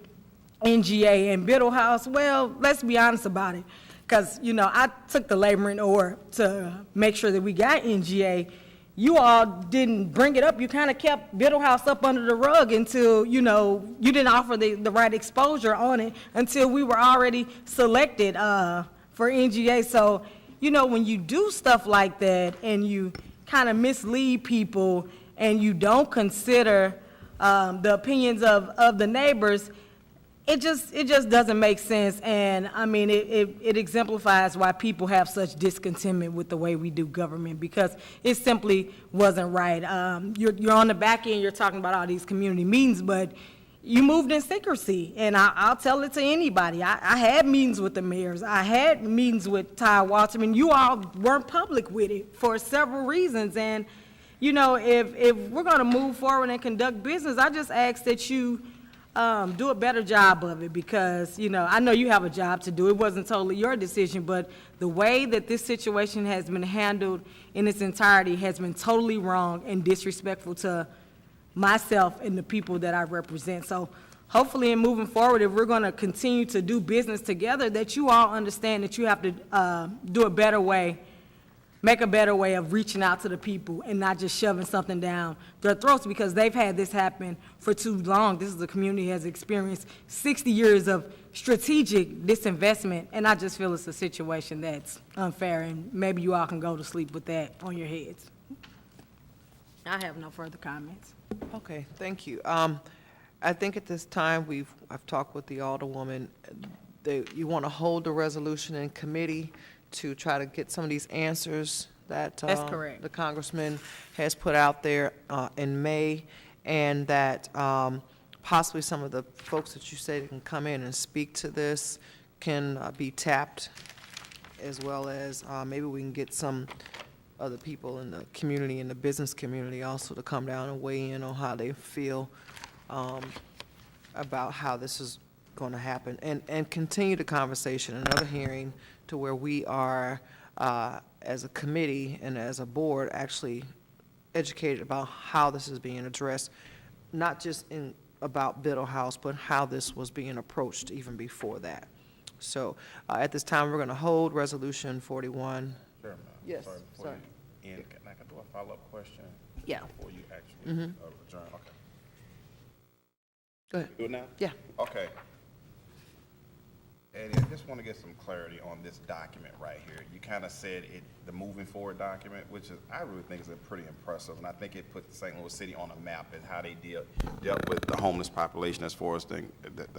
NGA and Biddle House. Well, let's be honest about it, because, I took the laboring oar to make sure that we got NGA. You all didn't bring it up. You kind of kept Biddle House up under the rug until, you didn't offer the right exposure on it until we were already selected for NGA. So, when you do stuff like that and you kind of mislead people and you don't consider the opinions of the neighbors, it just doesn't make sense. And I mean, it exemplifies why people have such discontentment with the way we do government, because it simply wasn't right. You're on the back end, you're talking about all these community meetings, but you moved in secrecy, and I'll tell it to anybody. I had meetings with the mayors. I had meetings with Ty Walter, and you all weren't public with it for several reasons. And, if we're going to move forward and conduct business, I just ask that you do a better job of it, because, I know you have a job to do. It wasn't totally your decision, but the way that this situation has been handled in its entirety has been totally wrong and disrespectful to myself and the people that I represent. So hopefully in moving forward, if we're going to continue to do business together, that you all understand that you have to do a better way, make a better way of reaching out to the people and not just shoving something down their throats, because they've had this happen for too long. This is a community that has experienced 60 years of strategic disinvestment, and I just feel it's a situation that's unfair, and maybe you all can go to sleep with that on your heads. I have no further comments.
Okay, thank you. I think at this time, I've talked with the Alderwoman. You want to hold the resolution in committee to try to get some of these answers that
That's correct.
the Congressman has put out there in May, and that possibly some of the folks that you say can come in and speak to this can be tapped, as well as maybe we can get some other people in the community, in the business community also, to come down and weigh in on how they feel about how this is going to happen, and continue the conversation, another hearing, to where we are, as a committee and as a board, actually educated about how this is being addressed, not just about Biddle House, but how this was being approached even before that. So at this time, we're going to hold Resolution 41.
Sure, ma'am.
Yes,
Before
sorry.
you end, can I do a follow-up question?
Yeah.
Before you actually
Mhm.
adjourn, okay.
Go ahead.
Do it now?
Yeah.
Okay. Eddie, I just want to get some clarity on this document right here. You kind of said the moving forward document, which is, I really think is pretty impressive, and I think it put St. Louis City on a map and how they dealt with the homeless population as far as the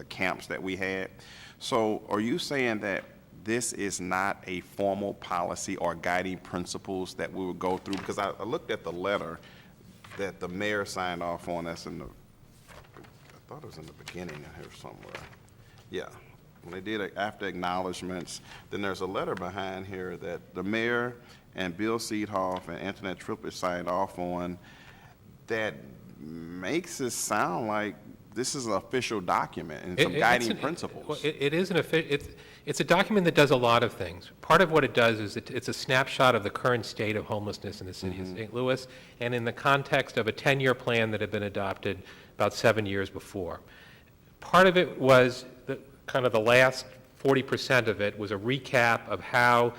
camps that we had. So are you saying that this is not a formal policy or guiding principles that we would go through? Because I looked at the letter that the mayor signed off on. That's in the, I thought it was in the beginning here somewhere. Yeah. When they did it after acknowledgments, then there's a letter behind here that the mayor and Bill Seedhoff and Antoinette Triplett signed off on that makes it sound like this is an official document and some guiding principles.
It is it's a document that does a lot of things. Part of what it does is it's a snapshot of the current state of homelessness in the city of St. Louis, and in the context of a 10-year plan that had been adopted about 7 years before. Part of it was kind of the last 40% of it was a recap of how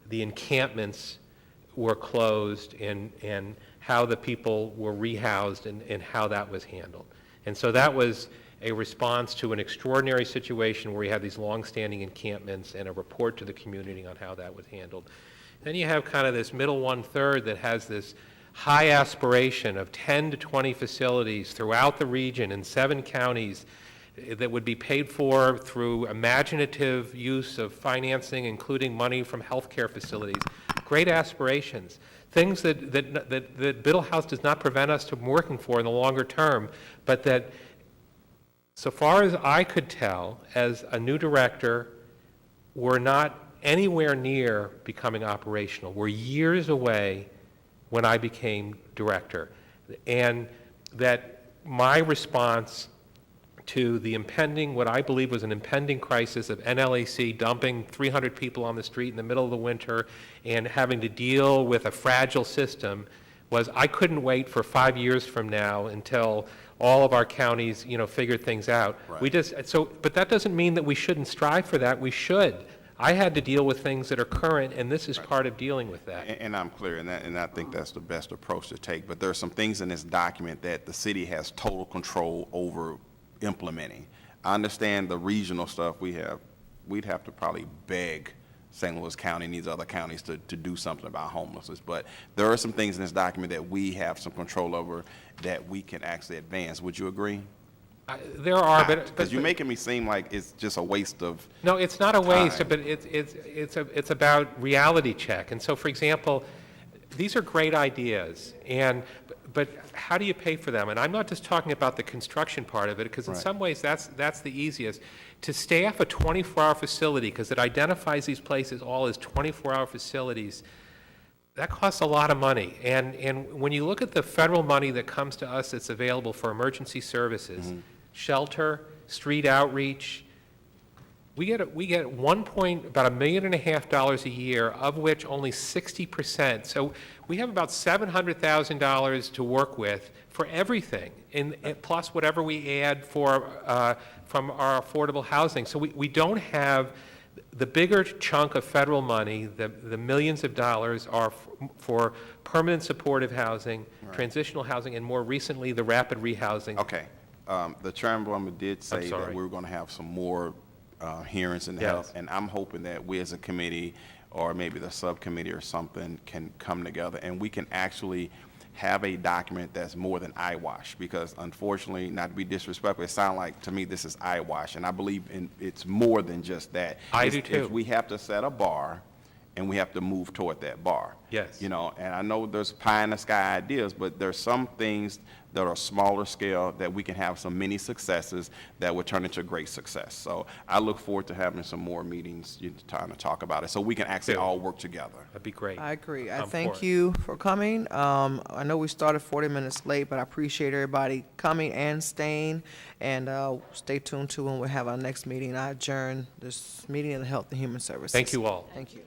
the encampments were closed and how the people were rehoused and how that was handled. And so that was a response to an extraordinary situation where you had these long-standing encampments and a report to the community on how that was handled. Then you have kind of this middle one-third that has this high aspiration of 10 to 20 facilities throughout the region in 7 counties that would be paid for through imaginative use of financing, including money from healthcare facilities. Great aspirations. Things that Biddle House does not prevent us from working for in the longer term, but that, so far as I could tell, as a new director, we're not anywhere near becoming operational. We're years away when I became director. And that my response to the impending, what I believe was an impending crisis of NLAC dumping 300 people on the street in the middle of the winter and having to deal with a fragile system was I couldn't wait for 5 years from now until all of our counties, figured things out.
Right.
But that doesn't mean that we shouldn't strive for that. We should. I had to deal with things that are current, and this is part of dealing with that.
And I'm clear, and I think that's the best approach to take. But there are some things in this document that the city has total control over implementing. I understand the regional stuff we'd have to probably beg St. Louis County and these other counties to do something about homelessness. But there are some things in this document that we have some control over that we can actually advance. Would you agree?
There are,
because you're making me seem like it's just a waste of
No, it's not a waste,
time.
but it's about reality check. And so, for example, these are great ideas, but how do you pay for them? And I'm not just talking about the construction part of it, because in some ways that's the easiest. To staff a 24-hour facility, because it identifies these places all as 24-hour facilities, that costs a lot of money. And when you look at the federal money that comes to us that's available for emergency services, shelter, street outreach, we get about $1.5 million a year, of which only 60%. So we have about $700,000 to work with for everything, and plus whatever we add from our affordable housing. So we don't have the bigger chunk of federal money. The millions of dollars are for permanent supportive housing, transitional housing, and more recently the rapid rehousing.
Okay. The chairwoman did say that we were going to have some more hearings in the health, and I'm hoping that we as a committee or maybe the subcommittee or something can come together and we can actually have a document that's more than eyewash, because unfortunately, not to be disrespectful, it sounds like to me this is eyewash, and I believe it's more than just that.
I do too.
We have to set a bar and we have to move toward that bar.
Yes.
And I know there's pie in the sky ideas, but there's some things that are smaller scale that we can have some mini successes that would turn into great success. So I look forward to having some more meetings, trying to talk about it, so we can actually all work together.
That'd be great.
I agree. I
I'm for
thank
it.
you for coming. I know we started 40 minutes late, but I appreciate everybody coming and staying. And stay tuned to when we have our next meeting. I adjourn this meeting of the Health and Human Services.
Thank you all.
Thank you.